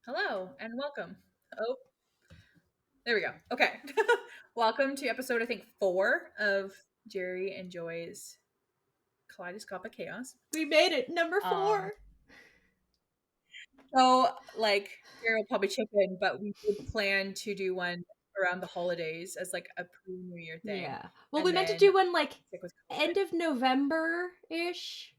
Hello and welcome. Oh, there we go. Okay. Welcome to episode, I think, 4 of Gerry and Joy's Kaleidoscopic Chaos. We made it, number Um, 4. Gerry will probably chip in, but we did plan to do one around the holidays as like a pre-New Year thing. Yeah. Well, we And meant to then do one like stick with end COVID of November-ish.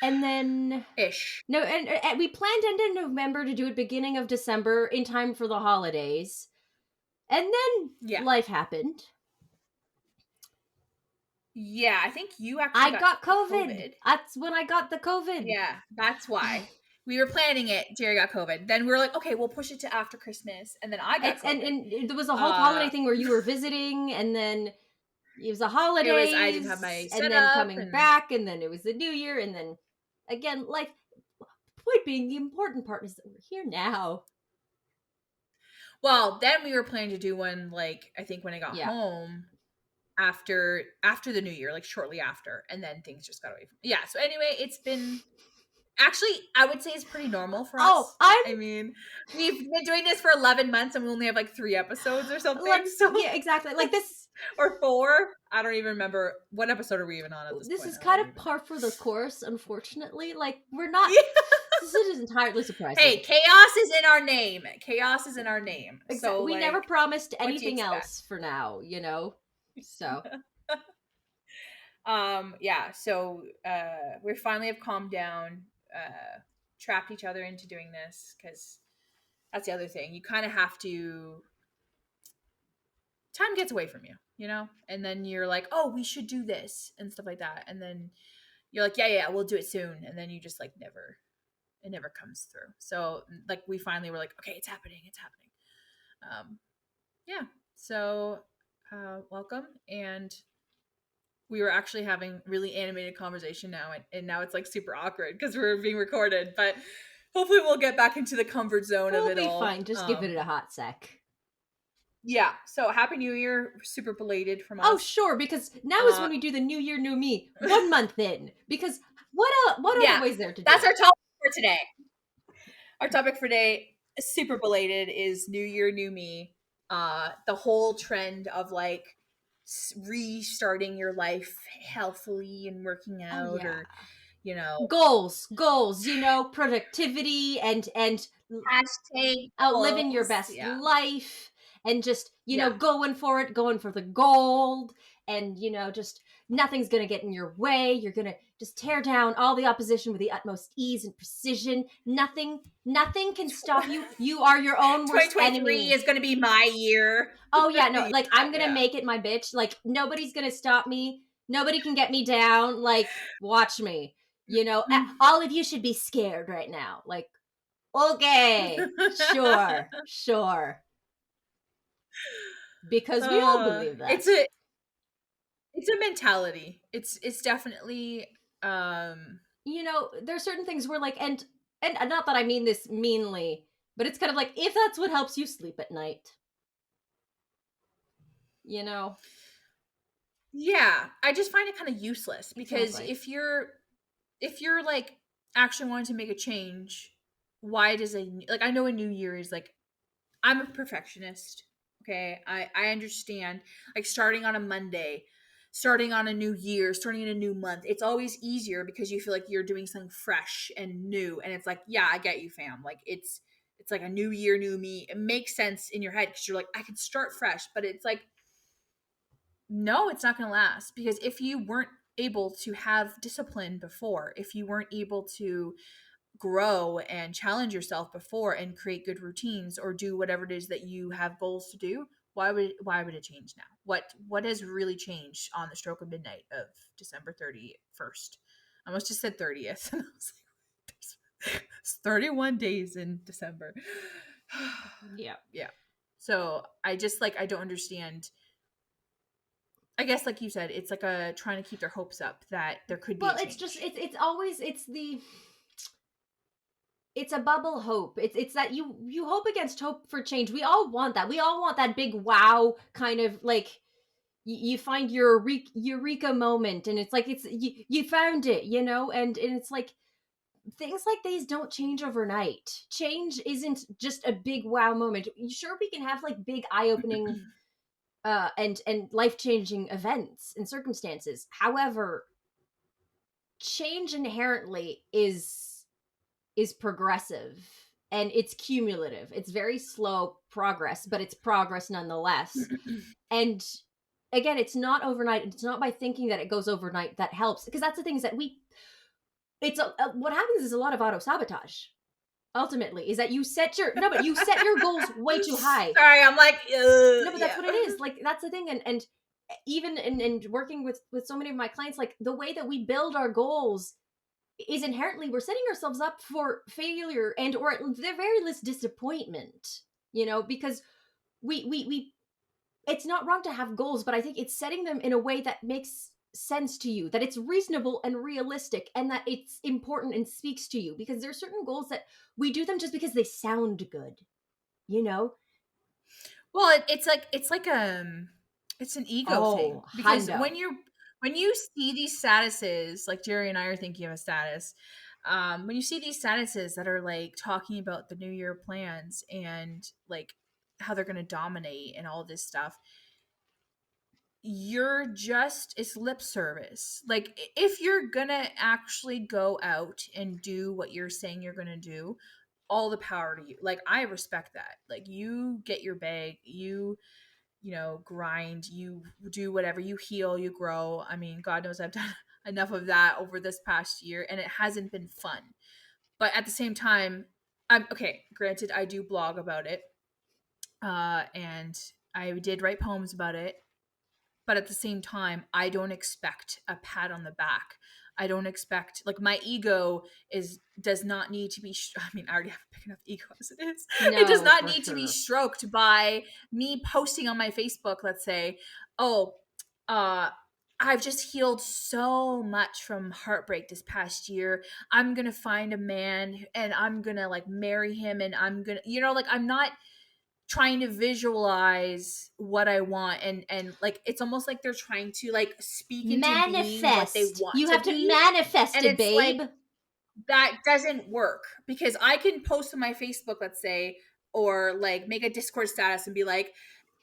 And then ish. no, and we planned end of November to do it beginning of December in time for the holidays. And then Yeah. life happened. Yeah, I think you actually I got got the COVID. That's when I got the COVID. Yeah, that's why. We were planning it. Jerry got COVID. Then we were like, okay, we'll push it to after Christmas. And then I got It's COVID. and there was a whole Uh, holiday thing where you were visiting, and then it was the I didn't have my holidays, and then setup, coming and back, and then it was the New Year, and then again life. Point being, the important part is that we're here now. well, then we were planning to do one like I think when I got Yeah. home after the New Year, like shortly after, and then things just got away from. Yeah. So anyway, it's been actually I would say it's pretty normal for us. I mean, we've been doing this for 11 months and we only have like 3 episodes or something. So yeah, exactly. Like this, or 4. I don't even remember what episode are we even on at this this point. is I don't kind of even know. par for the course. Unfortunately, like we're not. Yeah. This is entirely surprising. Hey, chaos is in our name. Chaos is in our name. So we like, never promised what do you anything expect? else for now, you know. So Yeah, so we finally have calmed down, trapped each other into doing this because that's the other thing. You kind of have to. Time gets away from you, you know, and then you're like, oh, we should do this and stuff like that, and then you're like, yeah, we'll do it soon, and then you just like never, it never comes through. So like we finally were like, okay, it's happening. Yeah. So welcome, and we were actually having really animated conversation now, and now it's like super awkward because we're being recorded, but hopefully we'll get back into the comfort zone of we'll it be all. fine. Just give it a hot sec. Yeah, so happy New Year, super belated from us. Oh, sure, because now is when we do the New Year, New Me 1 month in. Because what Yeah, other ways there to do that's it? our topic for today. Our topic for today, super belated, is New Year, New Me. The whole trend of like restarting your life healthily and working Oh out, yeah. or you know, Goals, you know, productivity and hashtag out living your goals. best Yeah, life, and just, you know, yeah. going for it, going for the gold, and, you know, just nothing's going to get in your way. You're going to just tear down all the opposition with the utmost ease and precision. Nothing can stop you. You are your own worst 2023 enemy. is going to be my year. Oh yeah, no, like I'm going to Yeah. make it my bitch. Like nobody's going to stop me. Nobody can get me down. Like watch me. You know, all of you should be scared right now. Like okay, sure. Because we all believe It's that. a mentality. It's definitely You know, there's certain things where like and not that I mean this meanly, but it's kind of like if that's what helps you sleep at night, you know? yeah, I just find it kind of useless because Exactly. if you're like actually wanting to make a change, why does a like I know a new year is like I'm a perfectionist. Okay. I understand like starting on a Monday, starting on a new year, starting in a new month. It's always easier because you feel like you're doing something fresh and new. And it's like, yeah, I get you, fam. Like it's like a new year, new me. It makes sense in your head because you're like, I can start fresh, but it's like, no, it's not gonna last. Because if you weren't able to have discipline before, if you weren't able to grow and challenge yourself before and create good routines or do whatever it is that you have goals to do, why would it change now? What has really changed on the stroke of midnight of December 31st? I almost just said 30th. And I was like, it's 31 days in December. Yeah. Yeah. So I just like I don't understand. I guess like you said, it's like a trying to keep their hopes up that there could be Well, a it's just change. it's always it's a bubble hope. It's that you hope against hope for change. We all want that. We all want that big wow kind of like you find your eureka moment, and it's like you found it, you know, and it's like things like these don't change overnight. Change isn't just a big wow moment. Sure, we can have like big eye-opening and life-changing events and circumstances. However, change inherently is progressive and it's cumulative. It's very slow progress, but it's progress nonetheless. And again, it's not overnight. It's not by thinking that it goes overnight that helps, because that's the thing is that what happens is a lot of auto sabotage. Ultimately, is that you set your no, but you set your goals way too high. Sorry, I'm like, No, but that's yeah. what it is. Like that's the thing, and even in working with so many of my clients, like the way that we build our goals is inherently we're setting ourselves up for failure and or at the very least disappointment. Because we it's not wrong to have goals, but I think it's setting them in a way that makes sense to you, that it's reasonable and realistic, and that it's important and speaks to you. Because there are certain goals that we do them just because they sound good, you know? Well, it's like it's an ego thing Oh, because hundo. when you see these statuses, like Jerry and I are thinking of a status, when you see these statuses that are like talking about the New Year plans and like how they're going to dominate and all this stuff, it's lip service. Like if you're gonna actually go out and do what you're saying you're gonna do, all the power to you. Like I respect that. Like you get your bag, grind, you do whatever, you heal, you grow. I mean, God knows I've done enough of that over this past year and it hasn't been fun. But at the same time, I'm okay, granted I do blog about it. And I did write poems about it, but at the same time I don't expect a pat on the back. I don't expect, like, my ego is does not need to be I mean, I already have a big enough ego as it is. It does No, not for need to be sure. stroked by me posting on my Facebook, let's say, oh, uh I've just healed so much from heartbreak this past year. I'm going to find a man and I'm going to like marry him and I'm going to, like, I'm not trying to visualize what I want, and like it's almost like they're trying to like speak into being what they Manifest. want You to have to be. manifest And it, it's like babe. that doesn't work because I can post on my Facebook, let's say, or like make a Discord status and be like,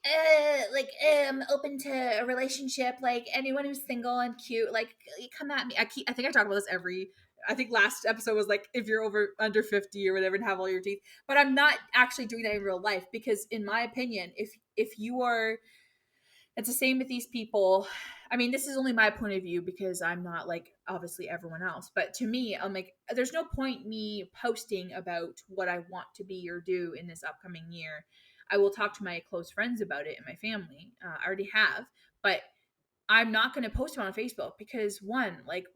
I'm open to a relationship. Like anyone who's single and cute, like come at me. I think I talk about this every. I think last episode was like if you're under 50 or whatever and have all your teeth. But I'm not actually doing that in real life because, in my opinion, if you are, it's the same with these people. I mean, this is only my point of view because I'm not like obviously everyone else. But to me, I'm like, there's no point me posting about what I want to be or do in this upcoming year. I will talk to my close friends about it and my family. I already have, but I'm not going to post it on Facebook because one, like,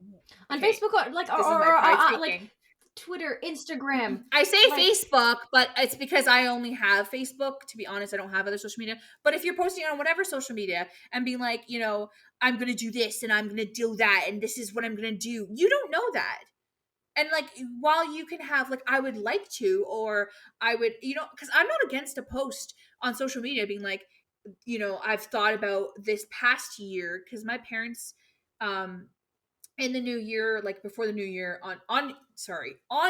On okay, Facebook, this is my pride like speaking. Twitter, Instagram, I say like Facebook, but it's because I only have Facebook. To be honest, I don't have other social media. But if you're posting on whatever social media and being like, I'm going to do this and I'm going to do that and this is what I'm going to do, you don't know that. And like, while you can have, like, I would like to, or I would, because I'm not against a post on social media being like, I've thought about this past year because my parents, um, in the new year, like before the new year, on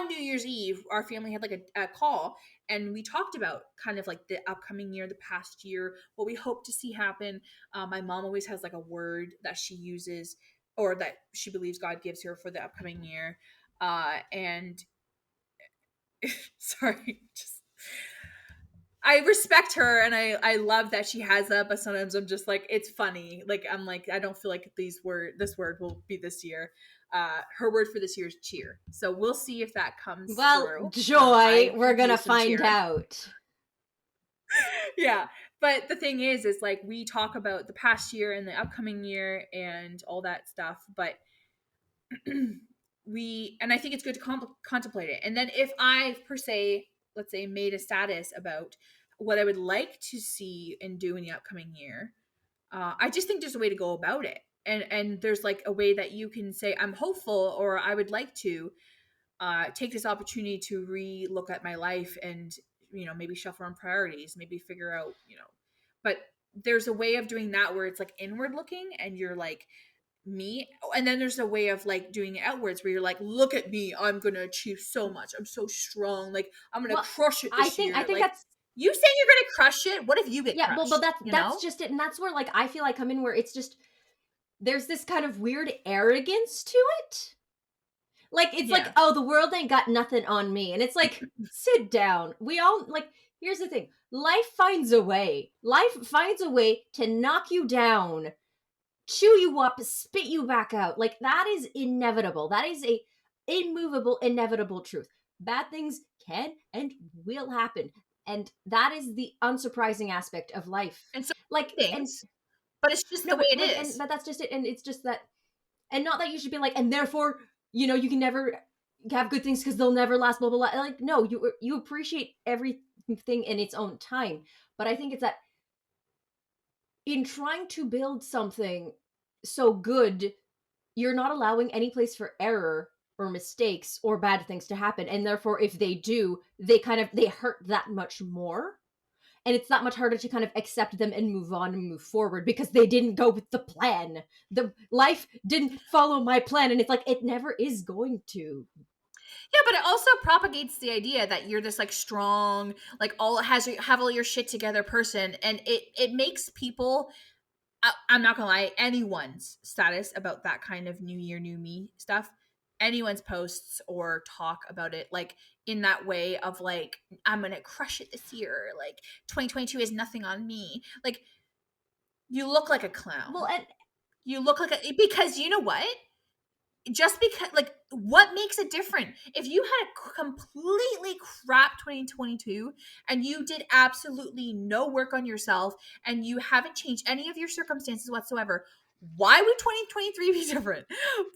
New Year's Eve, our family had like a call and we talked about kind of like the upcoming year, the past year, what we hope to see happen. My mom always has like a word that she uses or that she believes God gives her for the upcoming year. And sorry, just I respect her and I love that she has that, but sometimes I'm just like, it's funny. Like I'm like, I don't feel like this word will be this year. Her word for this year is cheer. So we'll see if that comes well, through. Joy, I we're could gonna use some find cheer. out. Yeah. But the thing is like we talk about the past year and the upcoming year and all that stuff, but and I think it's good to contemplate it. And then if I per se, let's say, made a status about what I would like to see and do in the upcoming year, I just think there's a way to go about it. And there's like a way that you can say I'm hopeful or I would like to take this opportunity to re-look at my life and maybe shuffle on priorities, maybe figure out. But there's a way of doing that where it's like inward looking and you're like me. And then there's a way of like doing it outwards where you're like, look at me, I'm gonna achieve so much, I'm so strong, like I'm gonna Well, crush it I this think I year. think Like, that's you saying you're gonna crush it, what if you get yeah, well, but crushed, you that's know? just it, and that's where like I feel I come in where it's just there's this kind of weird arrogance to it. Like it's like, Yeah. oh, the world ain't got nothing on me, and it's like, sit down. We all like. Here's the thing: life finds a way. Life finds a way to knock you down, chew you up, spit you back out. Like that is inevitable. That is a immovable, inevitable truth. Bad things can and will happen, and that is the unsurprising aspect of life. And so Like, and things, but it's just no, the way but it like, and is. but that's just it. And it's just that, and not that you should be like, and therefore, you can never have good things because they'll never last. Blah blah blah. Like, no, you appreciate everything in its own time. But I think it's that in trying to build something so good, you're not allowing any place for error or mistakes or bad things to happen, and therefore if they do, they hurt that much more, and it's that much harder to kind of accept them and move on and move forward because they didn't go with the plan. The life didn't follow my plan, and it's like it never is going to. Yeah, but it also propagates the idea that you're this like strong, like all has have all your shit together person, and it makes people. I'm not gonna lie, anyone's status about that kind of new year, new me stuff, anyone's posts or talk about it, like in that way of like, I'm gonna crush it this year, like 2022 is nothing on me. Like, you look like a Well, clown. and You look like a, because you know what? Just because, like, what makes it different if you had a completely crap 2022 and you did absolutely no work on yourself and you haven't changed any of your circumstances whatsoever, why would 2023 be different?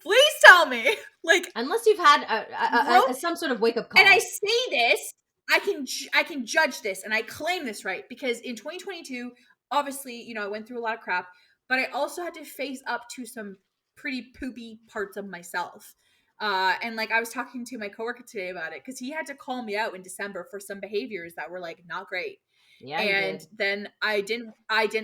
Please tell me. Like, unless you've had growth. some sort of wake up And I call. say this, I can judge this and I claim this right because in 2022, obviously, I went through a lot of crap, but I also had to face up to some pretty poopy parts of myself. And like I was talking to my coworker today about it because he had to call me out in December for some behaviors that were like not great. Yeah, he And did. then I didn't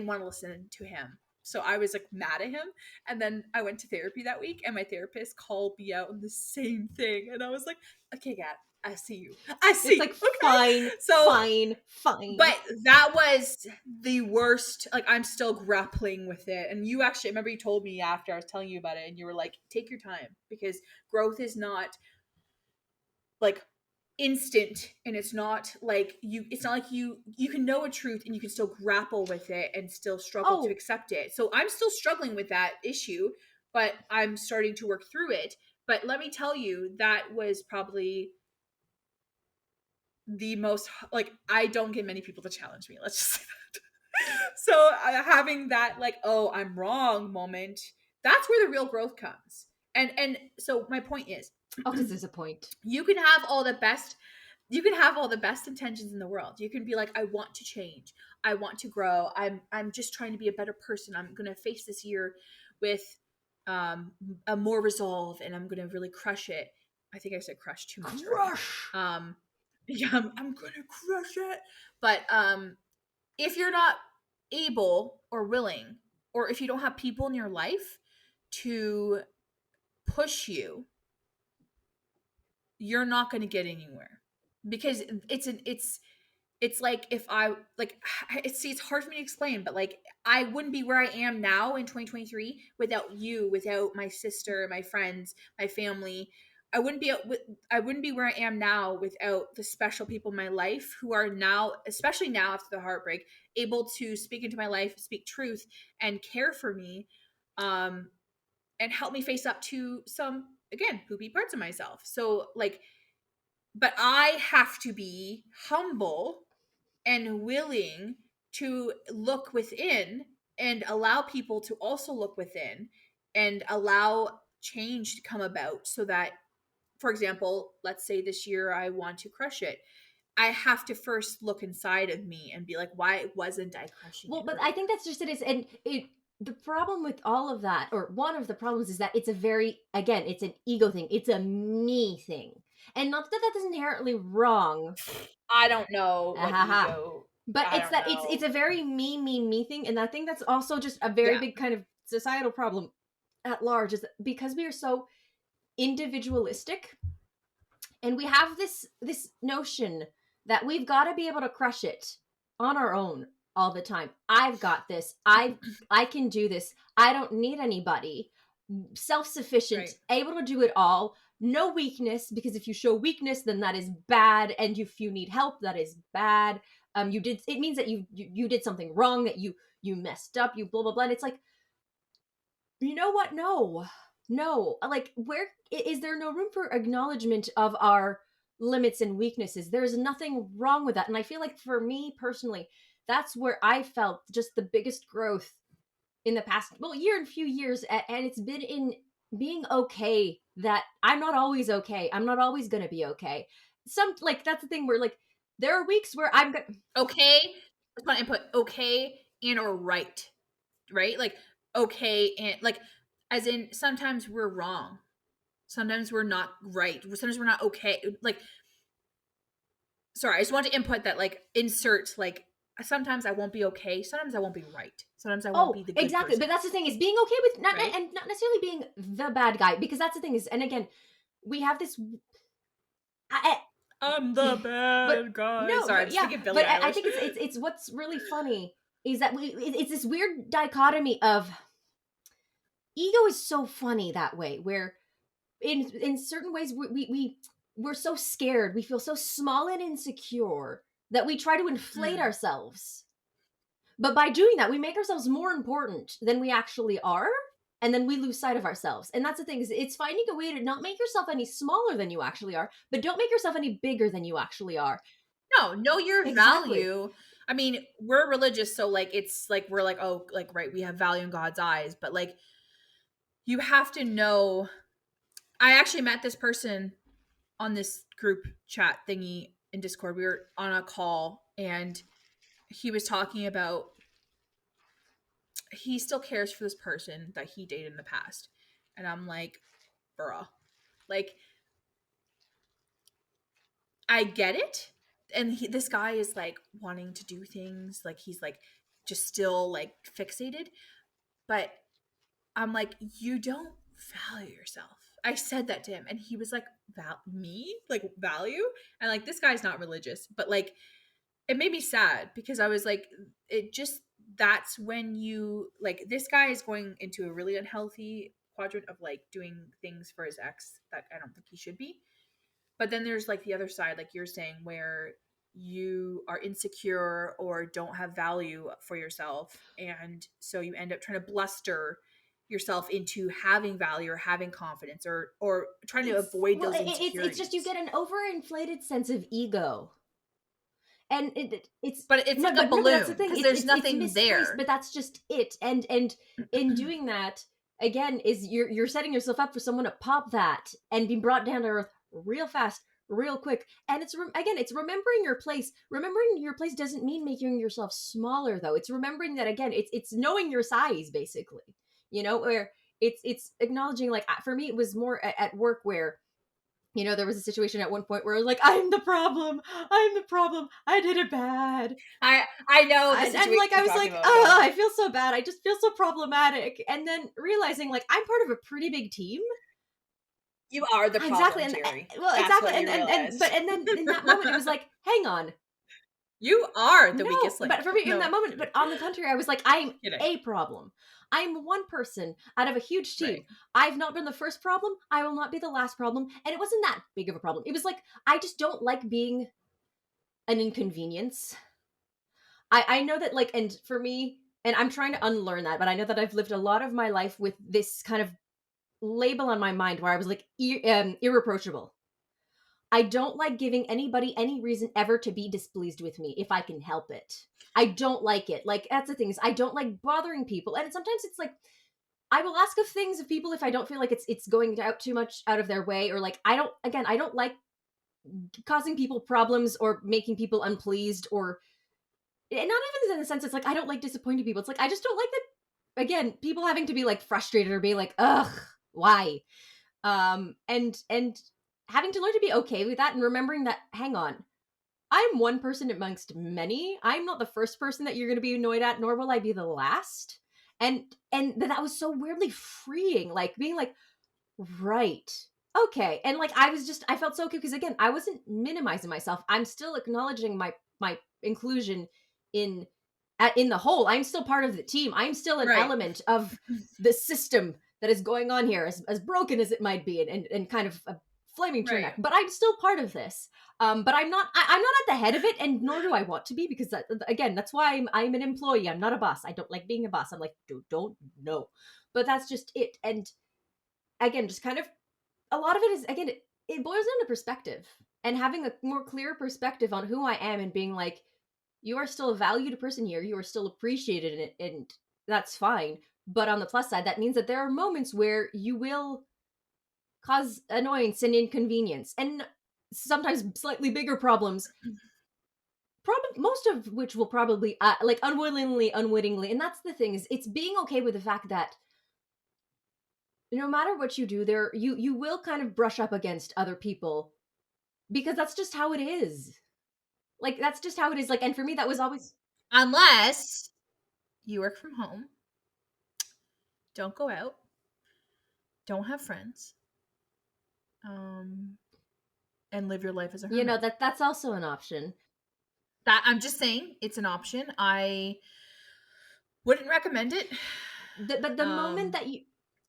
want to listen to him. So I was like mad at him. And then I went to therapy that week and my therapist called me out on the same thing. And I was like, okay, Gat, I see you. I It's see you. like Okay. fine, So, fine, fine. but that was the worst. Like, I'm still grappling with it. And you actually, I remember you told me after I was telling you about it, and you were like, take your time because growth is not like instant, and it's not like you can know a truth and you can still grapple with it and still struggle to Oh, accept it. So I'm still struggling with that issue, but I'm starting to work through it. But let me tell you, that was probably the most, like, I don't get many people to challenge me, let's just say that. So having that, like, oh, I'm wrong moment, that's where the real growth comes. And so my point is, oh, because there's a point. you can have all the best you can have all the best intentions in the world. You can be like, I want to change, I want to grow, I'm just trying to be a better person, I'm gonna face this year with a more resolve, and I'm gonna really crush it. I think I said crush too much already. Crush. um yeah, I'm gonna crush it. But if you're not able or willing, or if you don't have people in your life to push you, you're not going to get anywhere. Because it's like, if I like it's hard for me to explain, but like, I wouldn't be where I am now in 2023 without you, without my sister, my friends, my family. I wouldn't be where I am now without the special people in my life who are now, especially now after the heartbreak, able to speak into my life, speak truth, and care for me, um and help me face up to some, again, poopy parts of myself. So like, but I have to be humble and willing to look within and allow people to also look within and allow change to come about, so that, for example, let's say this year I want to crush it. I have to first look inside of me and be like, why wasn't I crushing Well, it but I think earlier? that's just it is, and it. The problem with all of that, or one of the problems, is that it's a very, again, it's an ego thing. It's a me thing, and not that that's inherently wrong. I don't know what Ahaha. ego. But I it's don't that it's know. a very me thing, and I think that's also just a very Yeah. big kind of societal problem at large is because we are so individualistic, and we have this notion that we've got to be able to crush it on our own all the time. I've got this. I can do this. I don't need anybody. Self-sufficient, Right. able to do it all. No weakness, because if you show weakness, then that is bad, and if you need help, that is bad. You did, it means that you did something wrong, that you messed up, you blah blah blah. And it's like, you know what? No. Like, where is there no room for acknowledgement of our limits and weaknesses? There's nothing wrong with that. And I feel like for me personally, that's where I felt just the biggest growth in the past, well, year and few years. And it's been in being okay that I'm not always okay. I'm not always going to be okay. Like, that's the thing where, like, there are weeks where I'm going to. Okay. That's my input. Okay and or right. Right? Like, okay and like, as in sometimes we're wrong. Sometimes we're not right. Sometimes we're not okay. Like, sorry, I just want to input that, like, insert, like, sometimes I won't be okay. Sometimes I won't be right. Sometimes I won't Oh, be the good exactly. But person. that's the thing, is being okay with not, Right? and not necessarily being the bad guy, because that's the thing is, and again, we have this. I, I'm the I- but bad guy. no, Sorry, I'm but just yeah, thinking Billie but I Eilish. think it's what's really funny is that it's this weird dichotomy of ego is so funny that way, where in certain ways we're so scared, we feel so small and insecure that we try to inflate Mm. ourselves. But by doing that, we make ourselves more important than we actually are, and then we lose sight of ourselves. And that's the thing, is it's finding a way to not make yourself any smaller than you actually are, but don't make yourself any bigger than you actually are. No, know your Exactly. value. I mean, we're religious, so like it's like we're like, oh, like right, we have value in God's eyes, but like you have to know. I actually met this person on this group chat thingy in Discord. We were on a call and he was talking about he still cares for this person that he dated in the past. And I'm like, bruh, like, I get it. And this guy is like wanting to do things, like he's like just still like fixated. But I'm like, you don't value yourself. I said that to him, and he was like, me? Like, value? And like, this guy's not religious, but like, it made me sad because I was like, it just, that's when you, like, this guy is going into a really unhealthy quadrant of like doing things for his ex that I don't think he should be. But then there's like the other side, like you're saying, where you are insecure or don't have value for yourself. And so you end up trying to bluster yourself into having value or having confidence or trying to It's avoid well, those it's just you insecurities. get an overinflated sense of ego, and it's But it's no, like a but that's the balloon thing. because It's there's it's nothing misplaced, there. but that's just it. And in doing that, again, is you're setting yourself up for someone to pop that and be brought down to earth real fast, real quick. And it's again, it's remembering your place. Remembering your place doesn't mean making yourself smaller, though. It's remembering that, again, it's knowing your size, basically. Where it's acknowledging, like, for me, it was more at work, where there was a situation at one point where I was like, I'm the problem. I'm the problem. I did it bad. I know the And situation like, I you're was talking like, about. Go oh, on. I feel so bad. I just feel so problematic. And then realizing, like, I'm part of a pretty big team. You are the Exactly. problem, And Jerry. well, That's exactly. what you realized. And then in that moment, it was like, hang on. You are the No, weakest but link. for me in No, that moment, kidding. but on the contrary, I was like, I'm Kidding. a problem. I'm one person out of a huge team. Right. I've not been the first problem. I will not be the last problem. And it wasn't that big of a problem. It was like, I just don't like being an inconvenience. I know that, like, and for me, and I'm trying to unlearn that, but I know that I've lived a lot of my life with this kind of label on my mind where I was like, irreproachable. I don't like giving anybody any reason ever to be displeased with me if I can help it. I don't like it. Like, that's the thing, is I don't like bothering people. And sometimes it's like, I will ask of things of people if I don't feel like it's going out too much out of their way, or like, I don't like causing people problems or making people unpleased, or not even in the sense it's like I don't like disappointing people. It's like I just don't like that, again, people having to be like frustrated or being like, ugh, why? And having to learn to be okay with that, and remembering that, hang on, I'm one person amongst many. I'm not the first person that you're going to be annoyed at, nor will I be the last. and that was so weirdly freeing, like being like, right, okay. And like I felt so okay because again, I wasn't minimizing myself. I'm still acknowledging my inclusion in in the whole. I'm still part of the team. I'm still an Right. element of the system that is going on here, as broken as it might be, and kind of a flaming turnout. Right. But I'm still part of this. But I'm not at the head of it, and nor do I want to be, because again, that's why I'm an employee. I'm not a boss. I don't like being a boss. I'm like, don't know. But that's just it. And again, just kind of a lot of it is, again, it boils down to perspective, and having a more clear perspective on who I am, and being like, you are still a valued person here, you are still appreciated in it, and that's fine. But on the plus side, that means that there are moments where you will cause annoyance and inconvenience, and sometimes slightly bigger problems, probably most of which will probably like unwillingly, unwittingly. And that's the thing, is it's being okay with the fact that no matter what you do, there you will kind of brush up against other people, because that's just how it is. Like, that's just how it is. Like, and for me, that was always. Unless you work from home, don't go out, don't have friends, um, and live your life as a hermit. That's also an option. That I'm just saying, it's an option. I wouldn't recommend it. But the moment Um, that you.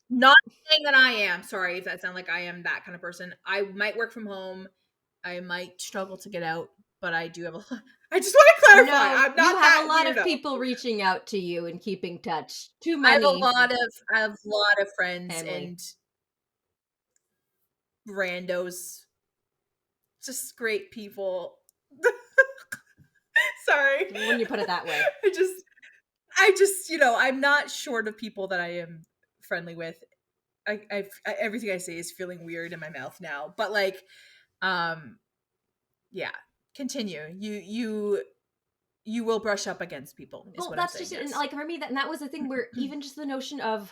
Not saying that I am. Sorry if that sounds like I am that kind of person. I might work from home. I might struggle to get out, but I do have a lot. I just want to clarify. No, I'm you not have a that lot of weirdo. people reaching out to you and keeping touch. Too I have a many. lot of I have a lot of friends Family. and randos, just great people. Sorry. When you put it that way. I just I'm not short of people that I am friendly with. Everything I say is feeling weird in my mouth now, but like, um, yeah. Continue. You will brush up against people, is Well, what I'm that's saying. just it. And Yes. like for me, that was the thing where even just the notion of,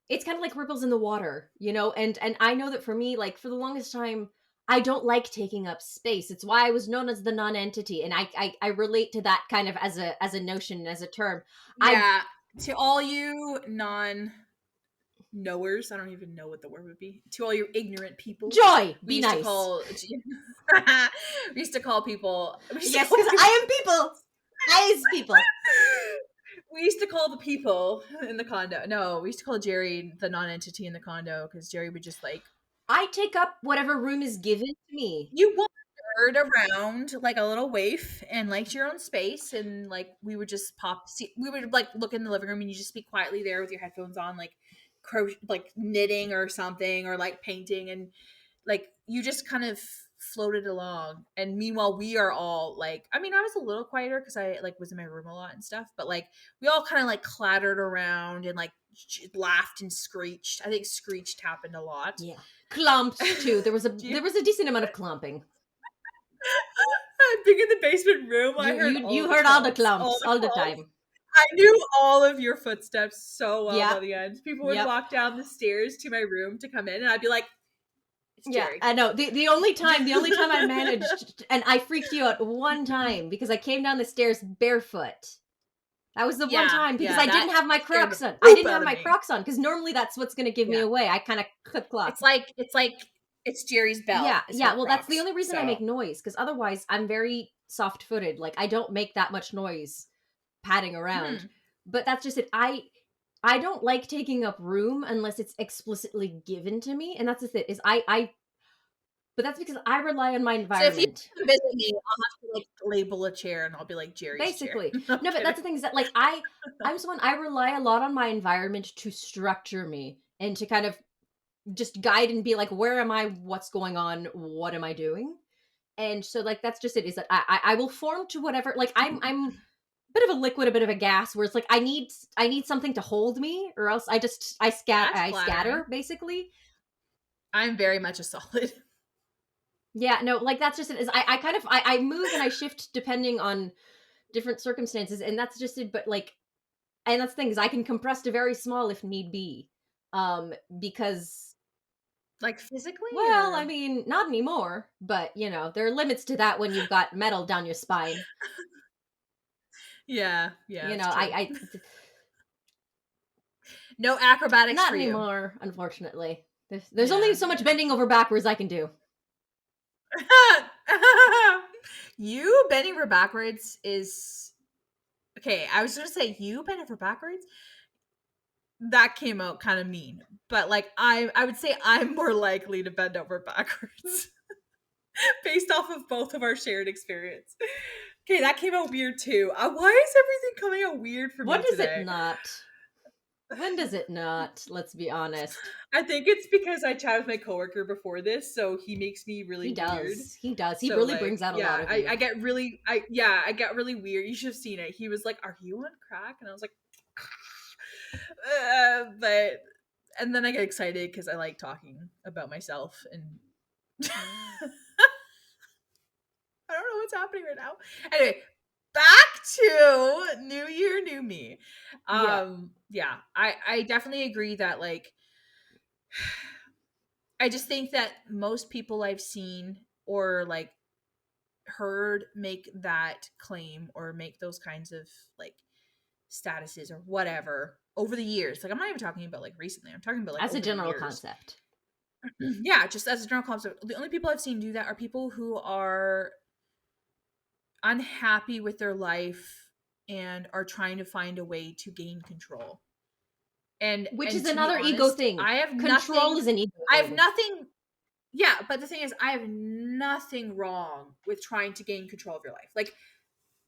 it's kind of like ripples in the water, and I know that for me, like for the longest time, I don't like taking up space. It's why I was known as the non-entity, and I relate to that kind of as a notion, as a term. I Yeah. To all you non knowers, I don't even know what the word would be. To all you ignorant people, Joy, we be used to nice. call we used to call people we used to Yes, call because people I am people. I is people. we used to call the people in the condo. No, we used to call Jerry the non-entity in the condo because Jerry would just like I take up whatever room is given to me. you wandered around like a little waif and liked your own space, and like we would just we would like look in the living room and you just be quietly there with your headphones on, like like knitting or something, or like painting, and like you just kind of floated along. And meanwhile we are all like, I mean, I was a little quieter because I like was in my room a lot and stuff, but like we all kind of like clattered around and like laughed and screeched. I think screeched happened a lot. Yeah, clumped too. There was a Do you there was a decent amount of clumping. being in the basement room, I You heard you all you the heard all the clumps, all clumps the all the clumps. time. I knew all of your footsteps so well by Yep, the end. People would yep. walk down the stairs to my room to come in, and I'd be like, "It's Yeah, Jerry." I know. The only time I managed, and I freaked you out one time because I came down the stairs barefoot. That was the one Yeah, time because yeah, I that didn't have my scared the Crocs on. I poop didn't out have of my me. Crocs on because normally that's what's going to give me Yeah, away. I kind of clip clop. it's Jerry's Yeah, bell. It's her yeah. Well, that's the Crocs. only reason I So make noise, because otherwise I'm very soft footed. Like, I don't make that much noise padding around. hmm. But that's just it. I don't like taking up room unless it's explicitly given to me, and that's the thing. Is I but that's because I rely on my So if you environment. come visit me, I'll have to like label a chair, and I'll be like Jerry's chair. Basically. I'm No, but that's kidding. the thing, is that like I'm someone, I rely a lot on my environment to structure me and to kind of just guide and be like, where am I? What's going on? What am I doing? And so like that's just it, is that I will form to whatever, like I'm a bit of a liquid, a bit of a gas, where it's like I need something to hold me, or else That's I flattering. scatter, basically. I'm very much a solid. Yeah, no, like that's just it, is I kind of I move and I shift depending on different circumstances, and that's just it. But like, and that's the thing, is I can compress to very small if need be. Because, Like physically, well, I or mean, not anymore, but there are limits to that when you've got metal down your spine. yeah, yeah, You it's know, true. No acrobatics Not for you. anymore, unfortunately. There's only so much bending over backwards I can do. You bending over backwards is okay. I was gonna say you bend over backwards. That came out kind of mean, but like I would say I'm more likely to bend over backwards based off of both of our shared experience. Okay, that came out weird too. Why is everything coming out weird for When me does it today? not? When does it not? Let's be honest. I think it's because I chatted with my coworker before this, so he makes me really He weird. does. He does. He So really like, brings out a lot yeah, of you. I get really, I yeah, I get really weird. You should have seen it. He was like, "Are you on crack?" And I was like, but and then I get excited because I like talking about myself and I don't know what's happening right now. Anyway, back to new year, new me. Yeah. Yeah, I definitely agree that like I just think that most people I've seen or like heard make that claim or make those kinds of like statuses or whatever over the years. Like I'm not even talking about like recently. I'm talking about like As a over the general years. concept. Yeah, just as a general concept. The only people I've seen do that are people who are unhappy with their life and are trying to find a way to gain control. Which And is to be another ego honest, thing. I have Control nothing is an ego I have thing. nothing yeah, but the thing is I have nothing wrong with trying to gain control of your life. Like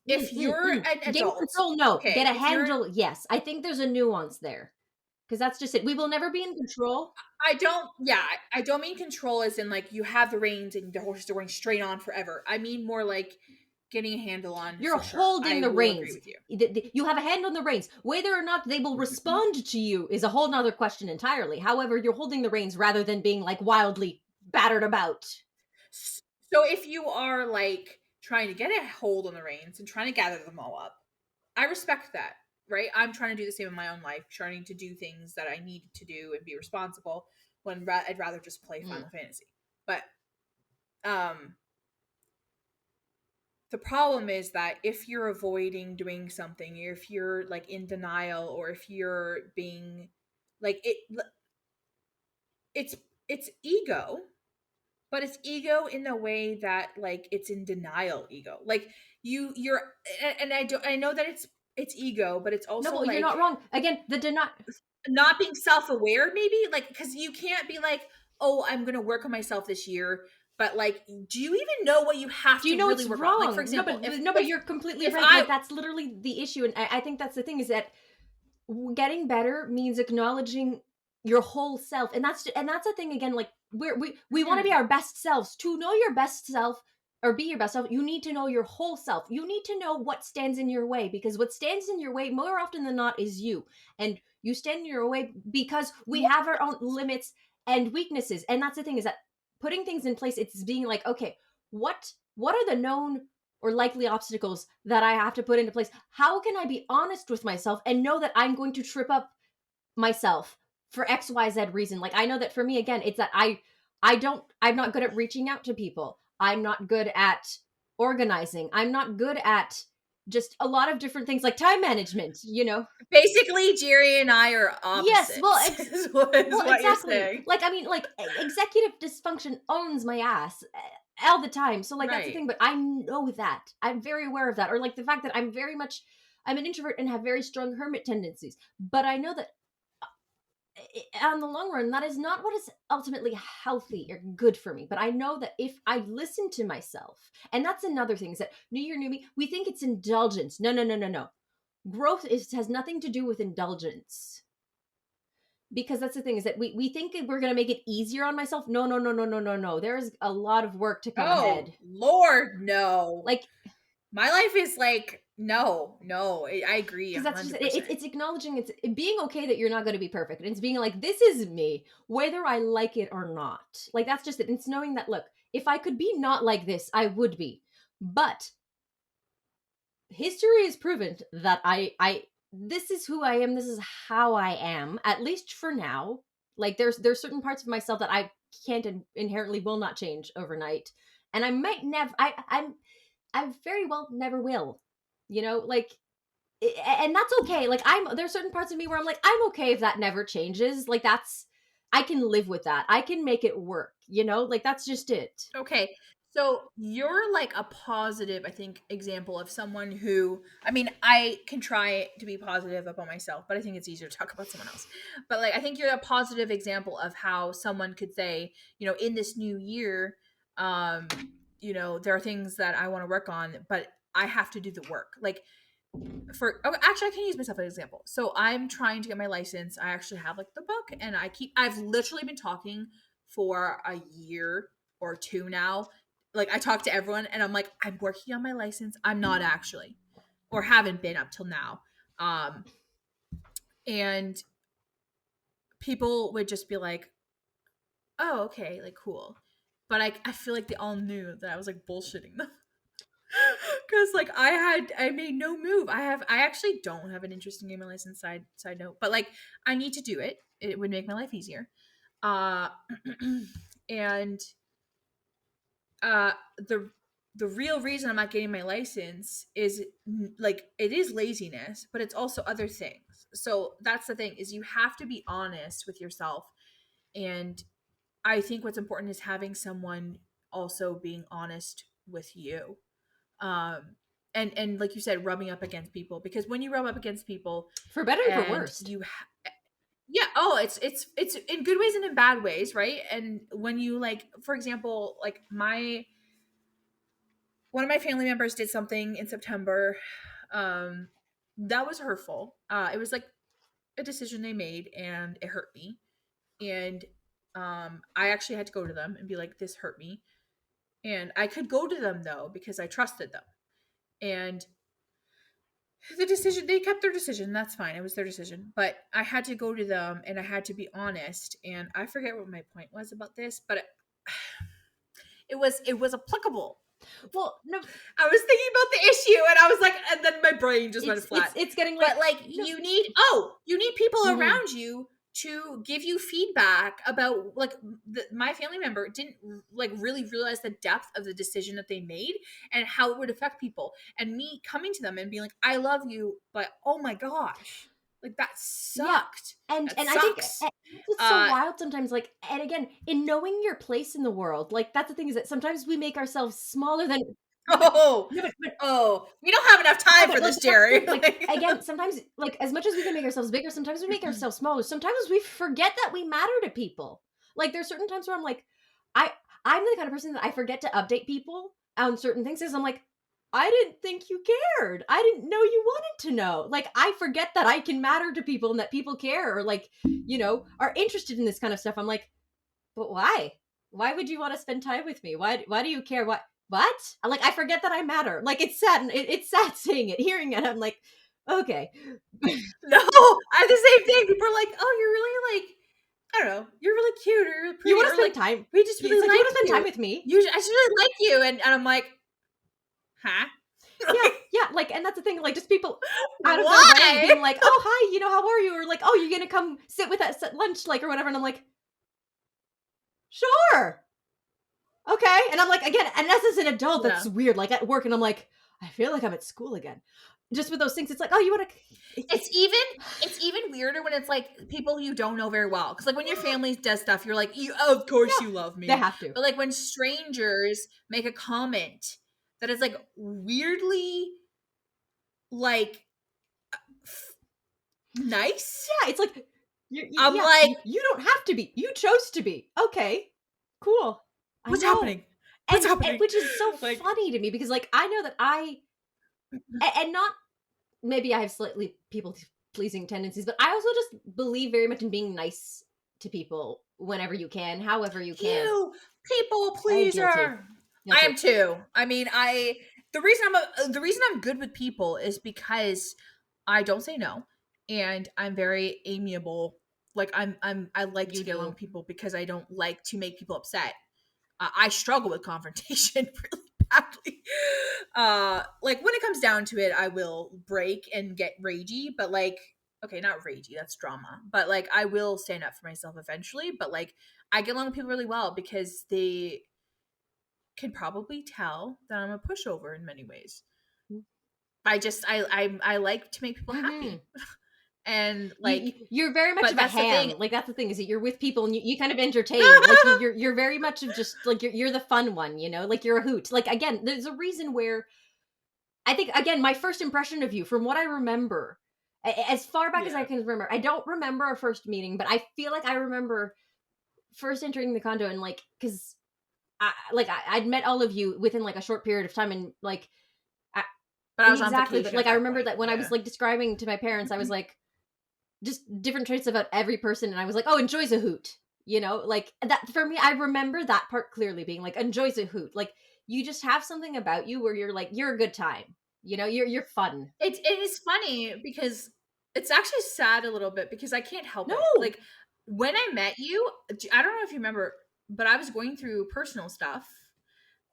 if you're an Gain adult, control, no. Get okay, a if you're handle, yes. I think there's a nuance there. Because that's just it. We will never be in control. I don't yeah, I don't mean control as in like you have the reins and the horse is going straight on forever. I mean more like getting a handle on You're for sure. holding I the will agree reins. with you. You have a hand on the reins. Whether or not they will respond to you is a whole nother question entirely. However, you're holding the reins rather than being like wildly battered about. So if you are like trying to get a hold on the reins and trying to gather them all up, I respect that, right? I'm trying to do the same in my own life, trying to do things that I need to do and be responsible when I'd rather just play Mm. Final Fantasy. But um the problem is that if you're avoiding doing something, if you're like in denial or if you're being like it's it's ego, but it's ego in the way that like it's in denial ego. Like you're and I know that it's ego, but it's No, also but you're like not wrong. Again, not being self-aware maybe like because you can't be like, oh, I'm gonna work on myself this year, but like do you even know what you have do you to know really it's work on? Like for wrong? No, example, but no, but you're completely right. I Like that's literally the issue, and I think that's the thing is that getting better means acknowledging your whole self, and that's the thing again. Like we want to be Mhm. our best selves. To know your best self or be your best self, you need to know your whole self. You need to know what stands in your way because what stands in your way more often than not is you, and you stand in your way because we have our own limits and weaknesses. And that's the thing is that putting things in place, it's being like, okay, what are the known or likely obstacles that I have to put into place? How can I be honest with myself and know that I'm going to trip up myself for XYZ reason? Like I know that for me again, it's that I'm not good at reaching out to people. I'm not good at organizing. I'm not good at just a lot of different things like time management, you know. Basically Jerry and I are Yes, opposites is well, what you're exactly. saying. Like, I mean, like, executive dysfunction owns my ass all the time. So, like, that's the Right. thing. But I know that. I'm very aware of that. Or, like, the fact that I'm an introvert and have very strong hermit tendencies. But I know that on the long run, that is not what is ultimately healthy or good for me. But I know that if I listen to myself, and that's another thing is that New Year, New Me, we think it's indulgence. No, no, no, no, no. Growth has nothing to do with indulgence because that's the thing is that we think that we're going to make it easier on myself. No, no, no, no, no, no, no. There's a lot of work to come Oh, ahead. Lord, no. Like, My life is like, no, no. I agree because that's just 100%. it's acknowledging it's being okay that you're not going to be perfect, and it's being like, this is me whether I like it or not. Like that's just it. It's knowing that, look, if I could be not like this, I would be. But history has proven that I this is who I am, this is how I am, at least for now. Like there's certain parts of myself that I can't and inherently will not change overnight, and I might never I very well never will, you know. Like and that's okay. Like, there's certain parts of me where I'm like, I'm okay if that never changes. Like, I can live with that. I can make it work, like that's just it. Okay. So you're like a positive, I think, example of someone who, I mean, I can try to be positive about myself, but I think it's easier to talk about someone else. But like, I think you're a positive example of how someone could say, in this new year, um, there are things that I want to work on, but I have to do the work. Like, actually, I can use myself as an example. So I'm trying to get my license. I actually have like the book, and I've literally been talking for a year or two now. Like, I talk to everyone and I'm like, I'm working on my license. I'm not actually, or haven't been up till now. um and people would just be like, oh, okay, like, cool. But I feel like they all knew that I was like bullshitting them. Because like I made no move. I actually don't have an interest in getting my license, side note, but like, I need to do it. It would make my life easier. uh and the real reason I'm not getting my license is, like, it is laziness, but it's also other things. So that's the thing, is you have to be honest with yourself. And I think what's important is having someone also being honest with you. um and like you said, rubbing up against people, because when you rub up against people For better and for and worst. yeah, oh, it's in good ways and in bad ways, right? And when you, like, for example, like, my one of my family members did something in September, um that was hurtful. It was like a decision they made, and it hurt me. And I actually had to go to them and be like, this hurt me. And I could go to them though, because I trusted them. And they kept their decision. That's fine. It was their decision. But I had to go to them and I had to be honest. And I forget what my point was about this, but it was applicable. Well, no, I was thinking about the issue and I was like, and then my brain just went flat. it's getting like, But like, no. you need people Mhm. around you to give you feedback about, like, my family member didn't, like, really realize the depth of the decision that they made and how it would affect people. And me coming to them and being like, I love you, but oh my gosh, like, that Yeah. sucked. And That I think sucks. it's so Uh wild sometimes, like, and again, in knowing your place in the world, like, that's the thing, is that sometimes we make ourselves smaller than. oh, No, but we don't have enough time okay, for like, this, that's the Jerry. thing, like, again, sometimes, like, as much as we can make ourselves bigger, sometimes we make ourselves smaller. Sometimes we forget that we matter to people. Like, there's certain times where I'm like, I I'm the kind of person that I forget to update people on certain things, because I'm like, I didn't think you cared. I didn't know you wanted to know. Like, I forget that I can matter to people and that people care, or like, are interested in this kind of stuff. I'm like, but why? Why would you want to spend time with me? Why do you care? What? Like, I forget that I matter. Like, it's sad. It's sad seeing it, hearing it. I'm like, okay. No, I the same thing. People are like, "Oh, you're really, like, I don't know, you're really cute, or you're really You pretty," want to or spend like, time? "We just It's really like, you like want to spend time you. with me? I just really like you," and I'm like, "Huh? Yeah, yeah. Like, and that's the thing. Like, just people out of their way Why?" being like, "Oh, hi, how are you?" Or like, "Oh, you're gonna come sit with us at lunch, like, or whatever." And I'm like, "Sure, okay." And I'm like, again, and as an adult, that's Yeah. weird. Like, at work, and I'm like, I feel like I'm at school again. Just with those things, it's like, oh, you want to? It's even it's even weirder when it's like people you don't know very well. Because like, when your family does stuff, you're like, "You, of course Yeah, you love they me." have to. But like, when strangers make a comment that is like weirdly, like, nice, Yeah, it's like, I'm yeah, like, you don't have to be. You chose to be. Okay, cool. I "What's know. happening? What's And happening?" which is so Like, funny to me, because like, I know that and not, maybe I have slightly people pleasing tendencies, but I also just believe very much in being nice to people whenever you can, however you can. you people Guilty. pleaser. I am Guilty. too. I mean, the reason I'm good with people is because I don't say no, and I'm very amiable. Like, I like You to get along do. with people because I don't like to make people upset. I struggle with confrontation really badly. Like, when it comes down to it, I will break and get ragey, but like, okay, not ragey, that's drama, but like, I will stand up for myself eventually. But like, I get along with people really well because they can probably tell that I'm a pushover in many ways. I like to make people Mm-hmm. happy. And like, You're very much but of a that's the thing. ham. Like that's the thing is that you're with people and you kind of entertain. Like you're very much of just like you're the fun one, you know. Like you're a hoot. Like again, there's a reason where I think again my first impression of you, from what I remember, as far back as I Yeah. can remember, I don't remember our first meeting, but I feel like I remember first entering the condo and like because I'd met all of you within like a short period of time and like I, But I was on exactly, but vacation like at I that remember point. that when I was Yeah. like describing to my parents, I was like just different traits about every person and I was like, "Oh, enjoys a hoot." You know, like that for me I remember that part clearly being like enjoys a hoot. Like you just have something about you where you're like you're a good time. You know, you're fun. It is funny because it's actually sad a little bit because I can't help it. No. Like, when I met you, I don't know if you remember, but I was going through personal stuff.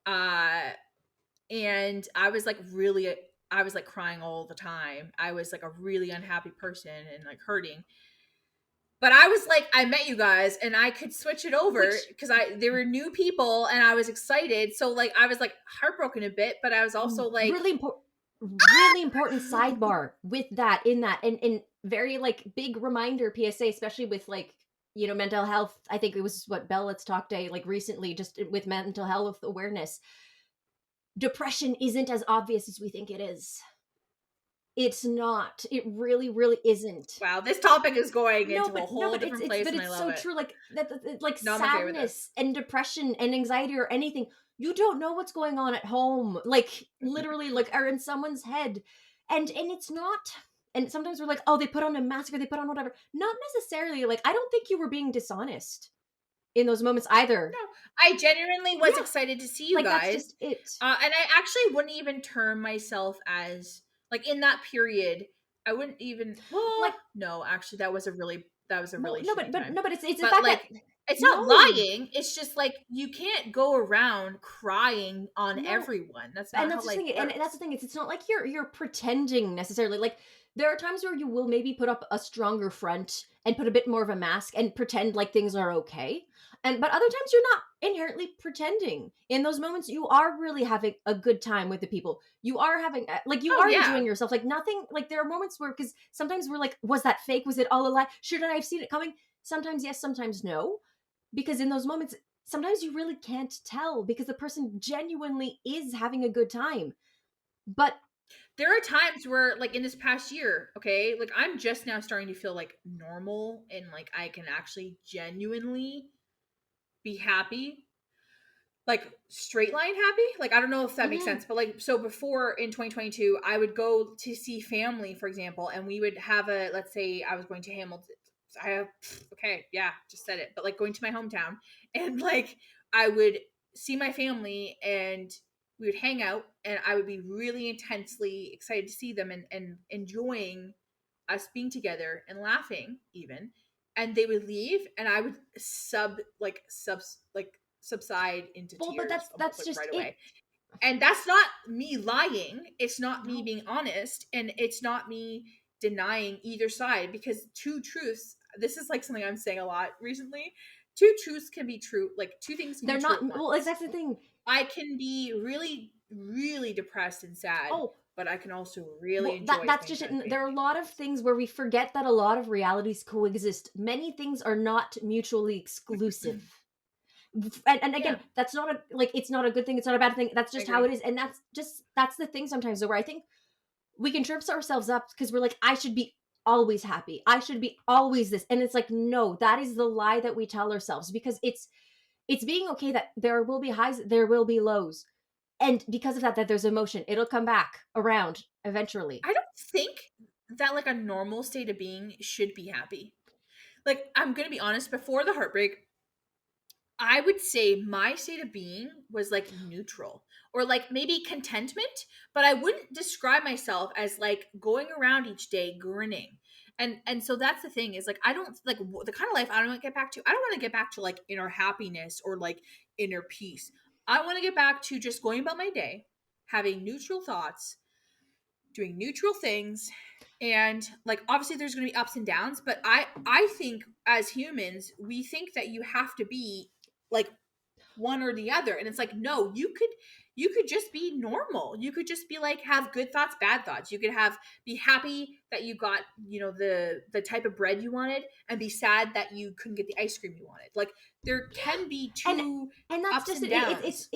Uh and I was like crying all the time. I was like a really unhappy person and like hurting. But I was like, I met you guys and I could switch it over Which because I there were new people and I was excited. So like I was like heartbroken a bit, but I was also like, really important really important sidebar with that in that and very like big reminder PSA, especially with like you know mental health. I think it was what Bell Let's Talk Day like recently, just with mental health awareness. Depression isn't as obvious as we think it is. It's not. It really, really isn't. wow, this topic is going No, into a but no, whole but different it's place but and I it's love so it. true. Like like No, I'm okay with this. sadness and depression and anxiety or anything. You don't know what's going on at home, like literally, like are in someone's head, and it's not. And sometimes we're like, oh, they put on a mask or they put on whatever. Not necessarily. Like I don't think you were being dishonest in those moments either. No, I genuinely was Yeah, excited to see you like that's guys. just it. And I actually wouldn't even term myself as like in that period. I wouldn't even. Well, Like no, actually, that was a well, really no, shitty but time. no, but it's the But fact that like, it's not no, lying. It's just like you can't go around crying on no, everyone. That's and not that's how the life thing, and that's the works. thing. It's not like you're pretending necessarily. Like there are times where you will maybe put up a stronger front and put a bit more of a mask and pretend like things are okay. And but other times you're not inherently pretending. In those moments, you are really having a good time with the people. You are having like you Oh are yeah, enjoying yourself. Like nothing. Like there are moments where because sometimes we're like, was that fake? Was it all a lie? Should I have seen it coming? Sometimes yes, sometimes no. Because in those moments, sometimes you really can't tell because the person genuinely is having a good time. But there are times where like in this past year, okay, like I'm just now starting to feel like normal and like I can actually genuinely be happy, like straight line happy. Like I don't know if that makes mhm, sense, but like so before in 2022, I would go to see family, for example, and we would have a, let's say I was going to Hamilton. I have okay, yeah, just said it, but like going to my hometown and like I would see my family and we would hang out and I would be really intensely excited to see them and enjoying us being together and laughing even, and they would leave and I would subside into well, but tears almost that's like just right it. away. And that's not me lying, it's not me No, being honest, and it's not me denying either side, because two truths, this is like something I'm saying a lot recently, two truths can be true, like two things can be they're true not. at Well, once. that's the thing. I can be really really depressed and sad, Oh, but I can also really well, enjoy that's spending just time with it. There are a family. lot of things where we forget that a lot of realities coexist. Many things are not mutually exclusive. And Yeah, again, that's not a like. It's not a good thing. It's not a bad thing. That's I just how agree. it is. And that's the thing sometimes where I think we can trip ourselves up because we're like, I should be always happy. I should be always this. And it's like, no, that is the lie that we tell ourselves because it's being okay that there will be highs, there will be lows. And because of that, that there's emotion. It'll come back around eventually. I don't think that like a normal state of being should be happy. Like I'm gonna be honest, before the heartbreak, I would say my state of being was like neutral or like maybe contentment, but I wouldn't describe myself as like going around each day grinning. And so that's the thing is like I don't like the kind of life I don't want to get back to. I don't want to get back to like inner happiness or like inner peace. I want to get back to just going about my day, having neutral thoughts, doing neutral things, and like obviously there's going to be ups and downs, but I think as humans we think that you have to be like one or the other. And it's like, no, you could just be normal. You could just be like, have good thoughts, bad thoughts. You could be happy that you got, the type of bread you wanted, and be sad that you couldn't get the ice cream you wanted. Like, there can be and two and that's ups just and it. downs.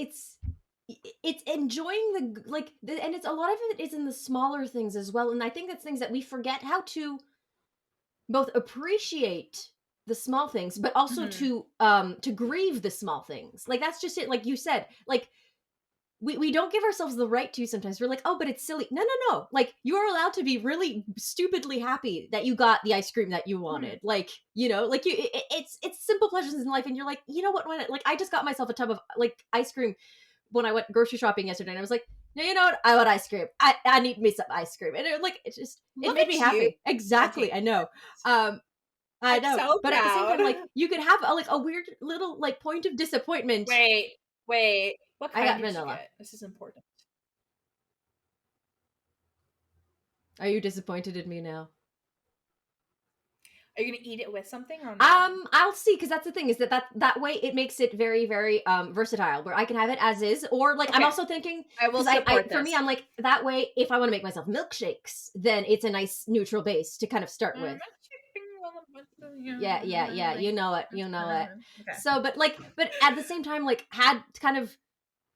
It's enjoying and it's a lot of it is in the smaller things as well. And I think that's things that we forget how to both appreciate the small things, but also Mhm. to grieve the small things. Like that's just it. Like you said, like we don't give ourselves the right to sometimes. We're like, oh, but it's silly. No, no, no. Like you are allowed to be really stupidly happy that you got the ice cream that you Mhm. wanted. Like, like it's simple pleasures in life. And you're like, you know what? Like I just got myself a tub of like ice cream when I went grocery shopping yesterday, and I was like, no, you know what? I want ice cream. I need me some ice cream. And it Look made me at you happy. Exactly. wanting I know. it. I I'm know. so But at the same proud. time, like you could have like a weird little like point of disappointment. Wait, wait. What I kind got did you vanilla. get? This is important. Are you disappointed in me now? Are you gonna eat it with something or on its own? I'll see, because that's the thing is that way it makes it very, very versatile, where I can have it as is, or like I'm Okay, also thinking, I will because I support for me this. I'm like that way if I want to make myself milkshakes, then it's a nice neutral base to kind of start I'm with. a chicken little bit of Yeah, yeah, you, yeah. like, You know it. You know it. okay. So, but at the same time, like had kind of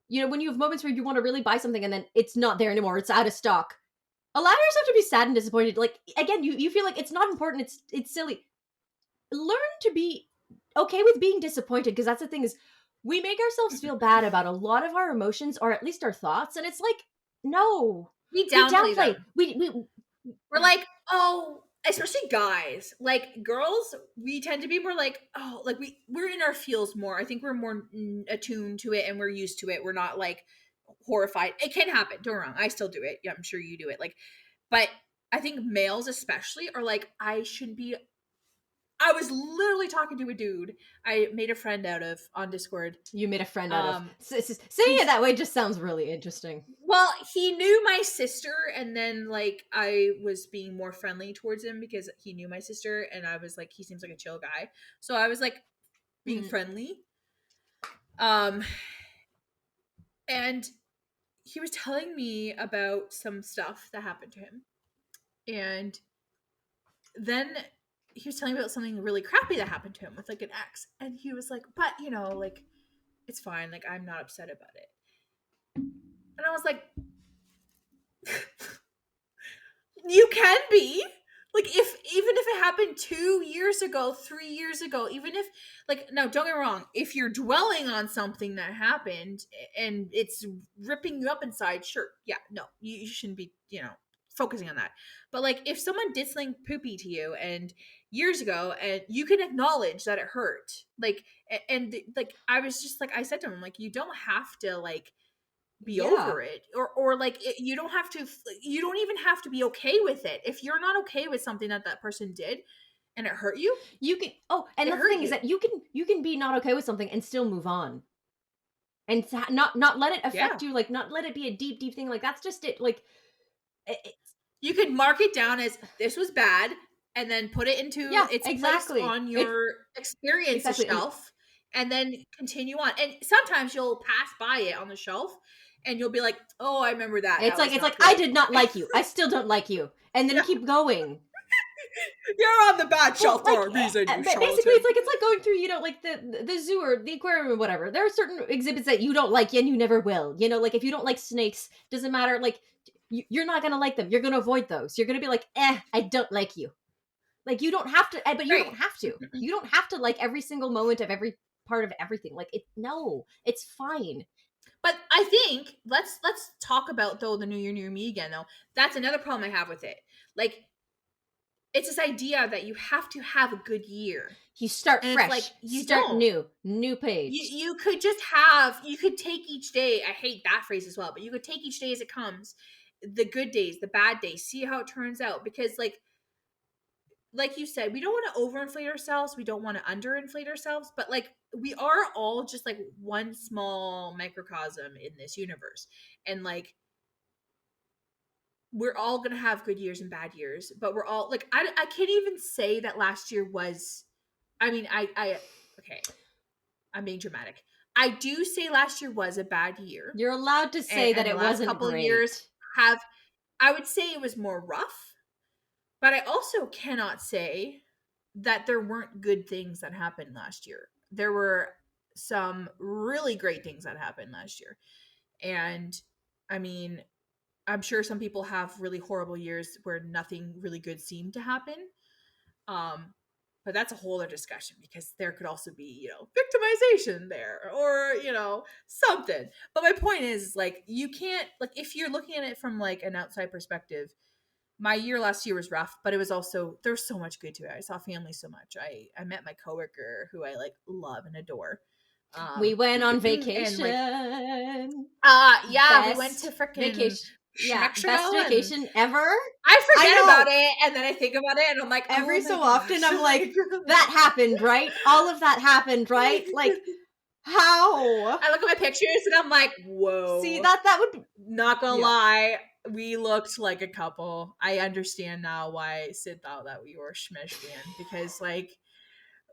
when you have moments where you want to really buy something and then it's not there anymore, it's out of stock. Allow yourself to be sad and disappointed. Like again, you feel like it's not important. It's silly. Learn to be okay with being disappointed, because that's the thing is we make ourselves feel bad about a lot of our emotions, or at least our thoughts, and it's like no, We we downplay downplay. them. We We're like, oh, especially guys. Like girls, we tend to be more like, oh, like we're in our feels more. I think we're more attuned to it and we're used to it. We're not like horrified. It can happen. Don't get me wrong. I still do it. Yeah, I'm sure you do it. Like, but I think males especially are like, I shouldn't be. I was literally talking to a dude I made a friend out of on Discord. you made a friend out of. Um, Saying it he's that way just sounds really interesting. well, he knew my sister, and then like I was being more friendly towards him because he knew my sister, and I was like, he seems like a chill guy, so I was like being Mhm. friendly. Um, and he was telling me about some stuff that happened to him, and then he was telling me about something really crappy that happened to him with like an ex, and he was like, but like it's fine, like I'm not upset about it, and I was like, you can be. Like if even if it happened 2 years ago, 3 years ago, even if like no, don't get me wrong, if you're dwelling on something that happened and it's ripping you up inside, sure, yeah, no, you shouldn't be, focusing on that. But like if someone did something poopy to you and years ago, and you can acknowledge that it hurt, like like I was just like I said to him, like you don't have to like be Yeah, over it, or like you don't have to, you don't even have to be okay with it. If you're not okay with something that person did and it hurt you, you can. Oh, and it that's the hurt thing is you. that you can be not okay with something and still move on, and not let it Yeah, affect you. Like not let it be a deep, deep thing. Like that's just it. Like it, you could mark it down as this was bad, and then put it into yeah, its place exactly. on It your experiences exactly. And shelf, and then continue on. And sometimes you'll pass by it on the shelf and you'll be like, oh, I remember that, it's that like was it's not like I good. did not like you. I still don't like you. And then Yeah, keep going. you're on the bad Well, shelf like for a reason, you basically, charlatan. it's like going through, like the zoo or the aquarium or whatever. There are certain exhibits that you don't like and you never will. Like if you don't like snakes, doesn't matter. Like you're not gonna like them. You're gonna avoid those. You're gonna be like, I don't like you. Like you don't have to, but you Right. don't have to. You don't have to like every single moment of every part of everything. Like it. No, it's fine. But I think let's talk about though the new year, new me again though. That's another problem I have with it. Like it's this idea that you have to have a good year. You start And it's like fresh, you start don't. new You page. you could just you could take each day. I hate that phrase as well, but you could take each day as it comes. The good days, the bad days, see how it turns out because like you said, we don't want to overinflate ourselves, we don't want to underinflate ourselves, but like we are all just like one small microcosm in this universe. And like we're all gonna have good years and bad years, but we're all like I can't even say that last year was. I mean, I okay, I'm being dramatic. I do say last year was a bad year, You're allowed to say that and the it last wasn't couple of years great. have. I would say it was more rough, but I also cannot say that there weren't good things that happened last year. There were some really great things that happened last year. And I mean, I'm sure some people have really horrible years where nothing really good seemed to happen. Um, but that's a whole other discussion because there could also be, victimization there or, something. But my point is, like, you can't, like, if you're looking at it from like an outside perspective, my year last year was rough, but it was also, there's so much good to it. I saw family so much. I met my coworker who I like love and adore. We went on And like, vacation. yeah, we went to Best freaking vacation. Yeah, best Mexico, and vacation ever. I I forget about know. it, and then I think about it, and I'm like, oh Every my so often, gosh, I'm like, like, that happened, right? All of that happened, right? Like, how? I look at my pictures and I'm like, See, whoa. that would be, Not gonna yeah. lie, we looked like a couple. I understand now why Sid thought that we were schmeshban, because like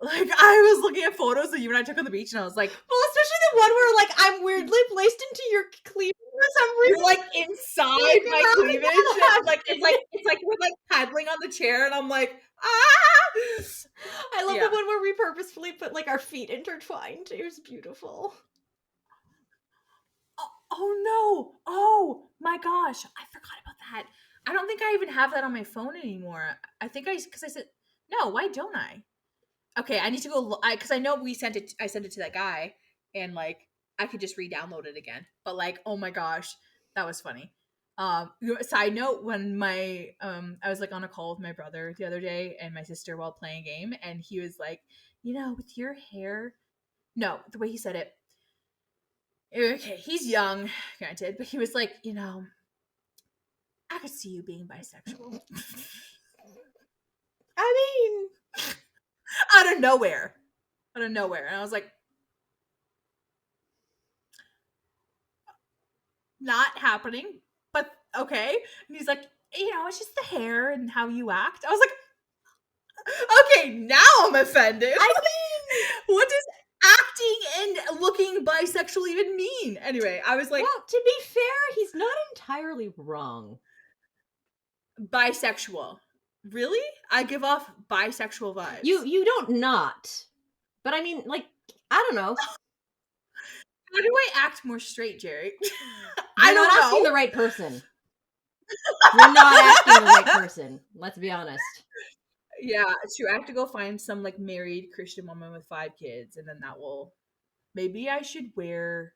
I was looking at photos that you and I took on the beach, and I was like, Well, especially the one where like I'm weirdly placed into your cleavage for some you're reason. like inside Like, my how did cleavage, that and like happen? it's like we're like paddling on the chair, and I'm like, ah. I love the Yeah. one where we purposefully put like our feet intertwined. It was beautiful. Oh no. Oh my gosh. I forgot about that. I don't think I even have that on my phone anymore. I think because I said, no, why don't I? Okay, I need to go, because I know I sent it to that guy, and like, I could just re-download it again. But like, oh my gosh, that was funny. Side note, when I was like on a call with my brother the other day and my sister while playing a game, and he was like, with your hair, no, the way he said it, okay, he's young, granted, but he was like, I could see you being bisexual. I mean, Out of nowhere. Out of nowhere. And I was like, not happening, but okay. And he's like, it's just the hair and how you act. I was like, okay, now I'm offended. I mean, What does acting and looking bisexual even mean? Anyway, I was like, well, to be fair, he's not entirely wrong. bisexual. Really? I give off bisexual vibes. You don't not. But I mean, like, I don't know. How do I act more straight, Jerry? I You're not don't asking know. the right person. You're not asking the right person. Let's be honest. Yeah, it's true. I have to go find some like married Christian woman with 5 kids, and then that will. Maybe I should wear.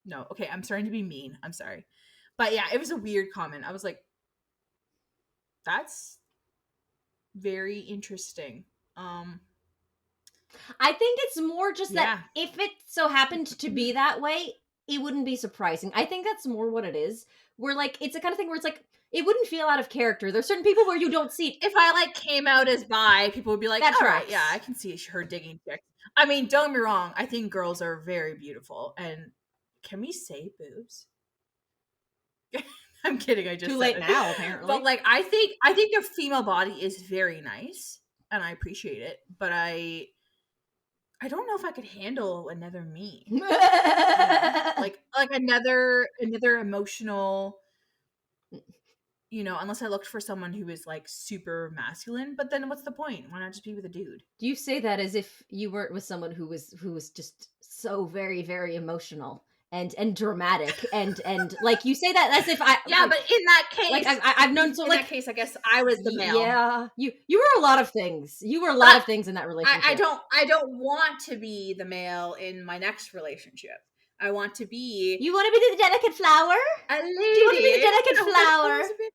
No, okay. I'm starting to be mean. I'm sorry, but yeah, it was a weird comment. I was like, "That's very interesting." I think it's more just that Yeah. if it so happened to be that way, it wouldn't be surprising. I think that's more what it is. Where like it's the kind of thing where it's like it wouldn't feel out of character. There's certain people where you don't see it. If I like came out as bi, people would be like, That "All right, yeah, tracks. I can see her digging chicks." I mean, don't get me wrong. I think girls are very beautiful, and can we say boobs? I'm kidding. I just Too said late it. now, apparently. But like, I think the female body is very nice, and I appreciate it. But I don't know if I could handle another me. Like another emotional. Unless I looked for someone who is like super masculine. But then what's the point? Why not just be with a dude? You say that as if you weren't with someone who was just so very very emotional and dramatic and like you say that as if I Yeah, but in that like case, I've known so in like that case, I guess I was the male. yeah you were a lot of things. You were a But lot of things in that I relationship. don't want to be the male in my next relationship. I want to be You want to be the delicate flower? a Do you want to be the lady. delicate I want flower? to be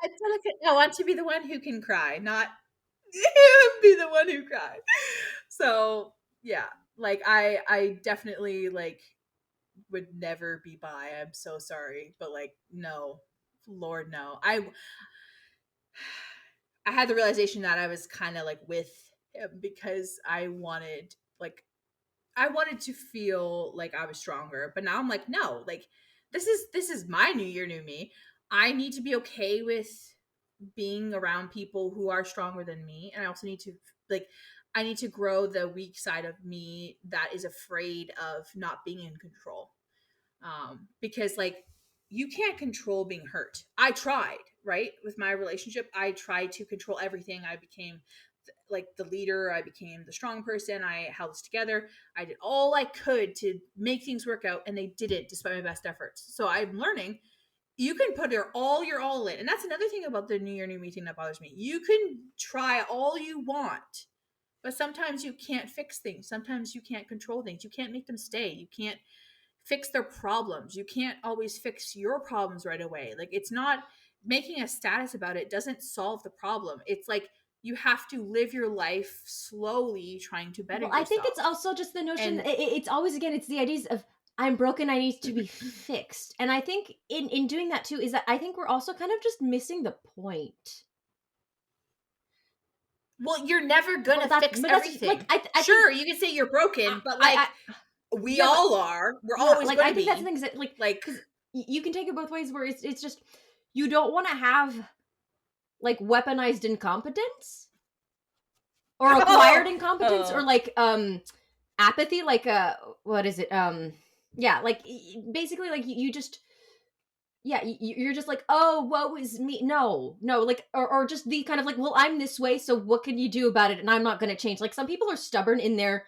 a delicate. I want to be the one who can cry, not be the one who cries. So yeah, like I definitely like would never be bi. I'm so sorry, but like no, Lord no. I had the realization that I was kind of like with him because I wanted to feel like I was stronger, but now I'm like, no, like this is my new year, new me. I need to be okay with being around people who are stronger than me, and I also need to like I need to grow the weak side of me that is afraid of not being in control. Because like you can't control being hurt. I tried, right? With my relationship, I tried to control everything. I became like the leader, I became the strong person, I held this together. I did all I could to make things work out, and they didn't despite my best efforts. So I'm learning you can put your all in. And that's another thing about the new year, new me thing that bothers me. You can try all you want, but sometimes you can't fix things. Sometimes you can't control things. You can't make them stay. You can't fix their problems. You can't always fix your problems right away. Like it's not making a status about it doesn't solve the problem. It's like you have to live your life slowly trying to better Well, I think it's yourself. also just the notion. And It's always again, it's the ideas of I'm broken, I need to be fixed, and I think in doing that too is that I think we're also kind of just missing the point. well, you're never going Well, to that fix but that's like everything. I think Sure, you can say you're broken, but like I we yeah, but all are. We're yeah, always like going I to think that's the be. thing is that like Like because you can take it both ways where it's just you don't want to have like weaponized incompetence or acquired incompetence or oh, like apathy like what is it yeah like basically like you just yeah you're just like oh woe is me no like or just the kind of like well I'm this way so what can you do about it and I'm not going to change like some people are stubborn in their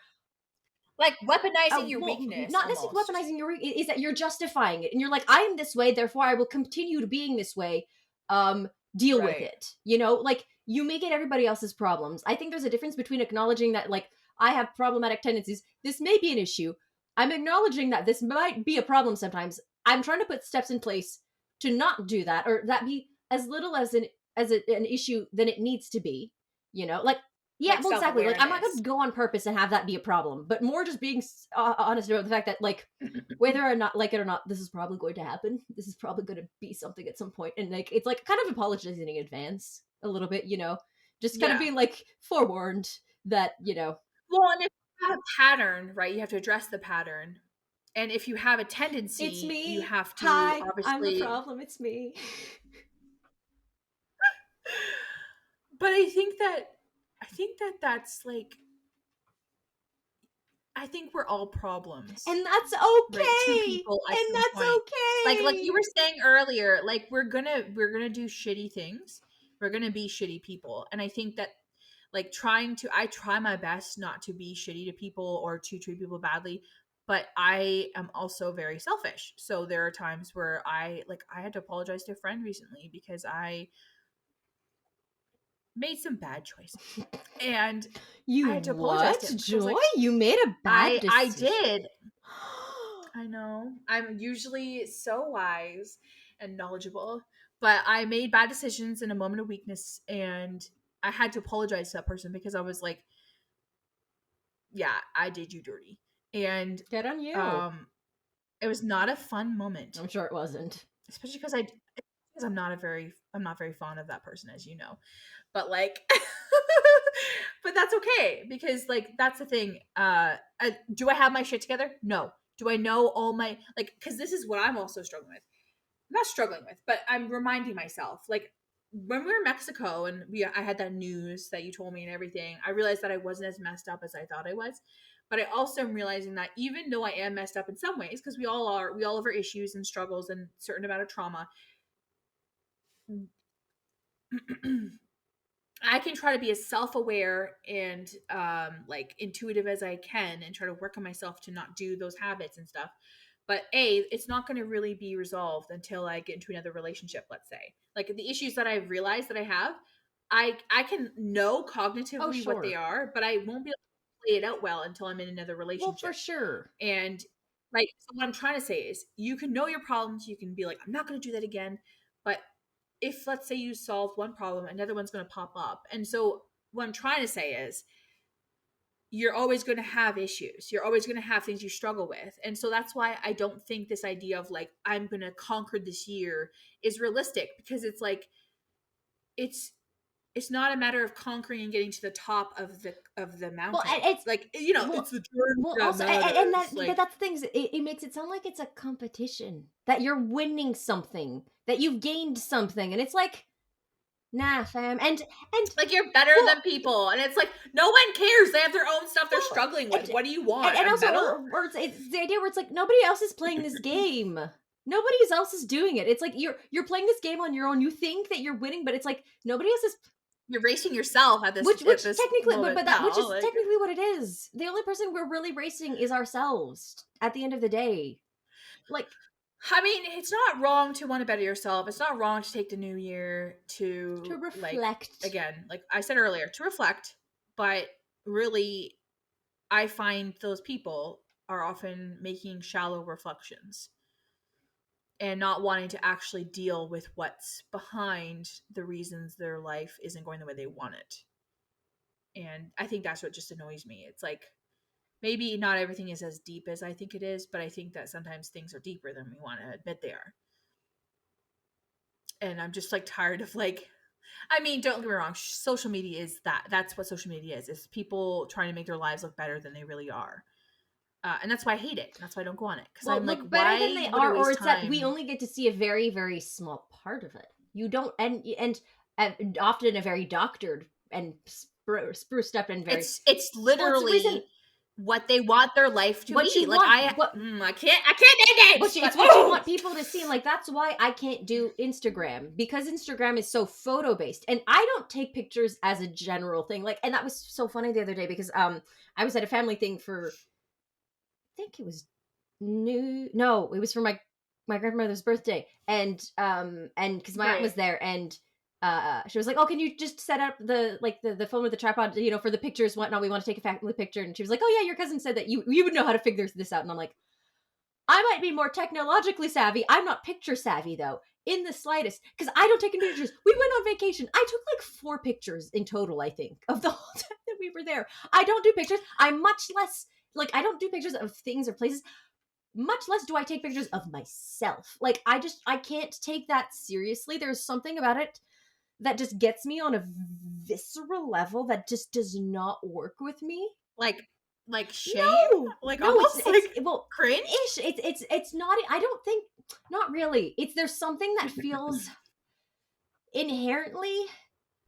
like weaponizing your well weakness not necessarily almost. weaponizing your is that you're justifying it and you're like I'm this way therefore I will continue to being this way um deal with Right. it you know like you make it everybody else's problems. I think there's a difference between acknowledging that like I have problematic tendencies, this may be an issue, I'm acknowledging that this might be a problem sometimes, I'm trying to put steps in place to not do that or that be as little as an issue than it needs to be, you know like yeah, Like well, exactly. Like, I'm not going self-awareness. to go on purpose and have that be a problem, but more just being honest about the fact that, like, whether or not like it or not, this is probably going to happen. This is probably going to be something at some point, and like, it's like kind of apologizing in advance a little bit, you know, just kind of Yeah. being like forewarned that you know Well, and if you have a pattern, right, you have to address the pattern. And if you have a it's tendency, you me. have to Hi, I'm the obviously. problem. It's me. But I think that that's like I think we're all problems, And that's right? Two okay. people at And some that's point. Like you okay. were saying earlier, like we're gonna do shitty things. We're gonna be shitty people. And I think that like I try my best not to be shitty to people or to treat people badly, but I am also very selfish. So there are times where I had to apologize to a friend recently because I made some bad choices. And You I had to apologize what? to him because I was Joy? like, You made a bad I decision. did. I know. I'm usually so wise and knowledgeable, but I made bad decisions in a moment of weakness, and I had to apologize to that person because I was like, yeah, I did you dirty. And Good on you. um it was not a fun moment, I'm sure it wasn't. especially because I'm not very fond of that person, as you know. But like but that's okay because like that's the thing. Do I have my shit together? No. Do I know all my like because this is what I'm also struggling with. Not struggling with, but I'm reminding myself like when we were in Mexico and I had that news that you told me and everything, I realized that I wasn't as messed up as I thought I was. But I also am realizing that even though I am messed up in some ways, because we all have our issues and struggles and certain amount of trauma, I can try to be as self-aware and like intuitive as I can and try to work on myself to not do those habits and stuff. But it's not going to really be resolved until I get into another relationship, let's say. Like the issues that I've realized that I have, I can know Oh, cognitively what they sure. are, but I won't be able to play it out well until I'm in another Well, for relationship. sure. And like so what I'm trying to say is you can know your problems, you can be like, I'm not gonna do that again. But if let's say you solve one problem, another one's gonna pop up. And so what I'm trying to say is you're always going to have issues. You're always going to have things you struggle with. And so that's why I don't think this idea of like I'm going to conquer this year is realistic because it's like it's it's not a matter of conquering and getting to the top of the Well, mountain. it's Like you know, it's well, the journey well, that also, and that, matters. but Like that's the thing. It makes it sound like it's a competition that you're winning something, that you've gained something, and it's like Nah, fam. And Like, you're better well, than people. And it's like, no one cares. They have their own stuff they're well, struggling with. What do you want? and A also, medal? or it's the idea where it's like nobody else is playing this game. Nobody else is doing it. It's like you're playing this game on your own. You think that you're winning, but it's like nobody else is. You're racing yourself at Which this technically, moment, that which pal. is Like, technically what it is. The only person we're really racing is ourselves. At the end of the day, like I mean, it's not wrong to want to better yourself. It's not wrong to take the new year to to, like, reflect. again, like I said earlier, to reflect. But really, I find those people are often making shallow reflections and not wanting to actually deal with what's behind the reasons their life isn't going the way they want it. And I think that's what just annoys me. It's like, maybe not everything is as deep as I think it is, but I think that sometimes things are deeper than we want to admit they are. And I'm just like tired of, like, I mean, don't get me wrong, social media is that's what social media is people trying to make their lives look better than they really are. And that's why I hate it. That's why I don't go on it, because Well, I'm like, look better than why they would I are, or waste it's that we time? only get to see a very, very small part of it. You don't, and often a very doctored and spruced up and very. It's Well, it's the reason literally what they want their life to what be. you Like, want. I can't name What names, you, but it's what you want people to see, and like that's why I can't do Instagram, because Instagram is so photo based, and I don't take pictures as a general thing. Like, and that was so funny the other day because I was at a family thing for, I think it was new, no, it was for my grandmother's birthday, and because my aunt right. was there, and she was like, oh, can you just set up the phone with the tripod, for the pictures, whatnot, we want to take a family picture. And she was like, oh yeah, your cousin said that you would know how to figure this out. And I'm like, I might be more technologically savvy. I'm not picture savvy though, in the slightest, because I don't take any pictures. We went on vacation. I took like 4 pictures in total, I think, of the whole time that we were there. I don't do pictures. I'm much less like, I don't do pictures of things or places. Much less do I take pictures of myself. Like, I can't take that seriously. There's something about it that just gets me on a visceral level that just does not work with me. Like shame, No, like no, almost it's like well, cringe. ish. It's not. I don't think. Not really. It's there's something that feels inherently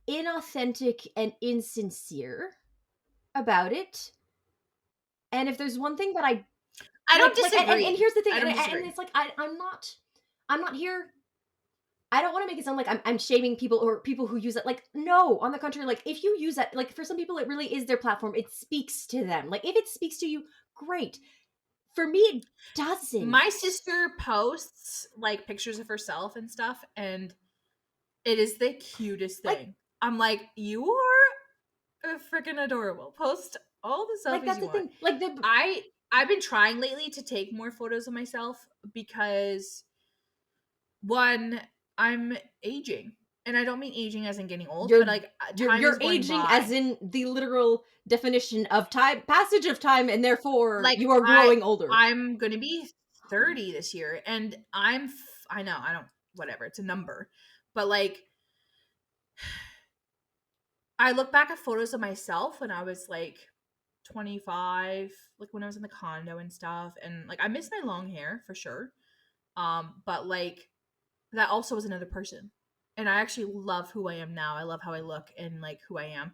inauthentic and insincere about it. And if there's one thing that I I don't and disagree. here's the thing, I don't and disagree. it's like I'm not here. I don't want to make it sound like I'm shaming people or people who use it. Like, no, on the contrary, like if you use that, like for some people, it really is their platform. It speaks to them. Like if it speaks to you, great. For me, it doesn't. My sister posts like pictures of herself and stuff, and it is the cutest Like, thing. I'm like, you are freaking adorable. Post all the selfies that's you the want. thing. Like the I've been trying lately to take more photos of myself because, one, I'm aging. And I don't mean aging as in getting old, but you're like, time is you're going aging as by. in the literal definition of time, passage of time, and therefore Like, you are growing older. I'm going to be 30 this year, and I know, I don't, whatever, it's a number. But like, I look back at photos of myself when I was like 25, like when I was in the condo and stuff, and like I miss my long hair for sure. But like, that also was another person. And I actually love who I am now. I love how I look and like who I am.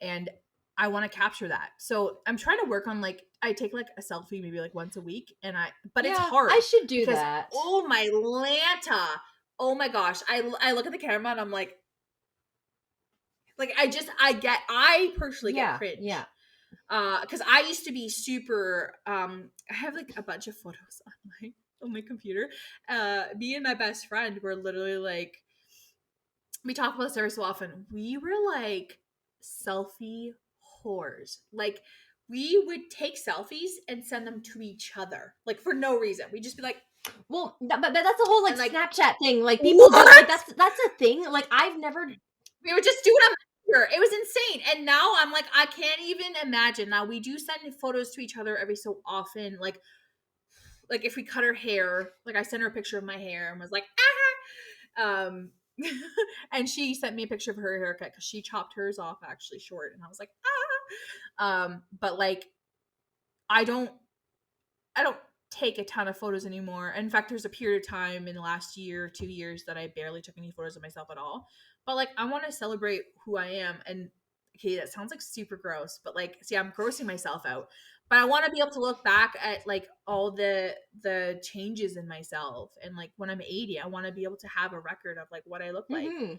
And I want to capture that. So I'm trying to work on, like, I take like a selfie maybe like once a week, but it's Yeah, I hard should do because, that. oh my Lanta. Oh my gosh. I look at the camera and I'm like I personally get Yeah, yeah. cringe. Because I used to be super, I have like a bunch of photos on my computer. Me and my best friend were literally like, we talk about this every so often. We were like selfie whores. Like, we would take selfies and send them to each other, like for no reason. We'd just be like, Well, but that's the whole like and like, Snapchat thing. Like people do like what? that's a thing. Like I've never. We would just do it on Messenger. It was insane. And now I'm like, I can't even imagine. Now we do send photos to each other every so often. Like if we cut her hair, like I sent her a picture of my hair and was like, ah. And she sent me a picture of her haircut because she chopped hers off actually short, and I was like, ah. But like, I don't, I don't. take a ton of photos anymore. In fact, there's a period of time in the last year, 2 years that I barely took any photos of myself at all. But like, I want to celebrate who I am. And okay, that sounds like super gross, but like, see, I'm grossing myself out. But I want to be able to look back at like all the changes in myself, and like when I'm 80, I want to be able to have a record of like what I look like. Mm-hmm.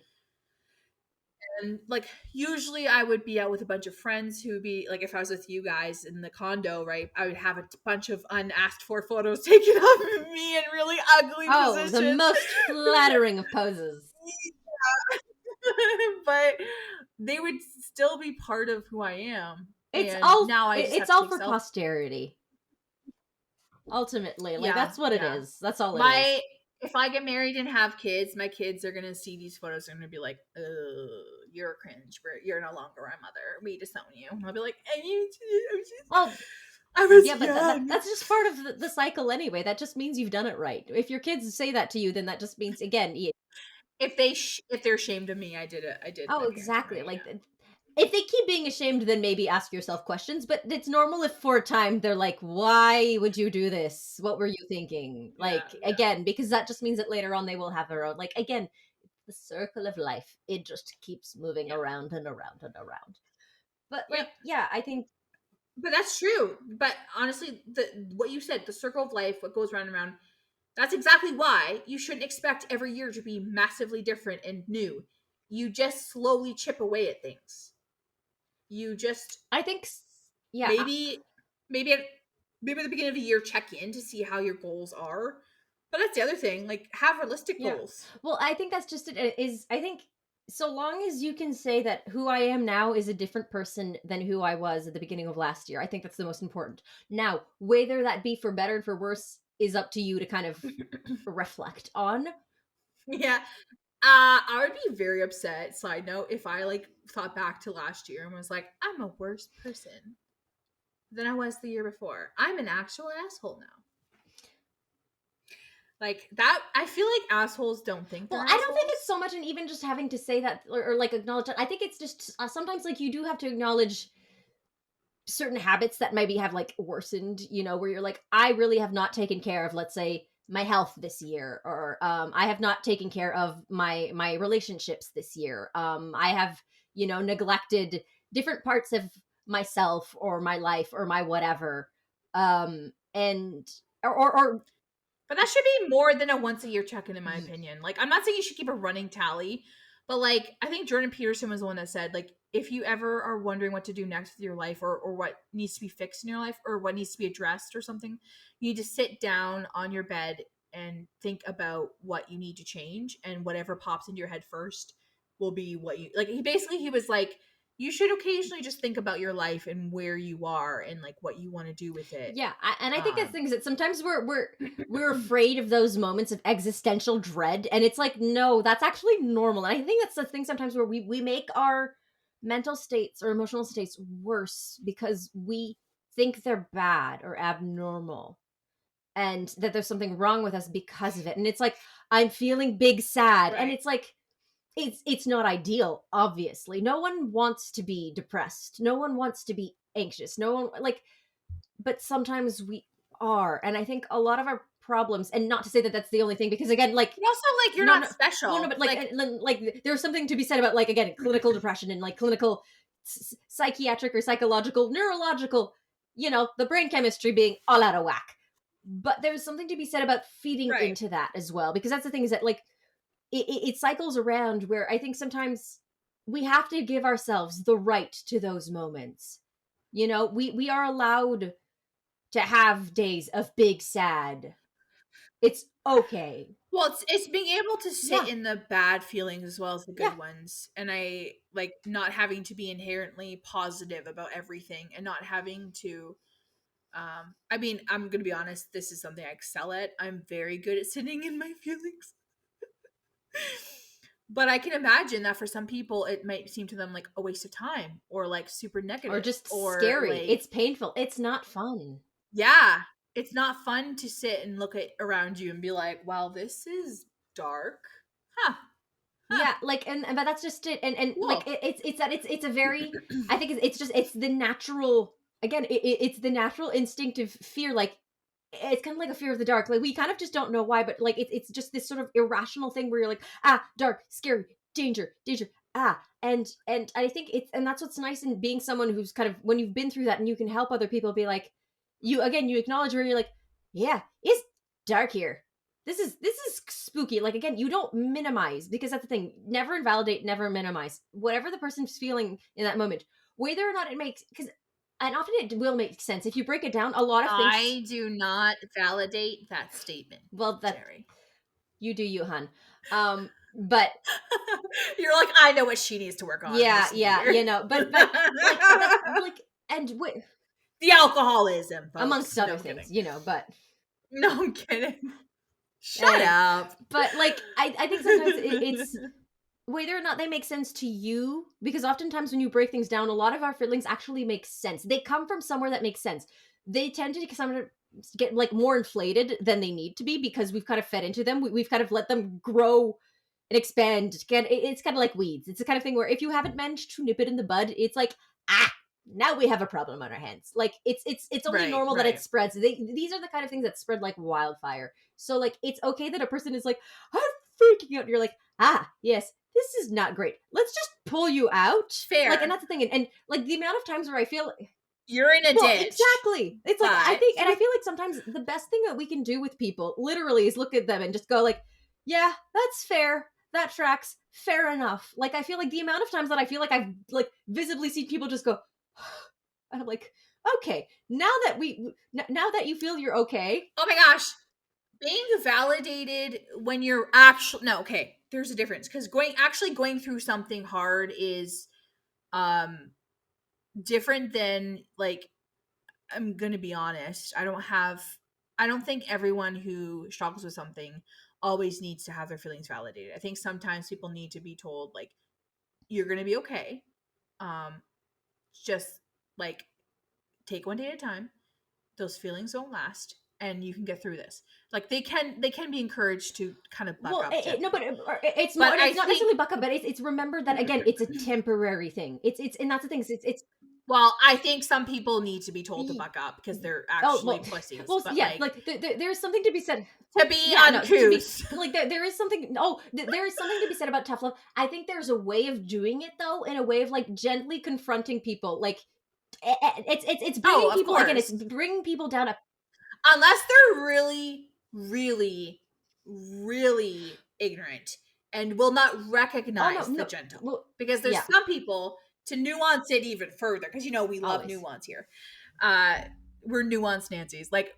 And like usually I would be out with a bunch of friends who would be like, if I was with you guys in the condo, right, I would have a bunch of unasked for photos taken of me in really ugly Oh, the positions. most flattering of poses. But they would still be part of who I am. It's And all now I just have it's to all take for self. posterity. Ultimately, like Yeah, that's what it yeah. is. That's all it is. My If I get married and have kids, my kids are gonna see these photos and gonna be like, "Oh, you're cringe. You're no longer our mother. We disown you." And I'll be like, Well, I was yeah, but young." that's just part of the cycle anyway. That just means you've done it right. If your kids say that to you, then that just means again, If they're ashamed of me, I did it. I did oh, my parenting exactly. right. Like if they keep being ashamed, then maybe ask yourself questions. But it's normal if for a time they're like, "Why would you do this? What were you thinking?" Yeah, Like yeah, again, because that just means that later on they will have their own. Like again, the circle of life. It just keeps moving yeah, around and around and around. But yeah. like, yeah, I think But that's true. But honestly, the what you said, the circle of life, what goes round and round, that's exactly why you shouldn't expect every year to be massively different and new. You just slowly chip away at things. You just I think yeah, maybe maybe at maybe at the beginning of the year check in to see how your goals are. But that's the other thing. Like, have realistic yeah. goals. Well, I think that's just it. Is I think so long as you can say that who I am now is a different person than who I was at the beginning of last year, I think that's the most important. Now, whether that be for better or for worse is up to you to kind of reflect on. Yeah. I would be very upset, side note, if I like thought back to last year and was like, I'm a worse person than I was the year before. I'm an actual asshole now. Like that, I feel like assholes don't think Well, they're I don't think it's assholes. so much, and even just having to say that or like acknowledge it. I think it's just sometimes like you do have to acknowledge certain habits that maybe have like worsened, where you're like, I really have not taken care of, let's say, my health this year, or I have not taken care of my relationships this year. I have, neglected different parts of myself or my life or my whatever. And or But that should be more than a once a year check in my opinion. Like, I'm not saying you should keep a running tally, but like, I think Jordan Peterson was the one that said, like, if you ever are wondering what to do next with your life, or what needs to be fixed in your life, or what needs to be addressed or something, you need to sit down on your bed and think about what you need to change, and whatever pops into your head first will be what you like. He was like, you should occasionally just think about your life and where you are and like what you want to do with it. yeah, and I think that's Um things that sometimes we're afraid of those moments of existential dread, and it's like, no, that's actually normal. And I think that's the thing sometimes where we make our mental states or emotional states worse because we think they're bad or abnormal, and that there's something wrong with us because of it. And it's like, I'm feeling big sad, and right. it's like, it's not ideal. Obviously, no one wants to be depressed, no one wants to be anxious, no one like, but sometimes we are. And I think a lot of our problems, and not to say that that's the only thing, because again, like, But also, like, you're no, not no, well, no, special. but like, Like, like there's something to be said about, like, again, clinical depression and like clinical psychiatric or psychological, neurological, the brain chemistry being all out of whack. But there's something to be said about feeding right. into that as well, because that's the thing, is that like it cycles around, where I think sometimes we have to give ourselves the right to those moments. We are allowed to have days of big sad. It's okay. Well, it's being able to sit Yeah. in the bad feelings as well as the Yeah. good ones. And I like not having to be inherently positive about everything, and not having to I mean, I'm going to be honest, this is something I excel at. I'm very good at sitting in my feelings. But I can imagine that for some people it might seem to them like a waste of time, or like super Or negative, just or scary. like, It's painful. It's not fun. yeah, it's not fun to sit and look at around you and be like, "Wow, this is dark." Huh. Huh. Yeah, like, and but that's just it. And like, Cool. it's that it's a very, I think it's just, it's the natural, again, it's the natural instinctive fear. Like, it's kind of like a fear of the dark. Like we kind of just don't know why, but like it's just this sort of irrational thing where you're like, dark, scary, danger, danger, and I think it's, and that's what's nice in being someone who's kind of, when you've been through that and you can help other people, be like, you acknowledge where you're like, yeah, it's dark here. This is spooky. Like again, you don't minimize, because that's the thing. Never invalidate, never minimize. Whatever the person's feeling in that moment, whether or not it makes, because, and often it will make sense if you break it down. A lot of things. I do not validate that statement, Well, that Gerry. you do, you, hun. But You're like, I know what she needs to work on yeah, this new yeah, year. but like that's like, and The alcoholism, amongst folks. No, other I'm kidding. things, but No, I'm kidding. Shut anyway, up. but like I think sometimes it's whether or not they make sense to you, because oftentimes when you break things down, a lot of our feelings actually make sense. They come from somewhere that makes sense. They tend to sometimes get like more inflated than they need to be, because we've kind of fed into them. We've kind of let them grow and expand. It's kind of like weeds. It's the kind of thing where if you haven't managed to nip it in the bud, it's like, now we have a problem on our hands. Like it's only Right, normal that it right. spreads. These are the kind of things that spread like wildfire. So like it's okay that a person is like, I'm freaking out. And you're like, yes, this is not great. Let's just pull you out. Like, and Fair. that's the thing. And like the amount of times where I feel, You're in a well, ditch, exactly. It's like I but think, and I feel like sometimes the best thing that we can do with people literally is look at them and just go like, yeah, that's fair. That tracks. Fair enough. Like I feel like the amount of times that I feel like I've like visibly seen people just go, and I'm like, okay, now that you feel you're okay. oh my gosh, being validated when you're actually, no, okay, there's a difference, because going through something hard is um different than, like, I'm gonna be honest, I don't think everyone who struggles with something always needs to have their feelings validated. I think sometimes people need to be told, like, you're gonna be okay. um just, like, take one day at a time. Those feelings don't last, and you can get through this. Like, they can be encouraged to kind of buck Well, up no, but gently. it's more. But And I it's not think, necessarily buck up, but it's remember that again. It's a temporary thing. And that's the thing. It's well, I think some people need to be told to y- buck up because they're oh actually well, pussies. well But, yeah. like, Like there's something to be said. to be Yeah, no, to be uncouth. like there is something. Oh, there is something to be said about tough love. I think there's a way of doing it though, in a way of like gently confronting people. Like it's Oh, bringing of people again. It's course. bringing people down a Unless they're really, really, really ignorant and will not oh no recognize the no gentle. well Because there's yeah, some people, to nuance it even further, because we love always. nuance here. Uh we're nuanced Nancy's. Like,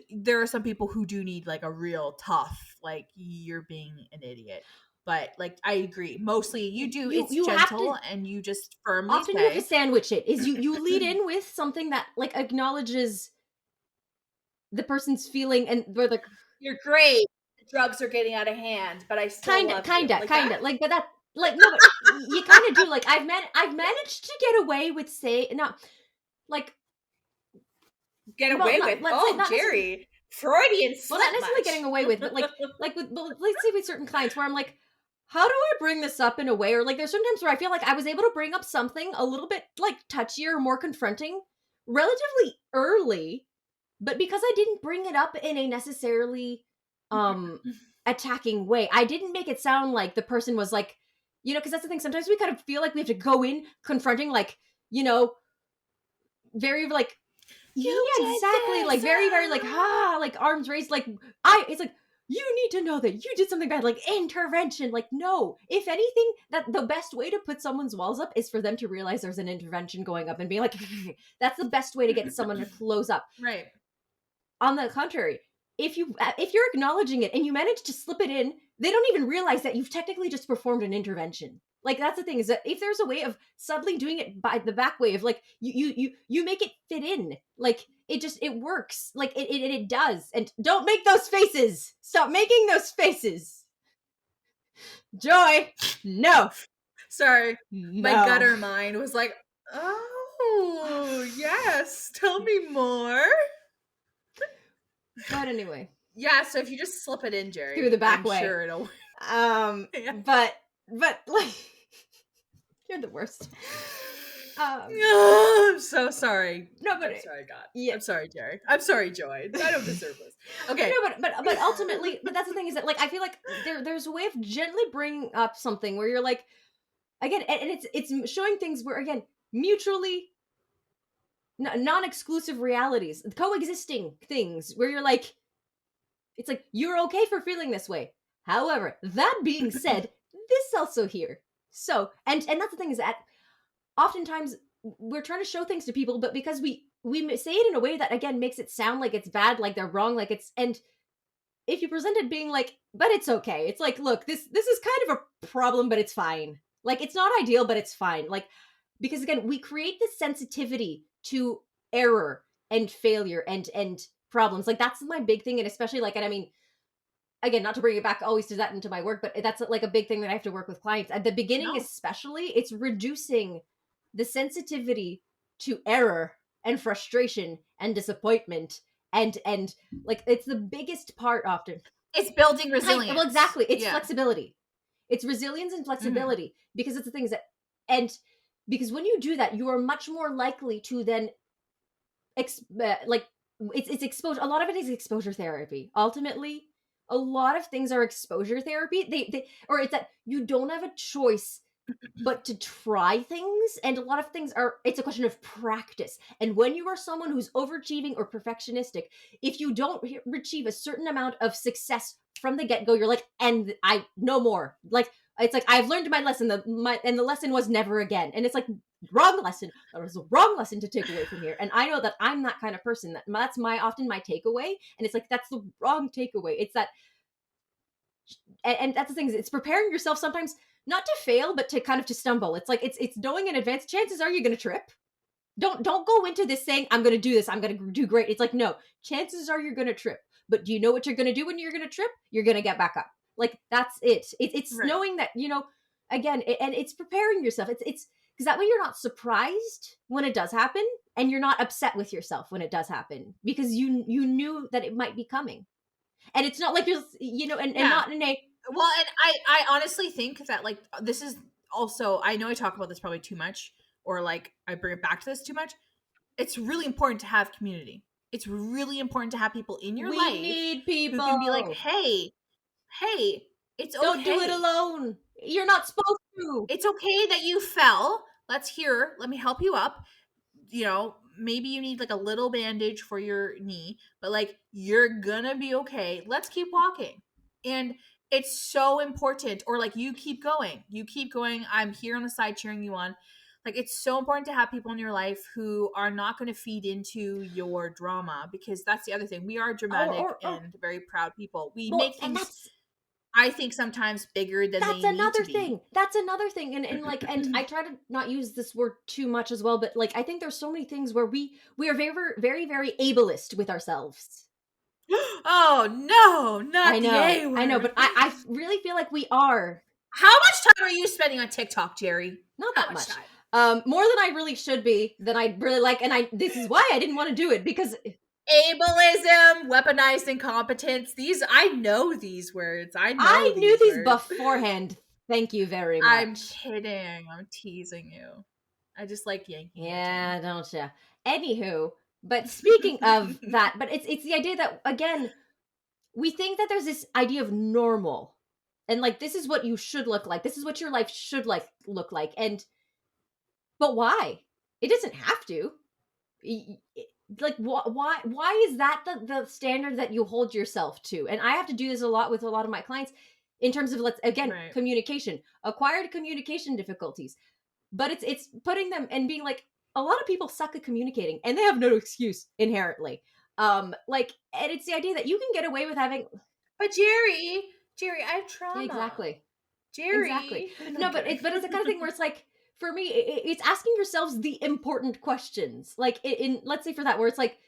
there are some people who do need, like, a real tough, like, you're being an idiot. But, like, I agree. Mostly you do, it's You have to, gentle, and you just firmly often you have to say, sandwich it. Is you lead in with something that like acknowledges the person's feeling, and where the you're great. The drugs are getting out of hand, but I still love you. Like that? like, but that, like, no, but you kind of do. Like I've managed to get away with say not like, Get well, away with. not, let's say Oh, not necessarily, Gerry. Freudian well, not slip necessarily getting much. away with, but like with, well, let's say with certain clients where I'm like, how do I bring this up in a way, or like there's sometimes where I feel like I was able to bring up something a little bit like touchier or more confronting relatively early, but because I didn't bring it up in a necessarily um attacking way, I didn't make it sound like the person was like, because that's the thing. Sometimes we kind of feel like we have to go in confronting, like, you know, very like, yeah, You did exactly, like this. very, very like, like arms raised, like I. It's like, you need to know that you did something bad, like intervention. Like, no. If anything, that the best way to put someone's walls up is for them to realize there's an intervention going up and be like, that's the best way to get someone to close up. Right. On the contrary, if you're acknowledging it and you manage to slip it in, they don't even realize that you've technically just performed an intervention. Like that's the thing, is that if there's a way of subtly doing it by the back way of like you make it fit in, like it works, like it does. And don't make those faces. Stop making those faces. Joy, no, Sorry. My no. gutter mind was like, oh, yes. Tell me more. But anyway, Yeah, so if you just slip it in, through the Gerry, back I'm way. sure it'll. Yeah. But like, you're the worst. um, Oh, I'm so sorry. no, but I'm sorry, God. yeah, I'm sorry, Jerry. I'm sorry, Joy. I don't deserve this. Okay. no, but ultimately, but that's the thing is that like I feel like there's a way of gently bringing up something where you're like again, and it's showing things where again mutually non-exclusive realities, coexisting things where you're like it's like you're okay for feeling this way. However, that being said, this also here. So, and that's the thing is that oftentimes we're trying to show things to people, but because we say it in a way that again makes it sound like it's bad, like they're wrong, like it's and if you present it being like, but it's okay. It's like, look, this is kind of a problem, but it's fine. Like it's not ideal, but it's fine. Like because again, we create this sensitivity to error and failure and problems. Like that's my big thing, and especially like, and I mean, again, not to bring it back always to that into my work, but that's like a big thing that I have to work with clients at the beginning, No. especially. It's reducing the sensitivity to error and frustration and disappointment and like it's the biggest part often. It's building Well, resilience. exactly. It's Yeah. flexibility. It's resilience and Hmm. flexibility because it's the things that and because when you do that, you are much more likely to then like it's exposure. A lot of it is exposure therapy. Ultimately, a lot of things are exposure therapy. They or it's that you don't have a choice but to try things, and a lot of things are it's a question of practice. And when you are someone who's overachieving or perfectionistic, if you don't achieve a certain amount of success from the get-go, you're like, and I no more. Like it's like I've learned my lesson, and the lesson was never again. And it's like wrong lesson. There was a wrong lesson to take away from here. And I know that I'm that kind of person. That's my often my takeaway. And it's like that's the wrong takeaway. It's that and that's the thing is it's preparing yourself sometimes not to fail but to kind of to stumble. It's like it's knowing in advance chances are you're going to trip. Don't go into this saying I'm going to do this, I'm going to do great. It's like no, chances are you're going to trip, but do you know what you're going to do when you're going to trip? You're going to get back up. Like that's it's Right. knowing that again and it's preparing yourself. It's because that way you're not surprised when it does happen, and you're not upset with yourself when it does happen because you knew that it might be coming. And it's not like you're and Yeah. not in a Well, and I honestly think that like this is also, I know I talk about this probably too much, or like I bring it back to this too much. It's really important to have community. It's really important to have people in your we life need who can be like, people. hey, it's Don't do it okay. alone. You're not supposed to. It's okay that you fell. Let me help you up. Maybe you need like a little bandage for your knee, but like you're gonna be okay. Let's keep walking. And it's so important. Or like you keep going. You keep going. I'm here on the side cheering you on. Like it's so important to have people in your life who are not going to feed into your drama, because that's the other thing. We are dramatic Or and very proud people. We well, make and things, I think, sometimes bigger than that's they need to another be. thing. That's another thing. And like and I try to not use this word too much as well, but like I think there's so many things where we are very ableist with ourselves. Oh no, not the A I know, but word. I really feel like we are How much time are you spending on TikTok, Jerry? not How that much much. time? More than I really should be, than I really like, and I this is why I didn't want to do it because Ableism, weaponized incompetence. These, I know these words. I know I knew these these words. beforehand. Thank you very I'm much. kidding. I'm teasing you. I just like yanking your chain. Yeah, don't ya? Anywho, but speaking of that, but it's the idea that again, we think that there's this idea of normal. And like this is what you should look like. This is what your life should like look like. And but why? It doesn't have to. Like why is that the standard that you hold yourself to? And I have to do this a lot with a lot of my clients in terms of let's again, Right. communication, acquired communication difficulties. But it's putting them and being like a lot of people suck at communicating and they have no excuse inherently. Like and it's the idea that you can get away with having But Jerry, I have yeah, trauma. exactly. Exactly. Jerry. No, I'm No, but kidding. it's the kind of thing where it's like for me it's asking yourselves the important questions. Like in let's say for that where it's like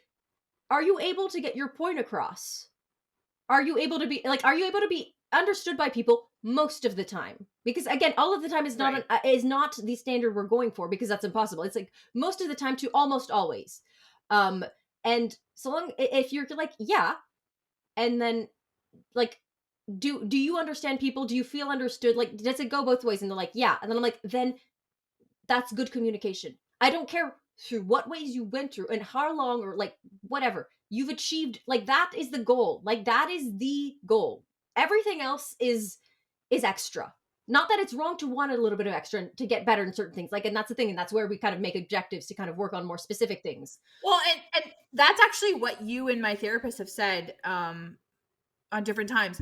are you able to get your point across? Are you able to be like are you able to be understood by people most of the time? Because again, all of the time is not Right. is not the standard we're going for because that's impossible. It's like most of the time to almost always. Um and so long if you're like yeah, and then like do you understand people? Do you feel understood? Like does it go both ways? And they're like yeah, and then I'm like then that's good communication. I don't care through what ways you went through and how long or like whatever you've achieved. Like that is the goal. Like that is the goal. Everything else is extra. Not that it's wrong to want a little bit of extra to get better in certain things. Like, and that's the thing, and that's where we kind of make objectives to kind of work on more specific things. Well, and that's actually what you and my therapist have said on different times.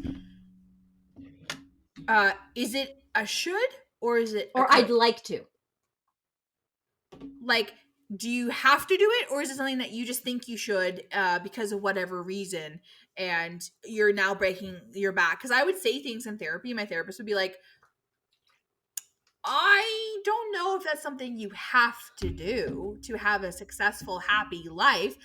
Is it a should or is it a Or I'd could? like to. Like, do you have to do it, or is it something that you just think you should because of whatever reason, and you're now breaking your back? Because I would say things in therapy, my therapist would be like, I don't know if that's something you have to do to have a successful, happy life.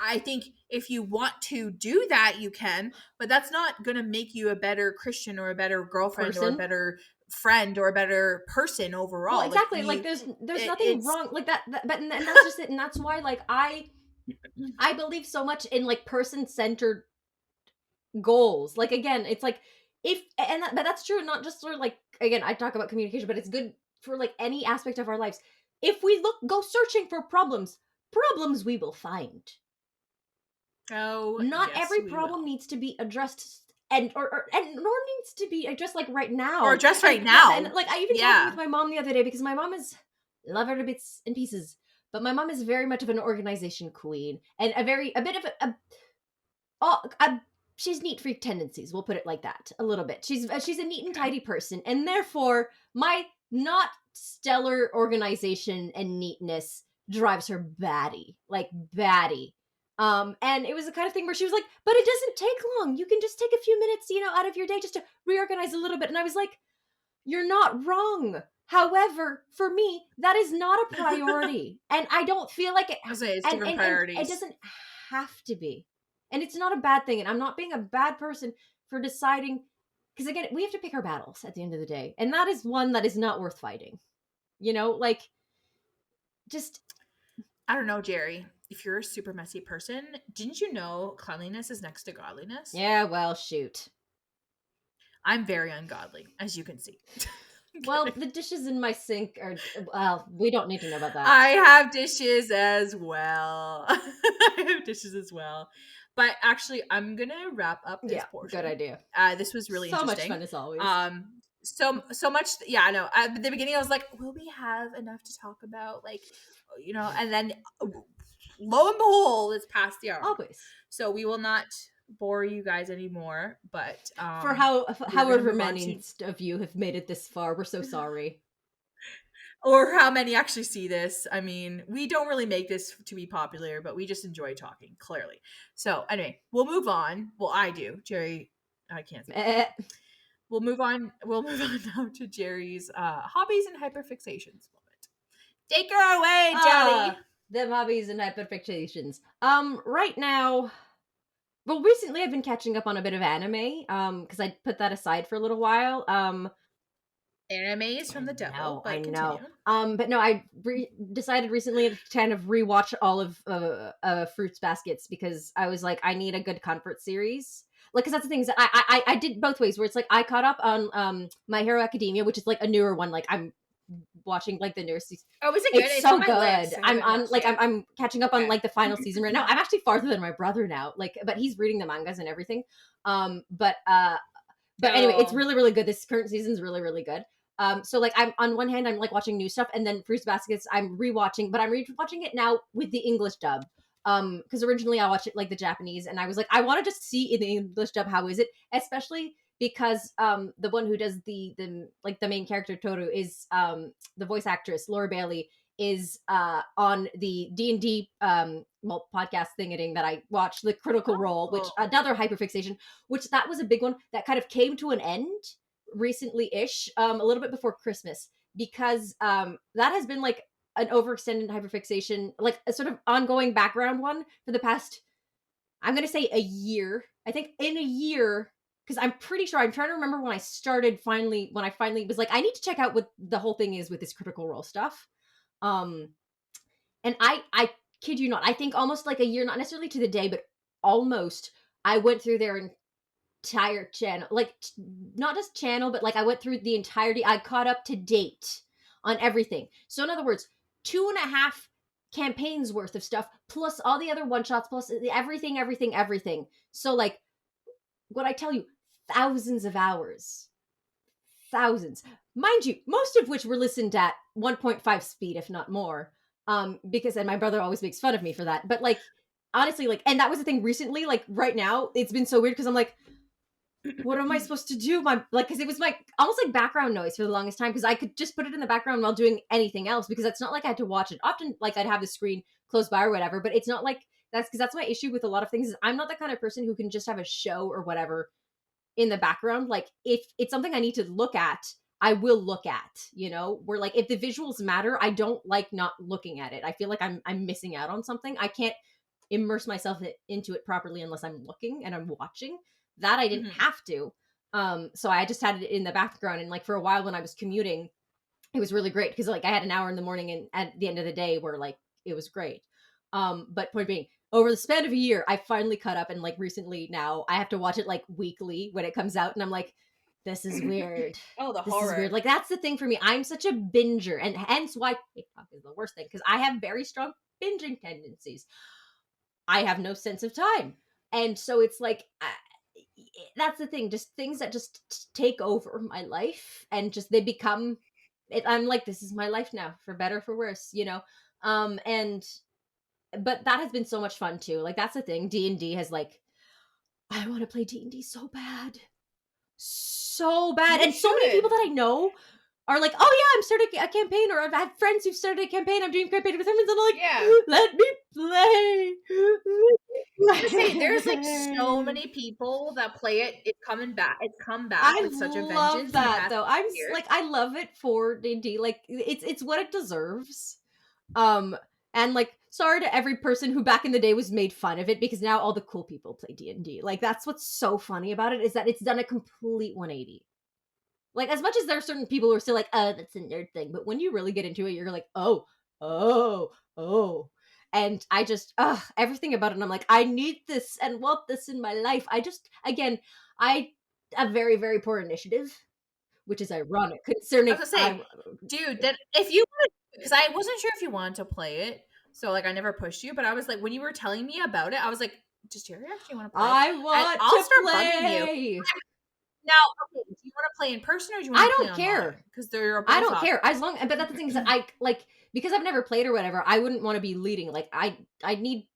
I think if you want to do that, you can, but that's not going to make you a better Christian or a better girlfriend or a Person. better friend or a better person Well, overall. Like exactly. Like there's nothing it's wrong like that, but and that's just it, and that's why like I believe so much in like person centered goals. Like again, it's like if and that, but that's true. Not just sort of like again, I talk about communication, but it's good for like any aspect of our lives. If we go searching for problems we will find. oh Not yes, every we problem will. needs to be addressed and or and nor needs to be addressed like right Or now. just And right that and now. like I even talking with Yeah. my mom the other day because my mom is love her to bits and pieces, but my mom is very much of an organization queen and a bit of a she's neat freak tendencies. We'll put it like that a little bit. She's a neat and Okay. tidy person, and therefore my not stellar organization and neatness drives her batty, like batty. And it was the kind of thing where she was like, "But it doesn't take long. You can just take a few minutes, out of your day just to reorganize a little bit." And I was like, "You're not wrong." However, for me, that is not a priority, and I don't feel like it. I'll say it's different And it priorities. doesn't have to be, and it's not a bad thing. And I'm not being a bad person for deciding, because again, we have to pick our battles at the end of the day, and that is one that is not worth fighting. Like just I don't know, Jerry. If you're a super messy person, didn't you know cleanliness is next to godliness? yeah. Well, shoot. I'm very ungodly, as you can see. I'm Well, kidding. the dishes in my sink are well. We don't need to know about that. I have dishes as well. I have dishes as well. But actually, I'm gonna wrap up this Yeah, good portion. idea. This was really So much interesting. fun as always. So much. Yeah, I know. At the beginning, I was like, "Will we have enough to talk about?" Like, and then lo and behold, it's past the hour mark. Always. So we will not bore you guys anymore. But For we're gonna however move on many to of you have made it this far, we're so sorry. or how many actually see this. I mean, we don't really make this to be popular, but we just enjoy talking, clearly. So, anyway, we'll move on. Well, I do. Jerry, I can't say that. Eh, We'll move on. We'll move on now to Jerry's hobbies and hyperfixations moment. Take her away, Jerry. them hobbies and hyperfixations. Right now, well, recently I've been catching up on a bit of anime. Because I put that aside for a little while. Anime is from the devil, I but know. continue. But no, I decided recently to kind of rewatch all of Fruits Baskets because I was like, I need a good comfort series. Like, because that's the thing is that I did both ways. Where it's like I caught up on My Hero Academia, which is like a newer one. Like I'm watching like the newest season. Oh, is it good? It's It's so on my good. list. I I'm haven't on watched like it. I'm catching up on Okay. like the final season right now. I'm actually farther than my brother now. Like, but he's reading the mangas and everything. But anyway, it's Oh, really, really good. This current season's really, really good. So like I'm on one hand, I'm like watching new stuff, and then Fruits Baskets, I'm rewatching, but I'm rewatching it now with the English dub. Because originally I watched it like the Japanese, and I was like, I want to just see in the English dub how is it, especially because the one who does the like the main character Toru is the voice actress Laura Bailey is on the D&D podcast thingating that I watched, the Critical Role, which oh, another hyperfixation, which that was a big one that kind of came to an end recently-ish, a little bit before Christmas, because that has been like an overextended hyperfixation, like a sort of ongoing background one for the past, I'm gonna say a year. I think in a year, because I'm pretty sure I'm trying to remember when I finally was like, I need to check out what the whole thing is with this Critical Role stuff. Um, and I kid you not, I think almost like a year, not necessarily to the day, but almost. I went through their entire channel, like not just channel, but like I went through the entirety. I caught up to date on everything. So in other words, 2.5 campaigns worth of stuff, plus all the other one shots, plus everything. So like, what I tell you, thousands of hours, thousands, mind you, most of which were listened at 1.5 speed, if not more. Because, and my brother always makes fun of me for that. But like, honestly, like, and that was the thing recently. Like right now, it's been so weird because I'm like, what am I supposed to do? My like, because it was my almost like background noise for the longest time because I could just put it in the background while doing anything else because it's not like I had to watch it. Often, like I'd have the screen close by or whatever, but it's not like that's because that's my issue with a lot of things. Is I'm not the kind of person who can just have a show or whatever in the background. Like if it's something I need to look at, I will look at. You know, where like if the visuals matter, I don't like not looking at it. I feel like I'm missing out on something. I can't immerse myself into it properly unless I'm looking and I'm watching. That I didn't Mhm. have to. So I just had it in the background. And like for a while when I was commuting, it was really great because like I had an hour in the morning and at the end of the day where like it was great. But point being, over the span of a year, I finally caught up and like recently now I have to watch it like weekly when it comes out, and I'm like, this is weird. Oh, the This is weird. horror. Like that's the thing for me. I'm such a binger, and hence why TikTok is the worst thing because I have very strong binging tendencies. I have no sense of time. And so it's like, that's the thing, just things that just take over my life and just they become, I'm like, this is my life now, for better, for worse, you know? And, but that has been so much fun too. Like, that's the thing. D&D has like, I want to play D&D so bad. So bad. You And so many people should. that I know are like, oh yeah, I'm starting a campaign, or I've had friends who've started a campaign. I'm doing a campaign with them, and then I'm Yeah. like, let me play. I was gonna say there's like so many people that play it. It's coming back. It's come back I with such a love vengeance in the that past though. years. Like, I love it for D&D. Like it's what it deserves. Um and like, sorry to every person who back in the day was made fun of it, because now all the cool people play D&D. Like that's what's so funny about it, is that it's done a complete 180. Like, as much as there are certain people who are still like, oh, that's a nerd thing, but when you really get into it, you're like, oh, oh, oh. And I just, everything about it, and I'm like, I need this and want this in my life. I just, again, I have very, very poor initiative, which is ironic I concerning was gonna I. say, dude, that if you because I wasn't sure if you wanted to play it, so like I never pushed you, but I was like, when you were telling me about it, I was like, does Jerry actually want to play? I And want I'll to start bugging you. play. Now, okay, do you want to play in person or do you want I to play don't care. online? Because they're I both don't options. care as long, but that's the thing is that I like, because I've never played or whatever. I wouldn't want to be leading. Like I need.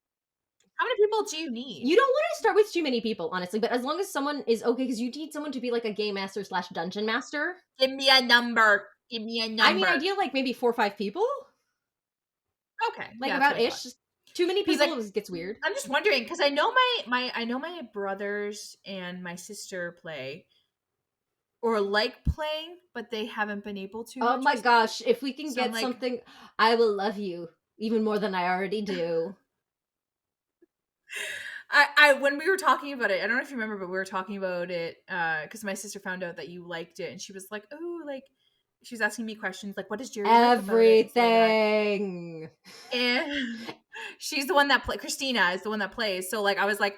How many people do you need? You don't want to start with too many people, honestly, but as long as someone is okay, because you need someone to be like a game master slash dungeon master. Give me a number. Give me a I mean, number. ideal like maybe 4 or 5 people, Okay, like yeah, that's about what I thought. ish. Too many Because people like gets weird. I'm just wondering because I know I know my brothers and my sister play or like playing, but they haven't been able to Oh much my recently. gosh, if we can So I'm get like, something, I will love you even more than I already do. I when we were talking about it, I don't know if you remember, but we were talking about it because my sister found out that you liked it, and she was like, "Oh, like," she was asking me questions like, "What does Jerry like about it?" and stuff like that. Everything. And she's the one that play. Christina is the one that plays. So like, I was like,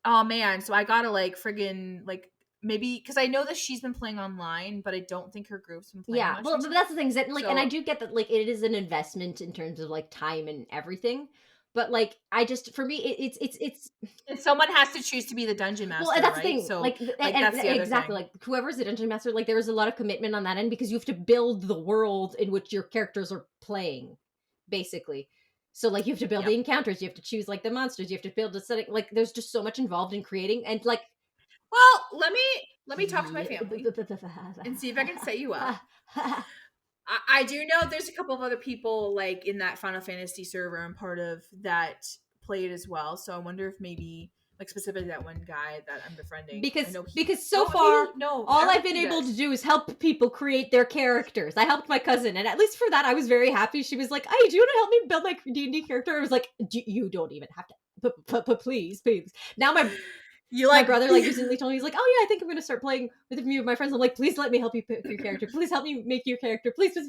"Oh man!" So I gotta like friggin' like maybe because I know that she's been playing online, but I don't think her group's been playing Yeah, much well, but recently. that's the thing is that like, and I So do get that like it is an investment in terms of like time and everything, but like I just, for me it's and someone has to choose to be the dungeon well, master, that's the right? thing. So Like, like and that's the other exactly, thing. like whoever's the dungeon master, like there is a lot of commitment on that end because you have to build the world in which your characters are playing, basically. So like you have to build Yep. the encounters, you have to choose like the monsters, you have to build a setting. Like there's just so much involved in creating, and like Well, let me talk to my family and see if I can set you up. I do know there's a couple of other people like in that Final Fantasy server I'm part of that play it as well. So I wonder if maybe like specifically that one guy that I'm befriending. I know he. because so Oh, far he no. I all don't I've think been he able to does. do is help people create their characters. I helped my cousin, and at least for that I was very happy. She was like, hey, do you want to help me build my D&D character? I was like, you don't even have to, but please. Now You my like brother like recently told me, he's like, oh yeah, I think I'm gonna start playing with a few of my friends. I'm like, please let me help you pick your character, please help me make your character, please. why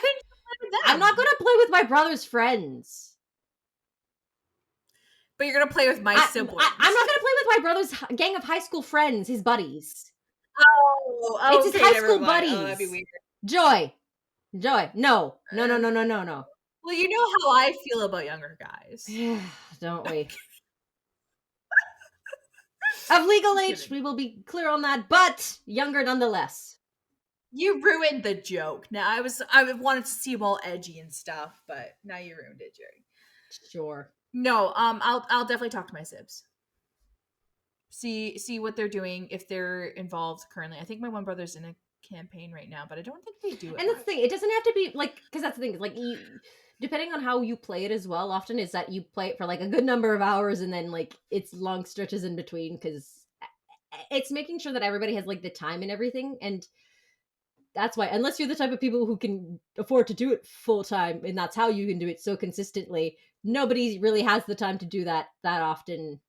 couldn't you play with I'm not them? gonna play with my brother's friends. But you're gonna play with my I'm not siblings. gonna play with my brother's gang of high school friends, his buddies. It's Oh, his okay, high never school mind. Oh, that'd be buddies. weird. Joy. Joy, no. No, no, Uh, no, no, no, no. well, you know how I feel about younger guys. Yeah, don't we? Of legal I'm age, kidding. we will be clear on that, but younger nonetheless. You ruined the joke. Now I wanted to see all edgy and stuff, but now you ruined it, Jerry. Sure. No, I'll definitely talk to my sibs. See what they're doing if they're involved currently. I think my one brother's in a campaign right now, but I don't think they do it And that's the much. thing. It doesn't have to be like, because that's the thing. Like you, depending on how you play it as well. Often is that you play it for like a good number of hours, and then like it's long stretches in between because it's making sure that everybody has like the time and everything. And that's why, unless you're the type of people who can afford to do it full time, and that's how you can do it so consistently, nobody really has the time to do that often.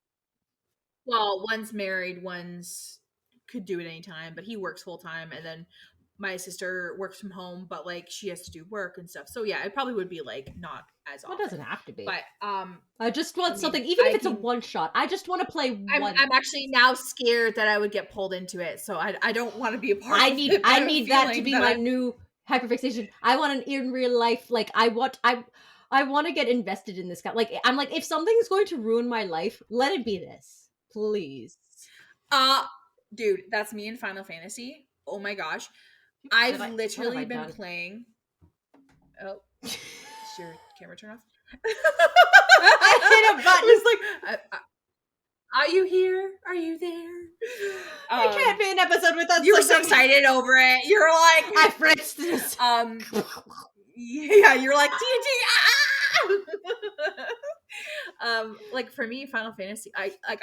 Well, one's married, one's could do it anytime, but he works full time, and then my sister works from home, but like she has to do work and stuff. So yeah, it probably would be like not as Well, it often. doesn't have to be. But I just I want mean, something, even if I it's a can. one shot. I just want to play one. I'm actually now scared that I would get pulled into it, so I don't want to be a part of it. But I I have a need that to feeling be that my I. new hyperfixation. I want an in real life, like I want to get invested in this guy. Like I'm like, if something's going to ruin my life, let it be this, please. Uh dude, that's me in Final Fantasy. Oh my gosh. Did I've I? What have literally I been done? playing. Oh, is your camera turn off? I hit a button. It's like, are you here? Are you there? It can't be an episode without You were so something. excited over it. You're like, I fritzed this. yeah, you're like TNT. Like for me, Final Fantasy,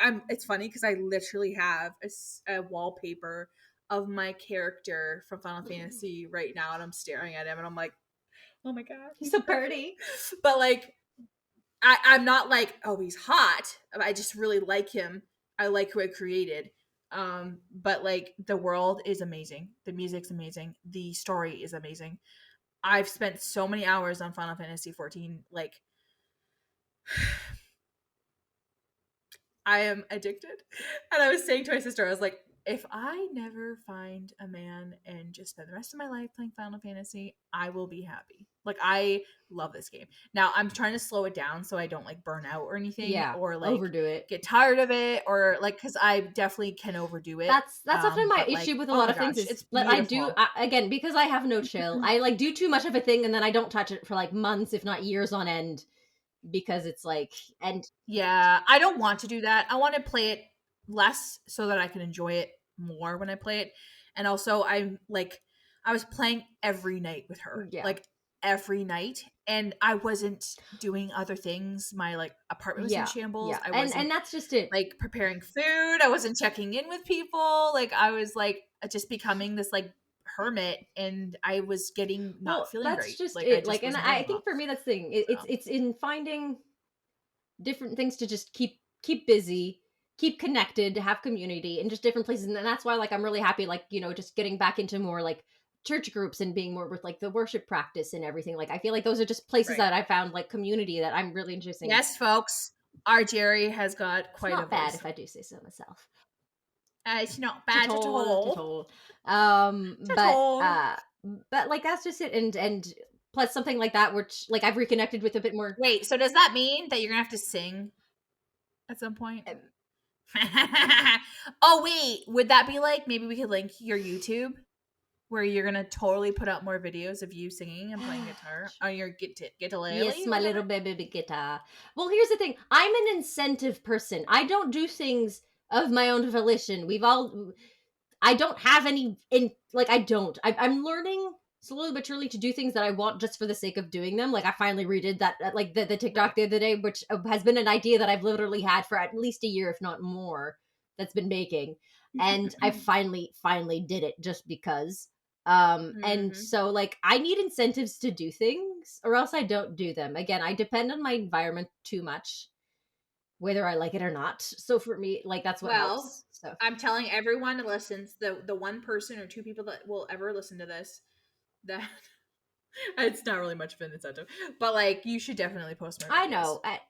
I'm. It's funny because I literally have a wallpaper of my character from Final Fantasy right now, and I'm staring at him, and I'm like, oh my god, He's he's so perfect. pretty. But like, I'm not like, oh, he's hot. I just really like him. I like who I created. But like the world is amazing. The music's amazing. The story is amazing. I've spent so many hours on Final Fantasy 14. Like I am addicted. And I was saying to my sister, I was like, if I never find a man and just spend the rest of my life playing Final Fantasy, I will be happy. Like I love this game. Now I'm trying to slow it down so I don't like burn out or anything Yeah, or like overdo it. get tired of it or like cuz I definitely can overdo it. That's often my But issue like, with a oh lot my of things gosh, is it's that I do beautiful. again, because I have no chill. I like do too much of a thing and then I don't touch it for like months, if not years on end, because it's like, and Yeah, I don't want to do that. I want to play it less so that I can enjoy it more when I play it. And also, I'm like, I was playing every night with her, yeah, like every night, and I wasn't doing other things. My like apartment was in yeah, shambles. yeah, I and wasn't that's just it. like preparing food. I wasn't checking in with people. Like I was like just becoming this like hermit, and I was getting not Well, feeling that's great. just Like I it. Like, just and wasn't I doing think well. for me that's the thing. It's So it's in finding different things to just keep busy, keep connected, have community in just different places. And that's why like I'm really happy, like, just getting back into more like church groups and being more with like the worship practice and everything. Like I feel like those are just places right. that I found like community that I'm really interesting. Yes, folks, our Jerry has got It's quite a not bad voice. if I do say so myself. It's not bad at To all. toll. At all. But like that's just it. And plus something like that, which like I've reconnected with a bit more. Wait, so does that mean that you're gonna have to sing at some point? um, Oh wait, would that be like maybe we could link your YouTube where you're gonna totally put out more videos of you singing and playing guitar on your Yes, guitar my whatever? little baby guitar. Well, here's the thing. I'm an incentive person. I don't do things of my own volition. I don't have any in like I don't. I'm learning slowly but surely to do things that I want just for the sake of doing them. Like I finally redid that like the TikTok Right. the other day, which has been an idea that I've literally had for at least a year, if not more, that's been making. And I finally did it just because. And Hmm. so like I need incentives to do things or else I don't do them. Again, I depend on my environment too much, whether I like it or not. So for me, like that's what Well, helps. So I'm telling everyone that listens, the one person or two people that will ever listen to this, that it's not really much of an incentive, but like you should definitely post more I videos. know. I,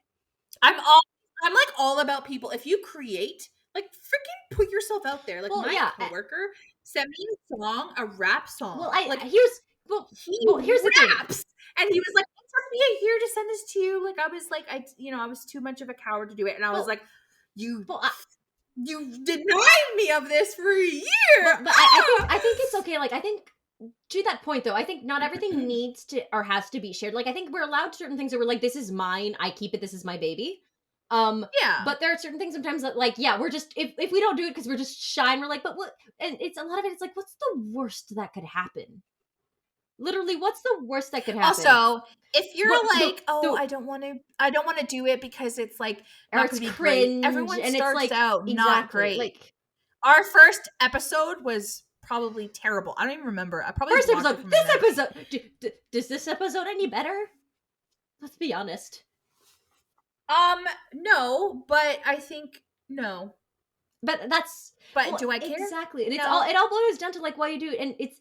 I'm all I'm like all about people. If you create, like freaking put yourself out there. Like well, my yeah. coworker sent me a song, a rap Well, song. I Like here's he well, here's the thing. raps, and he was like, "It took me a year to send this to you." Like I was like, I was too much of a coward to do it, and I was Well, like, "You, well, you denied me of this for a year." but I think it's okay. Like I think to that point though, I think not everything needs to or has to be shared. Like I think we're allowed certain things that we're like, this is mine, I keep it, this is my baby. Yeah. But there are certain things sometimes that like, yeah, we're just if we don't do it because we're just shy and we're like, but what and it's a lot of it, it's like, what's the worst that could happen? Literally, what's the worst that could happen? Also, if But you're like, "Oh, the I don't wanna do it because it's, like, or not it's gonna be great." cringe Everyone and it's starts like out not exactly. great. Like Our first episode was probably terrible. I don't even remember. I probably first blocked it episode, from my this memory. episode does this episode any better? Let's be honest. No, but I think no. But that's But well, do I care? exactly. And No. it all boils down to like why you do it. And it's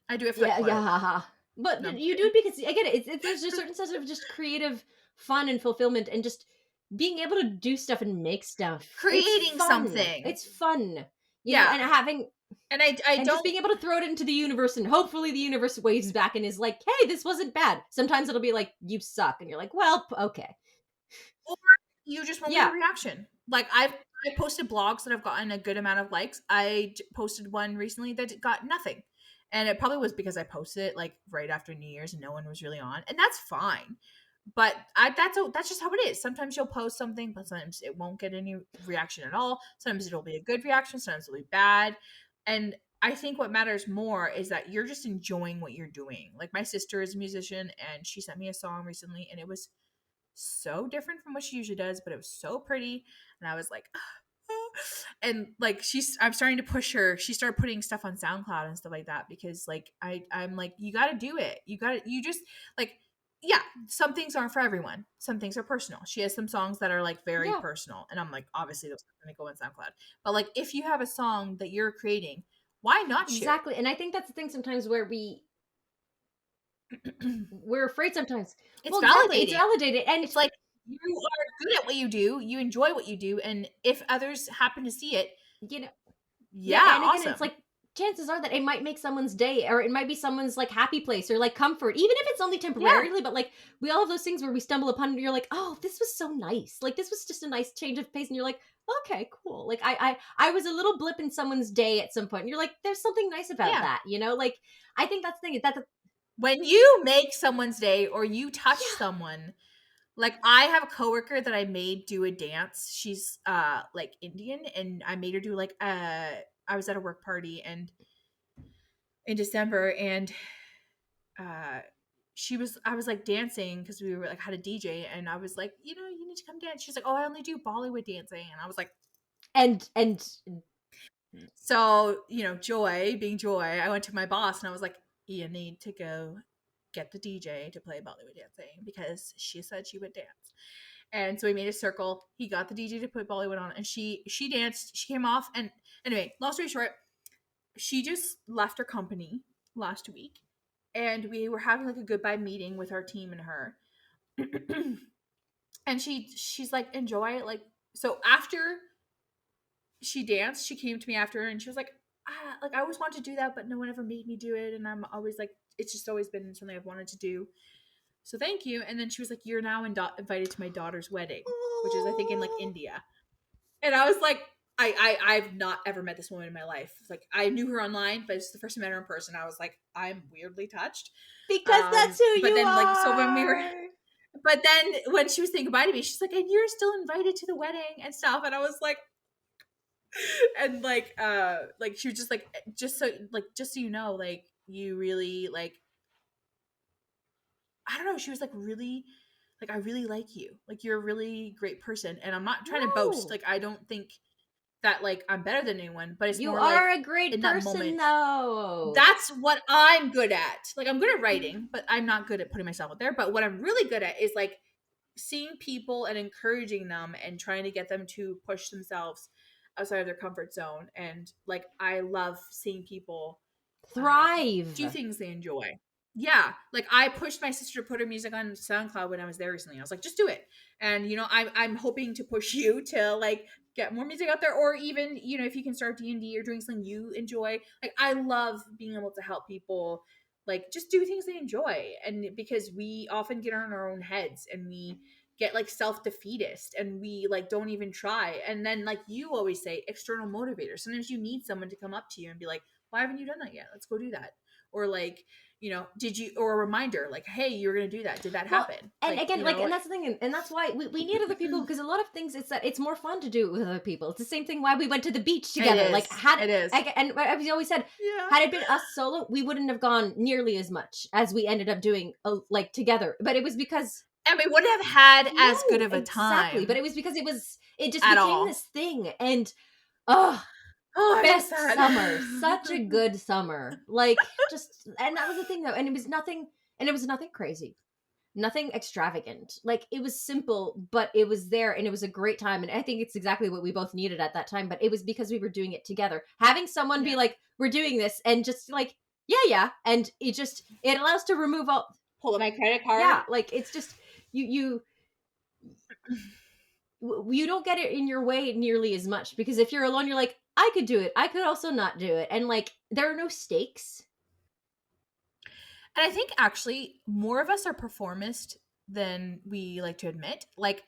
I do it for the yeah, quiet. yeah. But No, I'm you do kidding. it because again, it's there's a certain sense of just creative fun and fulfillment and just being able to do stuff and make stuff. It's Creating fun. something. It's fun. Yeah. And having And I and just don't being able to throw it into the universe and hopefully the universe waves back and is like, "Hey, this wasn't bad." Sometimes it'll be like, "You suck." And you're like, "Well, okay." or you just won't get a Yeah. reaction. Like I posted blogs that have gotten a good amount of likes. Posted one recently that got nothing. And it probably was because I posted it like right after New Year's and no one was really on. And that's fine. But that's just how it is. Sometimes you'll post something, but sometimes it won't get any reaction at all. Sometimes it'll be a good reaction, sometimes it'll be bad. And I think what matters more is that you're just enjoying what you're doing. Like my sister is a musician and she sent me a song recently and it was so different from what she usually does, but it was so pretty. And I was like, and like I'm starting to push her. She started putting stuff on SoundCloud and stuff like that because like I'm like, you got to do it. You just like, yeah, some things aren't for everyone. Some things are personal. She has some songs that are like very Yeah. personal, and I'm like, obviously those are going to go on SoundCloud. But like, if you have a song that you're creating, why not share Exactly. And I think that's the thing sometimes where it? we're afraid sometimes. It's Well, exactly. It's validating. validated. And It's like you are good at what you do, you enjoy what you do, and if others happen to see it, you know, yeah, yeah, and again, it's awesome. like chances are that it might make someone's day or it might be someone's like happy place or like comfort, even if it's only Yeah, temporarily, but like we all have those things where we stumble upon and you're like, oh, this was so nice. Like this was just a nice change of pace, and you're like, okay, cool. Like I was a little blip in someone's day at some point, and you're like, there's something nice about yeah. that, you know? Like I think that's the thing, that When you make someone's day or you touch yeah. someone, like I have a coworker that I made do a dance. She's like Indian, and I made her do like I was at a work party and in December, and uh I was like dancing because we were like had a DJ, and I was like, you need to come dance. She's like, oh, I only do Bollywood dancing, and I was like, And so, Joy, being Joy, I went to my boss and I was like, you need to go get the DJ to play Bollywood dancing because she said she would dance. And so we made a circle. He got the DJ to put Bollywood on, and she danced. She came off, and anyway, long story short, she just left her company last week, and we were having like a goodbye meeting with our team and her. And she's like, enjoy it. Like, so after she danced, she came to me after and she was like, like I always wanted to do that, but no one ever made me do it. And I'm always like, it's just always been something I've wanted to do. So thank you. And then she was like, you're now invited to my daughter's wedding, which is I think in like oh, India. And I was like, I've not ever met this woman in my life. Like I knew her online, but it's the first time I met her in person. I was like, I'm weirdly touched. because that's who But you then like so when we were are. but then when she was saying goodbye to me, she's like, and you're still invited to the wedding and stuff. And I was like, and like she was just like, just so you know, like you really like, I don't know, she was like, really, like I really like you, like you're a really great person, and I'm not trying to boast, No. like I don't think that like I'm better than anyone, but it's You more like are a great in that person moment, though. that's what I'm good at. Like I'm good at writing, but I'm not good at putting myself out there. But what I'm really good at is like seeing people and encouraging them and trying to get them to push themselves outside of their comfort zone. And like I love seeing people do Thrive. things they enjoy. Yeah, like I pushed my sister to put her music on SoundCloud when I was there recently. I was like, just do it. And I'm hoping to push you to like get more music out there, or even, you know, if you can start D&D or doing something you enjoy. Like, I love being able to help people like just do things they enjoy. And because we often get on our own heads and we get like self-defeatist and we like don't even try. And then, like you always say, external motivators. Sometimes you need someone to come up to you and be like, why haven't you done that yet? Let's go do that. Or like, you know, did you, or a reminder like, hey, you're gonna do that, did that Well, happen? and Like, again, you like, know. and that's the thing, and that's why we need other people, because a lot of things it's that it's more fun to do it with other people. It's the same thing why we went to the beach It together. Like, is, had it is. and as we always said, Yeah. had it been us solo, we wouldn't have gone nearly as much as we ended up doing, like together. But it was because And we wouldn't have had as good no, of a exactly. But time it was because it just at became all. this thing, and oh, Oh, I miss best that. summer, such a good summer. Like, just, and that was the thing though, and it was nothing crazy, nothing extravagant. Like, it was simple, but it was there, and it was a great time. And I think it's exactly what we both needed at that time. But it was because we were doing it together. Having someone be Yeah. like, "We're doing this," and just like, yeah, and it allows to remove all. Pull up my credit card. Yeah, like, it's just you don't get it in your way nearly as much, because if you're alone, you're like, I could do it. I could also not do it, and like, there are no stakes. And I think actually more of us are performist than we like to admit. Like,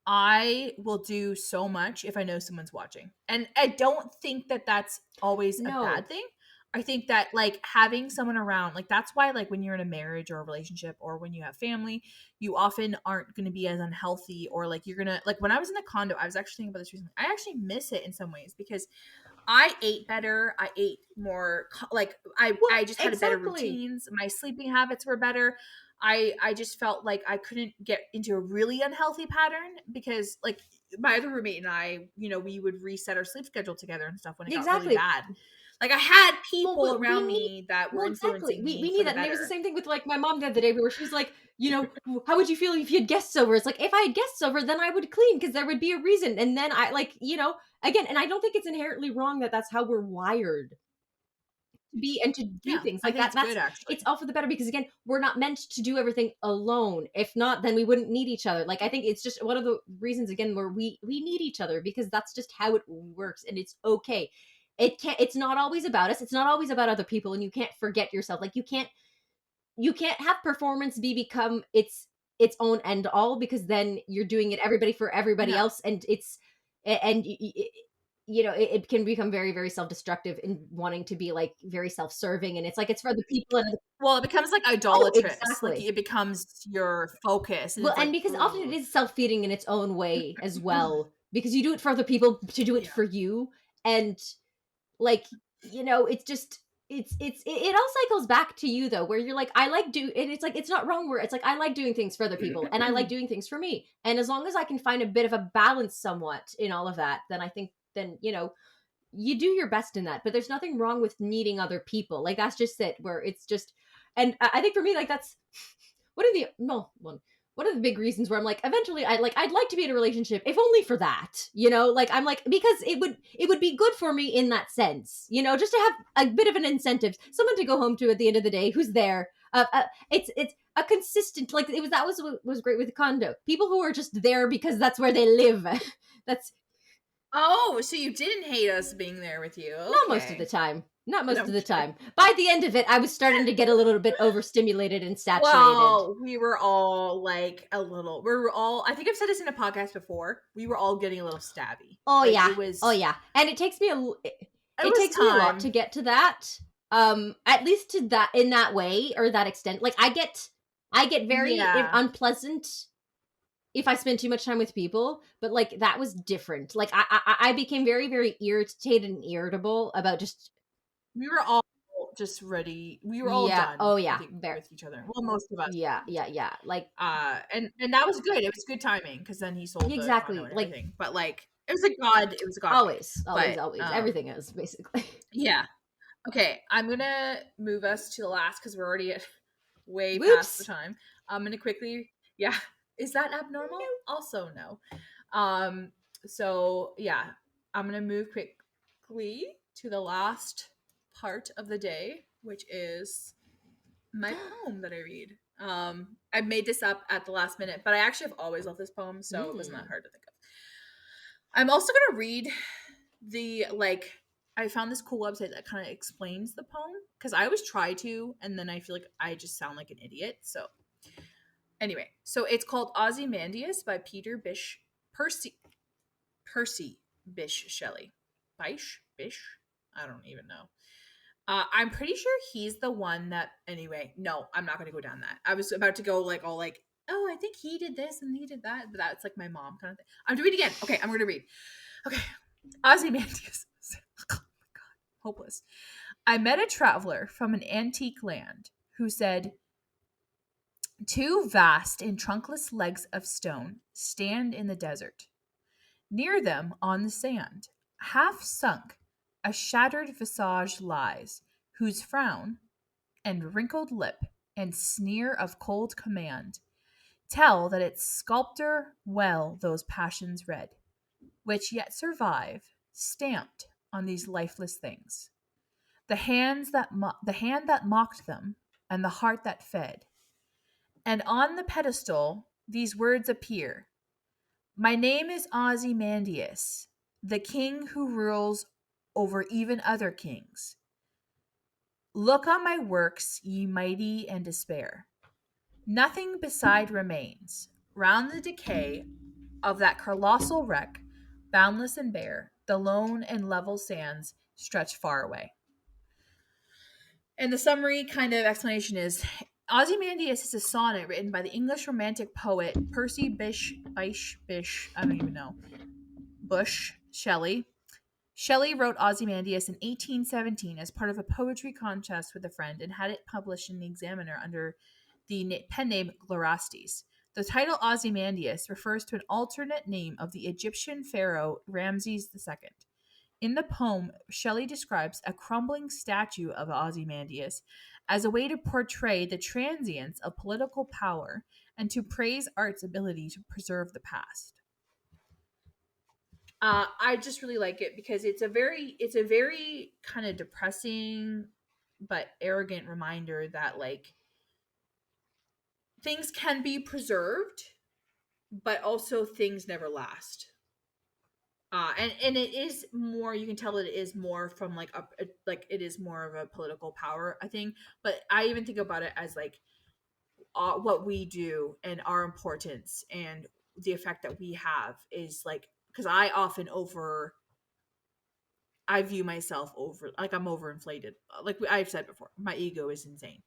I will do so much if I know someone's watching. And I don't think that that's always a No, bad thing. I think that like having someone around, like that's why like when you're in a marriage or a relationship or when you have family, you often aren't going to be as unhealthy, or like you're going to like when I was in the condo, I was actually thinking about this recently. I actually miss it in some ways because I ate better. I ate more like well, I just had better exactly, routines. My sleeping habits were better. I just felt like I couldn't get into a really unhealthy pattern because like my other roommate and I, you know, we would reset our sleep schedule together and stuff when it got really exactly. bad. Like I had Well, people we around need. me that were Well, exactly. influencing me We for need the that, and it was the better. same thing with like my mom the other day, where she was like, how would you feel if you had guests over? It's like, if I had guests over, then I would clean because there would be a reason, and then I like, again, and I don't think it's inherently wrong that that's how we're wired to be and to do Yeah, things I like think that. it's That's good actually. it's all for the better, because again, we're not meant to do everything alone. If not, then we wouldn't need each other. Like, I think it's just one of the reasons again where we need each other, because that's just how it works, and it's okay. It's not always about us. It's not always about other people, and you can't forget yourself. Like, you can't have performance become its own end all, because then you're doing it everybody for everybody No. else, and it can become very, very self-destructive in wanting to be like very self-serving, and it's like it's for the people and Well, it becomes like oh, idolatrous. Like exactly. it becomes your focus and Well, it's and like, because often it ooh. is self-feeding in its own way as well, because you do it for other people to do it Yeah. for you, and like, it's just it all cycles back to you though, where you're like, I like do and it's like, it's not wrong, where it's like, I like doing things for other people and I like doing things for me, and as long as I can find a bit of a balance somewhat in all of that, then I think, then you do your best in that. But there's nothing wrong with needing other people. Like, that's just it, where it's just, and I think for me, like, that's one of the no one of the big reasons where I'm like, eventually I'd like to be in a relationship, if only for that, like, I'm like, because it would be good for me in that sense, just to have a bit of an incentive, someone to go home to at the end of the day, who's there. It's a consistent, like, that was what was great with the condo, people who are just there because that's where they live. That's Oh, so you didn't hate us being there with you. not most of the Okay. time. Not most I'm of the kidding. time. By the end of it, I was starting to get a little bit overstimulated and saturated. Well, we were all like a little, we were all, I think I've said this in a podcast before. We were all getting a little stabby. Oh Like yeah. Oh yeah. And it takes me it it was takes me a lot to time. get to that. At least to that, in that way, or that extent. Like, I get very Yeah. unpleasant if I spend too much time with people, but like, that was different. Like, I became very, very irritated and irritable about just. We were all just ready. We were all Yeah. done, Oh I yeah. think, There. with each other. Well, most of us. Yeah, yeah, yeah. Like, And that was good. It was good timing because then he sold the condo exactly. and Like, everything. But like it was a god thing. always, always, But always. Everything is basically. yeah. Okay, I'm gonna move us to the last because we're already at way past the Whoops. time. I'm gonna quickly, yeah. Is that abnormal? Also, no. So yeah, I'm gonna move quickly to the last part of the day, which is my poem that I read. I made this up at the last minute, but I actually have always loved this poem, so it wasn't that Mm. hard to think of. I'm also gonna read the like. I found this cool website that kind of explains the poem because I always try to, and then I feel like I just sound like an idiot. So anyway, so it's called Ozymandias by Peter Bish Percy Bysshe Shelley. Bish? I don't even know. I'm pretty sure he's the one that. Anyway, no, I'm not going to go down that. I was about to go like all like, oh, I think he did this and he did that, but that's like my mom kind of thing. I'm doing it again. Okay, I'm going to read. Okay, Ozymandias. Oh my god, hopeless. I met a traveler from an antique land who said, "Two vast and trunkless legs of stone stand in the desert. Near them, on the sand, half sunk, a shattered visage lies, whose frown and wrinkled lip and sneer of cold command tell that its sculptor well those passions read, which yet survive, stamped on these lifeless things. The hand that mocked them, and the heart that fed. And on the pedestal these words appear: My name is Ozymandias, the king who rules over even other kings. Look on my works, ye mighty, and despair. Nothing beside remains. Round the decay of that colossal wreck, boundless and bare, the lone and level sands stretch far away." And the summary kind of explanation is Ozymandias is a sonnet written by the English romantic poet Percy Bysshe, I don't even know, Bush Shelley. Shelley wrote Ozymandias in 1817 as part of a poetry contest with a friend and had it published in the Examiner under the pen name Glorastes. The title Ozymandias refers to an alternate name of the Egyptian pharaoh Ramses II. In the poem, Shelley describes a crumbling statue of Ozymandias as a way to portray the transience of political power and to praise art's ability to preserve the past. I just really like it because it's a very kind of depressing but arrogant reminder that like things can be preserved, but also things never last. And it is more, you can tell that it is more from like like it is more of a political power, I think. But I even think about it as like what we do and our importance and the effect that we have is like because I view myself over like I'm overinflated. Like I've said before, my ego is insane.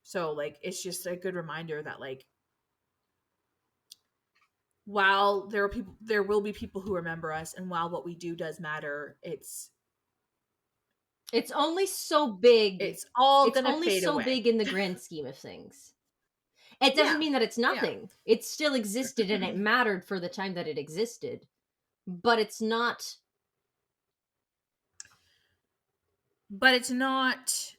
So like it's just a good reminder that like while there will be people who remember us, and while what we do does matter, It's only so big. it's all It's gonna only fade so away. big in the grand scheme of things. It doesn't Yeah, mean that it's yeah, nothing. It still existed and it mattered for the time that it existed. But it's not. but it's not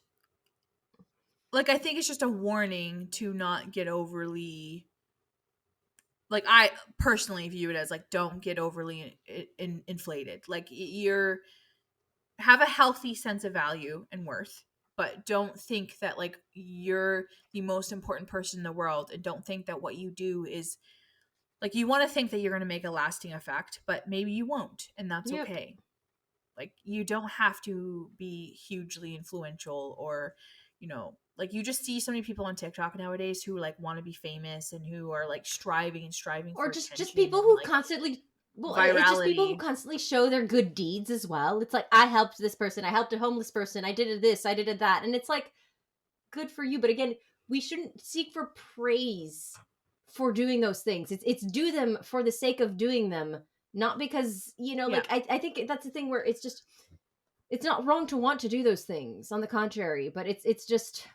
like I think it's just a warning to not get overly like I personally view it as like don't get overly inflated. Like you're have a healthy sense of value and worth, but don't think that like you're the most important person in the world, and don't think that what you do is like you want to think that you're going to make a lasting effect, but maybe you won't, and that's Yep. okay. Like you don't have to be hugely influential or like you just see so many people on TikTok nowadays who like want to be famous and who are like striving Or for just attention people and who like constantly, well, it's just people who virality. constantly show their good deeds as well. It's like, I helped this person, I helped a homeless person, I did this, I did that. And it's like, good for you. But again, we shouldn't seek for praise for doing those things. It's do them for the sake of doing them, not because, Yeah. like I think that's the thing where it's just, it's not wrong to want to do those things. On the contrary, but it's just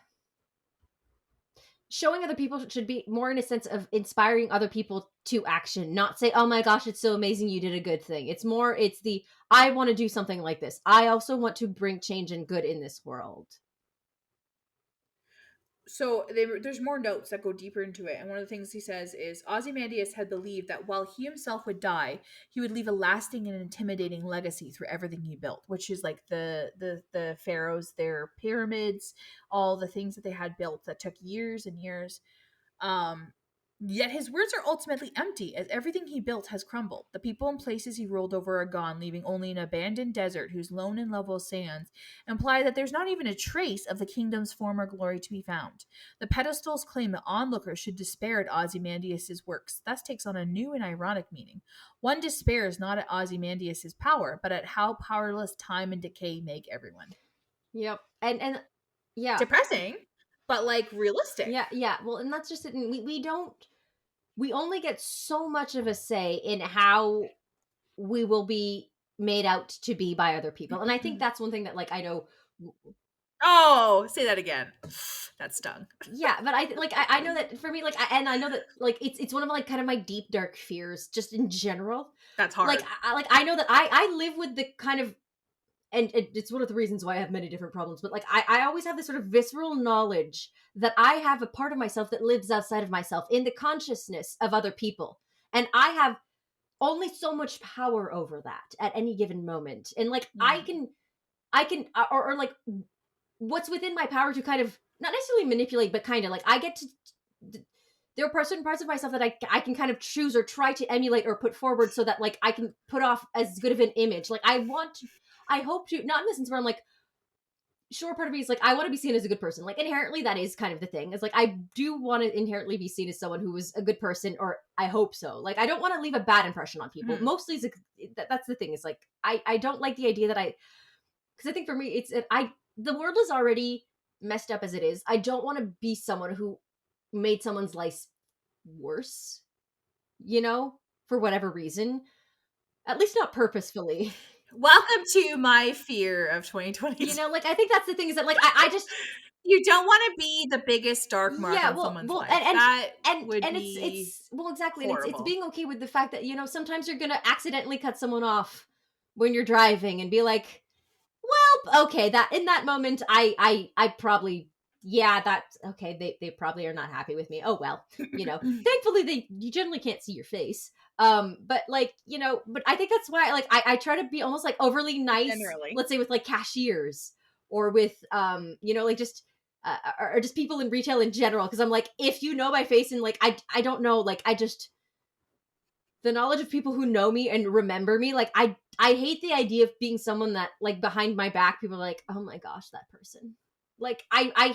showing other people should be more in a sense of inspiring other people to action, not say, oh my gosh, it's so amazing you did a good thing. It's more, it's the, I want to do something like this. I also want to bring change and good in this world. So there's more notes that go deeper into it, and one of the things he says is Ozymandias had believed that while he himself would die, he would leave a lasting and intimidating legacy through everything he built, which is like the pharaohs, their pyramids, all the things that they had built that took years and years. Um, Yet his words are ultimately empty, as everything he built has crumbled. The people and places he ruled over are gone, leaving only an abandoned desert whose lone and level sands imply that there's not even a trace of the kingdom's former glory to be found. The pedestals claim that onlookers should despair at Ozymandias' works, thus takes on a new and ironic meaning. One despairs not at Ozymandias' power, but at how powerless time and decay make everyone. Yep. And yeah. Depressing, but like realistic. Yeah, yeah. Well, and that's just it. And we don't we only get so much of a say in how we will be made out to be by other people. And I think that's one thing that like I know. Oh, say that again. That stung. Yeah, but I know that for me, and I know that like it's one of like kind of my deep dark fears just in general. That's Like hard. I know that I live with the kind of, and it's one of the reasons why I have many different problems, but like I always have this sort of visceral knowledge that I have a part of myself that lives outside of myself in the consciousness of other people. And I have only so much power over that at any given moment. And like Mm. I can or like what's within my power to kind of not necessarily manipulate, but kind of like I get to. There are certain parts of myself that I can kind of choose or try to emulate or put forward so that like I can put off as good of an image. Like I hope to, not in the sense where I'm like, sure, part of me is like I want to be seen as a good person. Like inherently, that is kind of the thing. It's like I do want to inherently be seen as someone who is a good person, or I hope so. Like I don't want to leave a bad impression on people. Mhm. Mostly, that's the thing. Is like I don't like the idea that because I think for me I the world is already messed up as it is. I don't want to be someone who made someone's life worse, for whatever reason. At least not purposefully. Welcome to my fear of 2022. Like I think that's the thing is that like I just You don't want to be the biggest dark mark yeah, on someone's well, life. That would and be it's well exactly, and it's horrible. being okay with the fact that sometimes you're gonna accidentally cut someone off when you're driving and be like, well, okay, that in that moment, I probably yeah, that okay, they probably are not happy with me. Oh well, thankfully you generally can't see your face. But like but I think that's why like I try to be almost like overly nice. Generally. Let's say with like cashiers or with like just or just people in retail in general, because I'm like, if you know my face and like I don't know, like I just the knowledge of people who know me and remember me, like I hate the idea of being someone that like behind my back people are like, oh my gosh, that person. Like I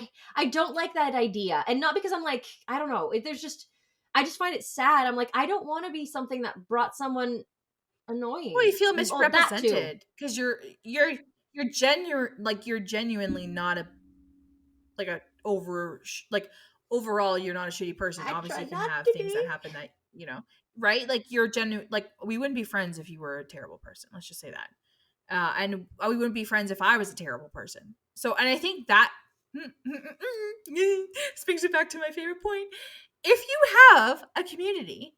don't like that idea, and not because I'm like I don't know. There's just I just find it sad. I'm like I don't want to be something that brought someone Well, you annoying. feel Oh, that too. misrepresented because you're genuinely not a like a over like overall you're not a shitty person. I Obviously, try you can not have to things that be. happen that right. Like you're genuine. Like we wouldn't be friends if you were a terrible person. Let's just say that. And we wouldn't be friends if I was a terrible person. So, and I think that brings it back to my favorite point. If you have a community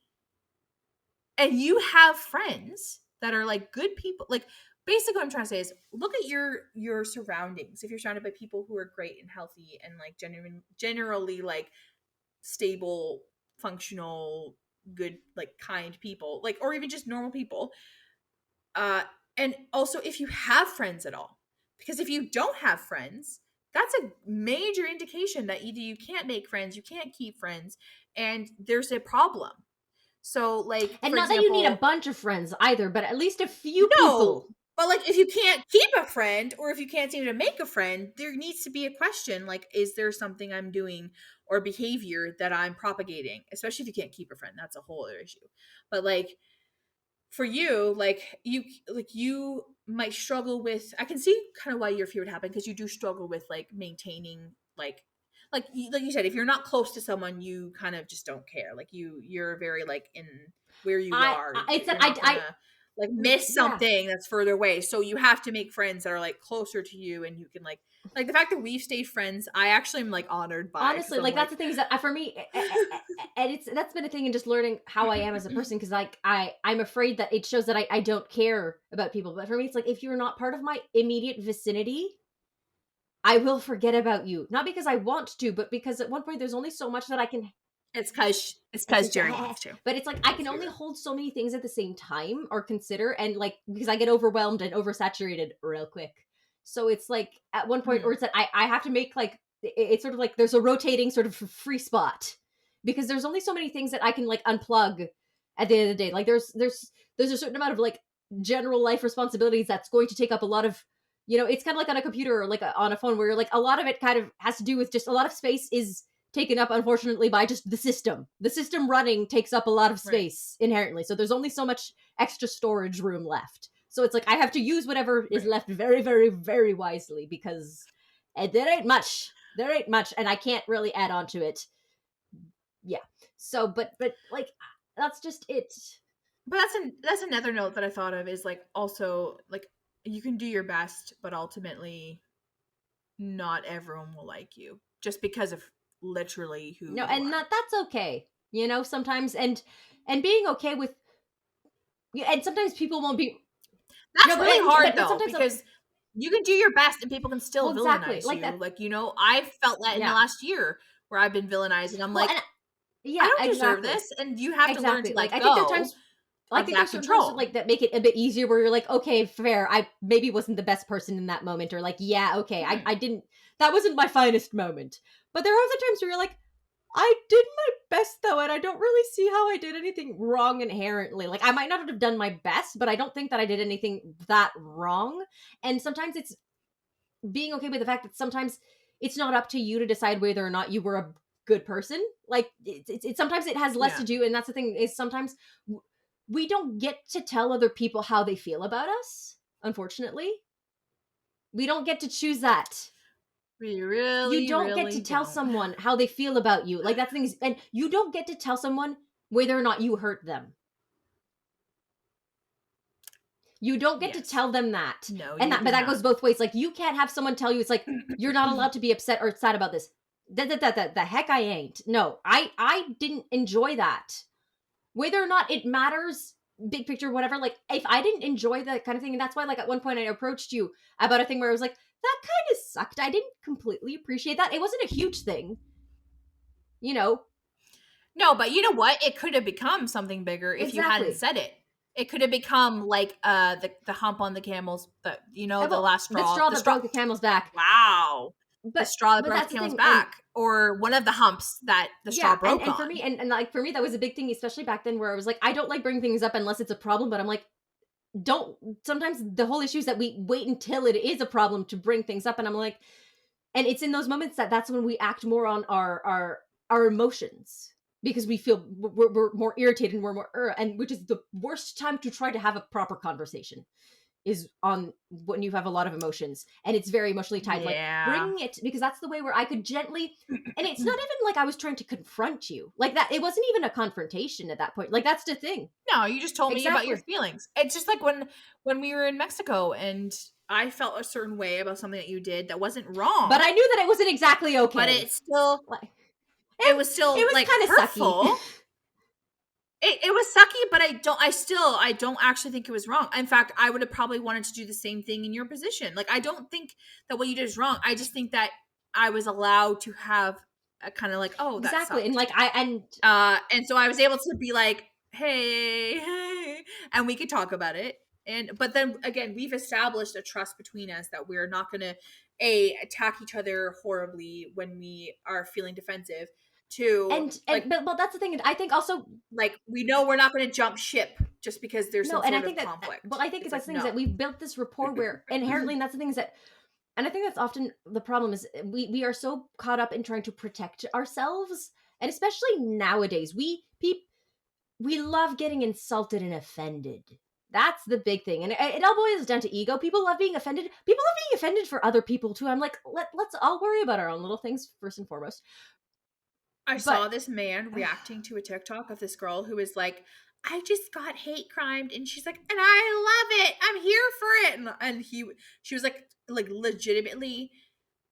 and you have friends that are like good people, like basically what I'm trying to say is look at your surroundings. If you're surrounded by people who are great and healthy and like generally like stable, functional, good, like kind people, like or even just normal people, uh, and also if you have friends at all. Because if you don't have friends, that's a major indication that either you can't make friends, you can't keep friends, and there's a problem. So, like, And for not that you need a example, bunch of friends either, but at least a few no, people. but like if you can't keep a friend or if you can't seem to make a friend, there needs to be a question like, is there something I'm doing or behavior that I'm propagating? Especially if you can't keep a friend, that's a whole other issue. But like, for you, like you might struggle with. I can see kind of why your fear would happen because you do struggle with like maintaining like you said, if you're not close to someone, you kind of just don't care. Like you're very like in where you are. It's that You're not gonna like miss yeah. something that's further away. So you have to make friends that are like closer to you, and you can like the fact that we've stayed friends. I actually am like honored by because Honestly, I'm like that's like the thing is that for me, and that's been a thing in just learning how I am as a person. Because like I'm afraid that it shows that I don't care about people. But for me, it's like if you're not part of my immediate vicinity, I will forget about you. Not because I want to, but because at one point there's only so much that I can. it's because Jerry wants to. But it's like I can Let's be only real. hold so many things at the same time or consider, and like because I get overwhelmed and oversaturated real quick. So it's like at one point, or Mhm. it's that I have to make like it's sort of like there's a rotating sort of free spot, because there's only so many things that I can like unplug at the end of the day. Like there's a certain amount of like general life responsibilities that's going to take up a lot of, it's kind of like on a computer or like on a phone where you're like a lot of it kind of has to do with just a lot of space is taken up unfortunately by just the system running takes up a lot of Right. space inherently, so there's only so much extra storage room left, so it's like I have to use whatever is Right. left very very very wisely because there ain't much and I can't really add on to it. Yeah. So but like that's just it. But that's another note that I thought of is like also like you can do your best, but ultimately not everyone will like you just because of literally who No, you and are. that's okay, sometimes, and being okay with, yeah, and sometimes people won't be. That's No, really hard but though sometimes because you can do your best and people can still well exactly villainize like you. that. Like, I felt that in the Yeah. last year where I've been villainized and I'm Well, like, and I yeah, don't deserve exactly. this. And you have to learn to Exactly. Like let I think there are go times I of think that there's certain times control. like that make it a bit easier where you're like, okay, fair. I maybe wasn't the best person in that moment, or like, yeah, okay, I Right. didn't that wasn't my finest moment. But there are other times where you're like, I did my best though, and I don't really see how I did anything wrong inherently. Like I might not have done my best, but I don't think that I did anything that wrong. And sometimes it's being okay with the fact that sometimes it's not up to you to decide whether or not you were a good person. Like sometimes it has less Yeah. to do, and that's the thing is sometimes we don't get to tell other people how they feel about us. Unfortunately, we don't get to choose that. We You really, don't get really to tell don't. someone how they feel about you. Like that's the thing, and you don't get to tell someone whether or not you hurt them. You don't get to Yes. tell them that. No, And you that do but that not. goes both ways. Like you can't have someone tell you it's like you're not allowed to be upset or sad about this. The heck I ain't. No, I didn't enjoy that. Whether or not it matters, big picture, whatever. Like if I didn't enjoy that kind of thing, and that's why like at one point I approached you about a thing where I was like, that kind of sucked. I didn't completely appreciate that. It wasn't a huge thing, you know. No, but you know what? It could have become something bigger if you hadn't Exactly. said it. It could have become like the hump on the camel's the Well, last the straw. straw The that straw broke the camel's back. wow. The But straw that but broke that's the the camel's thing, and back. Or one of the humps that the straw yeah, broke and for me, on. and like for me, that was a big thing, especially back then, where I was like, I don't like bringing things up unless it's a problem. But I'm like, don't. Sometimes the whole issue is that we wait until it is a problem to bring things up, and I'm like, and it's in those moments that that's when we act more on our emotions because we feel we're more irritated and we're more and which is the worst time to try to have a proper conversation is on when you have a lot of emotions and it's very emotionally tied, like Yeah. bringing it because that's the way where I could gently, and it's not even like I was trying to confront you like that, it wasn't even a confrontation at that point, like that's the thing. No, you just told me about your Exactly. feelings. It's just like when we were in Mexico and I felt a certain way about something that you did that wasn't But wrong, I knew that it wasn't exactly but okay, like it it, was it still was like kind of sucky. hurtful. It was sucky, but I don't actually think it was wrong. In fact, I would have probably wanted to do the same thing in your position. Like I don't think that what you did is wrong. I just think that I was allowed to have a kind of like, oh, that Exactly, and sucked. like I and And so I was able to be like, hey, hey, and we could talk about it. And but then again, we've established a trust between us that we're not gonna attack each other horribly when we are feeling defensive. To and but that's the thing, and I think also like we know we're not going to jump ship just because there's no, some and I sort of think that well, conflict. I think It's that's like the thing is that no. we've built this rapport where inherently, and that's the thing is that, and I think that's often the problem is we are so caught up in trying to protect ourselves, and especially nowadays, we love getting insulted and offended. That's the big thing, and it all boils down to ego. People love being offended. People love being offended for other people too. I'm like, let's all worry about our own little things first and foremost. I But saw this man reacting to a TikTok of this girl who was like, I just got hate crimed, and she's like, and I love it. I'm here for it. And she was like legitimately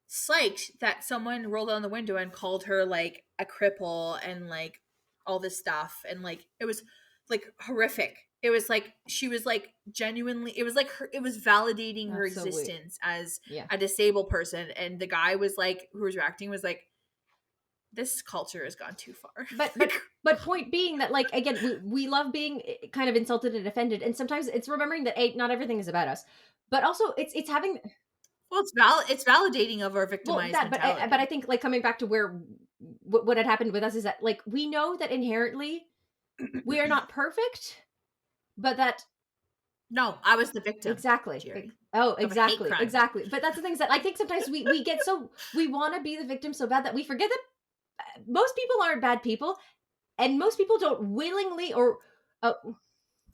psyched that someone rolled down the window and called her like a cripple and like all this stuff, and like it was like horrific. It was like she was like genuinely, it was like it was validating her that's so weird. existence as Yeah. a disabled person, and the guy was like, who was reacting was like, this culture has gone too far. but Like, but but point being that like again we love being kind of insulted and offended, and sometimes it's remembering that not everything is about us, but also it's having well, it's validating of our well victimized that but I mentality. think like coming back to where what had happened with us is that, like, we know that inherently we are not perfect, but that No, I was the victim, exactly. Jerry, Oh, of a hate exactly, crime. exactly. But that's the things that I think sometimes we get so we want to be the victim so bad that we forget that most people aren't bad people, and most people don't willingly or uh,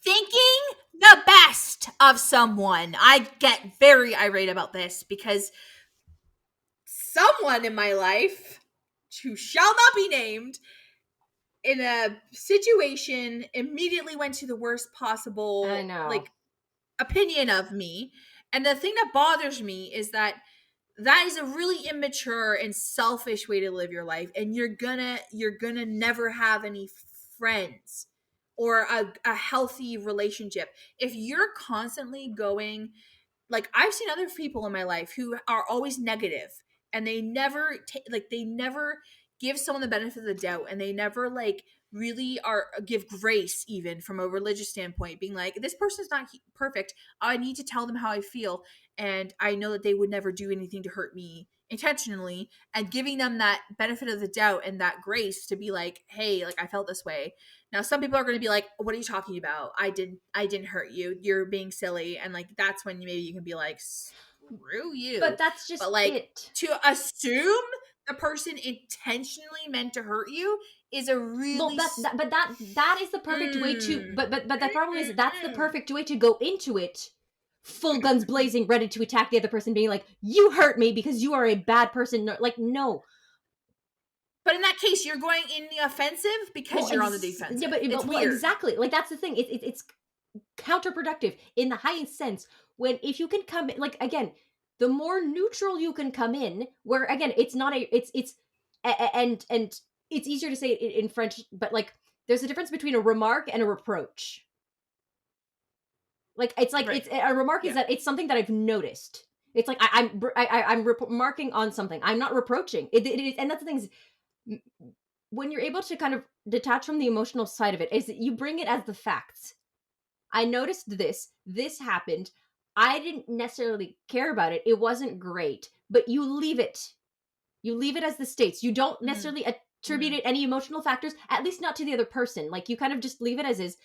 Thinking the best of someone. I get very irate about this because someone in my life, who shall not be named, in a situation immediately went to the worst I possible know. like opinion of me. And the thing that bothers me is that that is a really immature and selfish way to live your life, and you're gonna never have any friends or a healthy relationship if you're constantly going. Like, I've seen other people in my life who are always negative, and they never give someone the benefit of the doubt, and they never like really are give grace, even from a religious standpoint, being like, this person's not perfect, I need to tell them how I feel, and I know that they would never do anything to hurt me intentionally, and giving them that benefit of the doubt and that grace to be like, hey, like, I felt this way. Now some people are going to be like, what are you talking about? I didn't hurt you, you're being silly. And like, that's when maybe you can be like, screw But you. that's But just like, it. to assume the person intentionally meant to hurt you is a Well, really that is the perfect way to. mm, But the problem is that's the mm. perfect way to go into it, full guns blazing, ready to attack the other person, being like, "You hurt me because you are a bad person." No, like, no. But in that case, you're going in the offensive Well, because you're on the yeah, defensive. It's well, weird. exactly. Like that's the thing. It's counterproductive in the highest sense when if you can come in, like again, the more neutral you can come in, where again it's not a it's and it's easier to say it in French, but like there's a difference between a remark and a reproach. Like Right. it's a remark is Yeah. that it's something that I've noticed. It's like I'm remarking on something. I'm not reproaching it is, and that's the thing is when you're able to kind of detach from the emotional side of it, is that you bring it as the facts. I noticed this. This happened. I didn't necessarily care about it. It wasn't great, but you leave it. You leave it as the states. You don't Hmm. necessarily attribute Hmm. it any emotional factors, at least not to the other person. Like you kind of just leave it as is.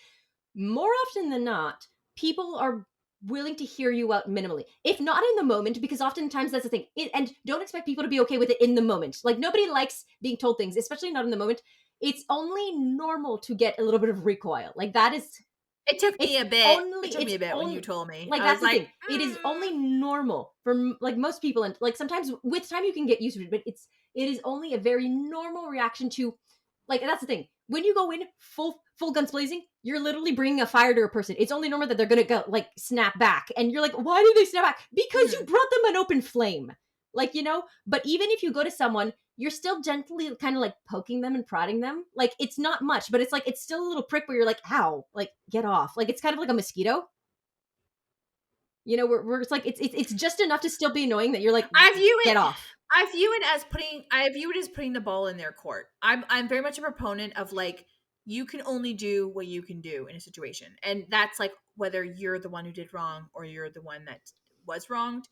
More often than not, people are willing to hear you out minimally. If not in the moment, because oftentimes that's the thing. And don't expect people to be okay with it in the moment. Like nobody likes being told things, especially not in the moment. It's only normal to get a little bit of recoil. Like that is It took it's me a bit. It only took me it's a bit when you on told me. like I that's was the like, thing. It is only normal for like most people, and like sometimes with time you can get used to it, but it is only a very normal reaction to like that's the thing. When you go in full guns blazing, you're literally bringing a fire to a person. It's only normal that they're gonna go like snap back, and you're like, why do they snap back? Because you mm. brought them an open flame, like you know. But even if you go to someone you're still gently kind of like poking them and prodding them. Like it's not much, but it's like it's still a little prick where you're like, ow, like get off. Like it's kind of like a mosquito. You know, where it's like it's just enough to still be annoying that you're like, I view get it. off. I view it as putting the ball in their court. I'm very much a proponent of like, you can only do what you can do in a situation, and that's like whether you're the one who did wrong or you're the one that was wronged.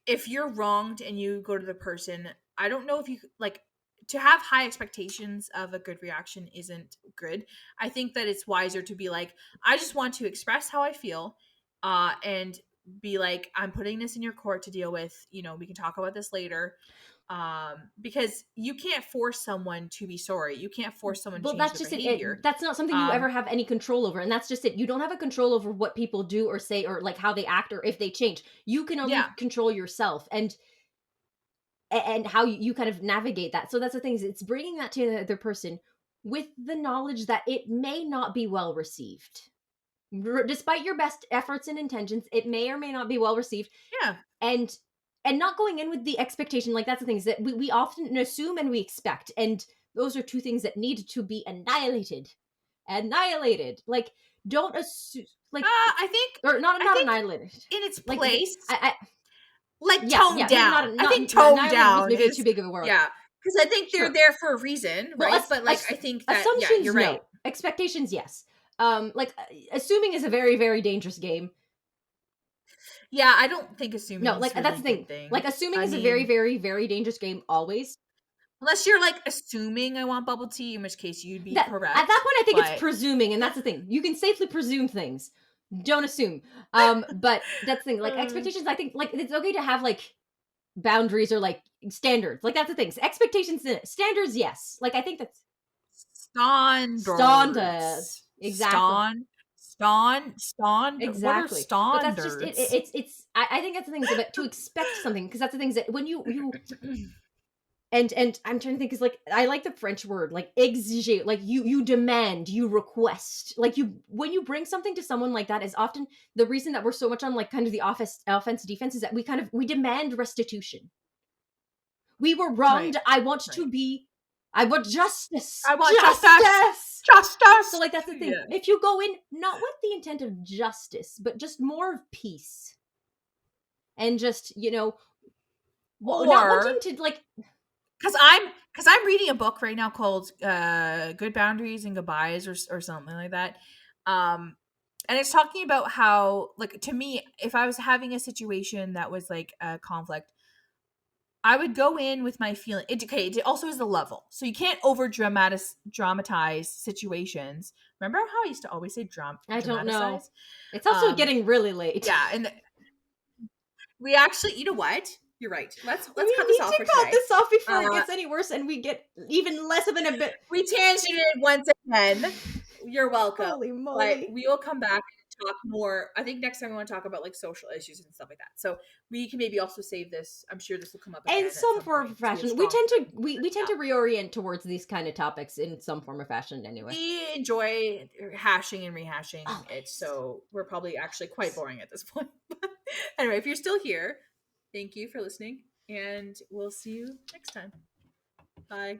If you're wronged and you go to the person, I don't know if you like, to have high expectations of a good reaction isn't good. I think that it's wiser to be like, I just want to express how I feel, and be like, I'm putting this in your court to deal with. We can talk about this later. Because you can't force someone to be sorry. You can't force someone to Well, change that's their just it. behavior. That's not something you ever Um, have any control over, and that's just it. You don't have a control over what people do or say or like how they act or if they change. You can only yeah, control yourself and how you kind of navigate that. So that's the thing is it's bringing that to the other person with the knowledge that it may not be well received. Despite your best efforts and intentions, it may or may not be well received, yeah. and not going in with the expectation. Like that's the thing is that we often assume and we expect, and those are two things that need to be annihilated. Like don't assume like I think or I not think annihilated. in its Like place, I like, yeah, tone yeah, maybe down. I think not tone annihilated is down maybe too is, big of a word. yeah, because I think they're Sure. there for a reason, Well, right? But like, I think that, yeah, you're assumptions right. no, expectations yes. Like assuming is a very very dangerous game. Yeah, I don't think No, assuming like is that's really the a good thing. thing. Like assuming I is a very mean, very very dangerous game always. Unless you're like assuming I want bubble tea, in which case you'd be That at correct. that point, I think it's But presuming, and that's the thing. You can safely presume things. Don't assume. But that's the thing. Like expectations, I think like it's okay to have like boundaries or like standards. Like that's the thing. Expectations, standards, yes. Like I think that's standards. standards. Exactly. What are Exactly. But that's just it. standards? It's I think that's the thing is about to expect something because that's the things that when you and I'm trying to think is like I like the French word like exige, like you demand, you request, like you when you bring something to someone like that is often the reason that we're so much on like kind of the offense defense is that we demand restitution. We were Right, wronged. I want right. to be. I want justice. I want justice. Justice. So Justice. like that's the thing. Yeah. If you go in not with the intent of justice, but just more of peace and just not wanting Or to like because I'm reading a book right now called Good Boundaries and Goodbyes or something like that. And it's talking about how like to me, if I was having a situation that was like a conflict, I would go in with my feeling. It also is the level, so you can't over dramatize situations. Remember how I used to always say I don't know. dramatize? It's also Um, getting really late. yeah, and we actually, you know what? You're right. Let's We cut this need off to for cut today. this off before it Uh, gets any worse and we get even less of an a bit. we tangented once again. You're welcome. Holy But moly. we will come back and talk more. I think next time we want to talk about like social issues and stuff like that. So we can maybe also save this. I'm sure this will come up In again at some some form of point. We have fashion. We strong tend to opinions. we tend Yeah. to reorient towards these kind of topics in some form of fashion anyway. We enjoy hashing and rehashing it, Always. so we're probably actually quite Always. boring at this point. Anyway, if you're still here, thank you for listening, and we'll see you next time. Bye.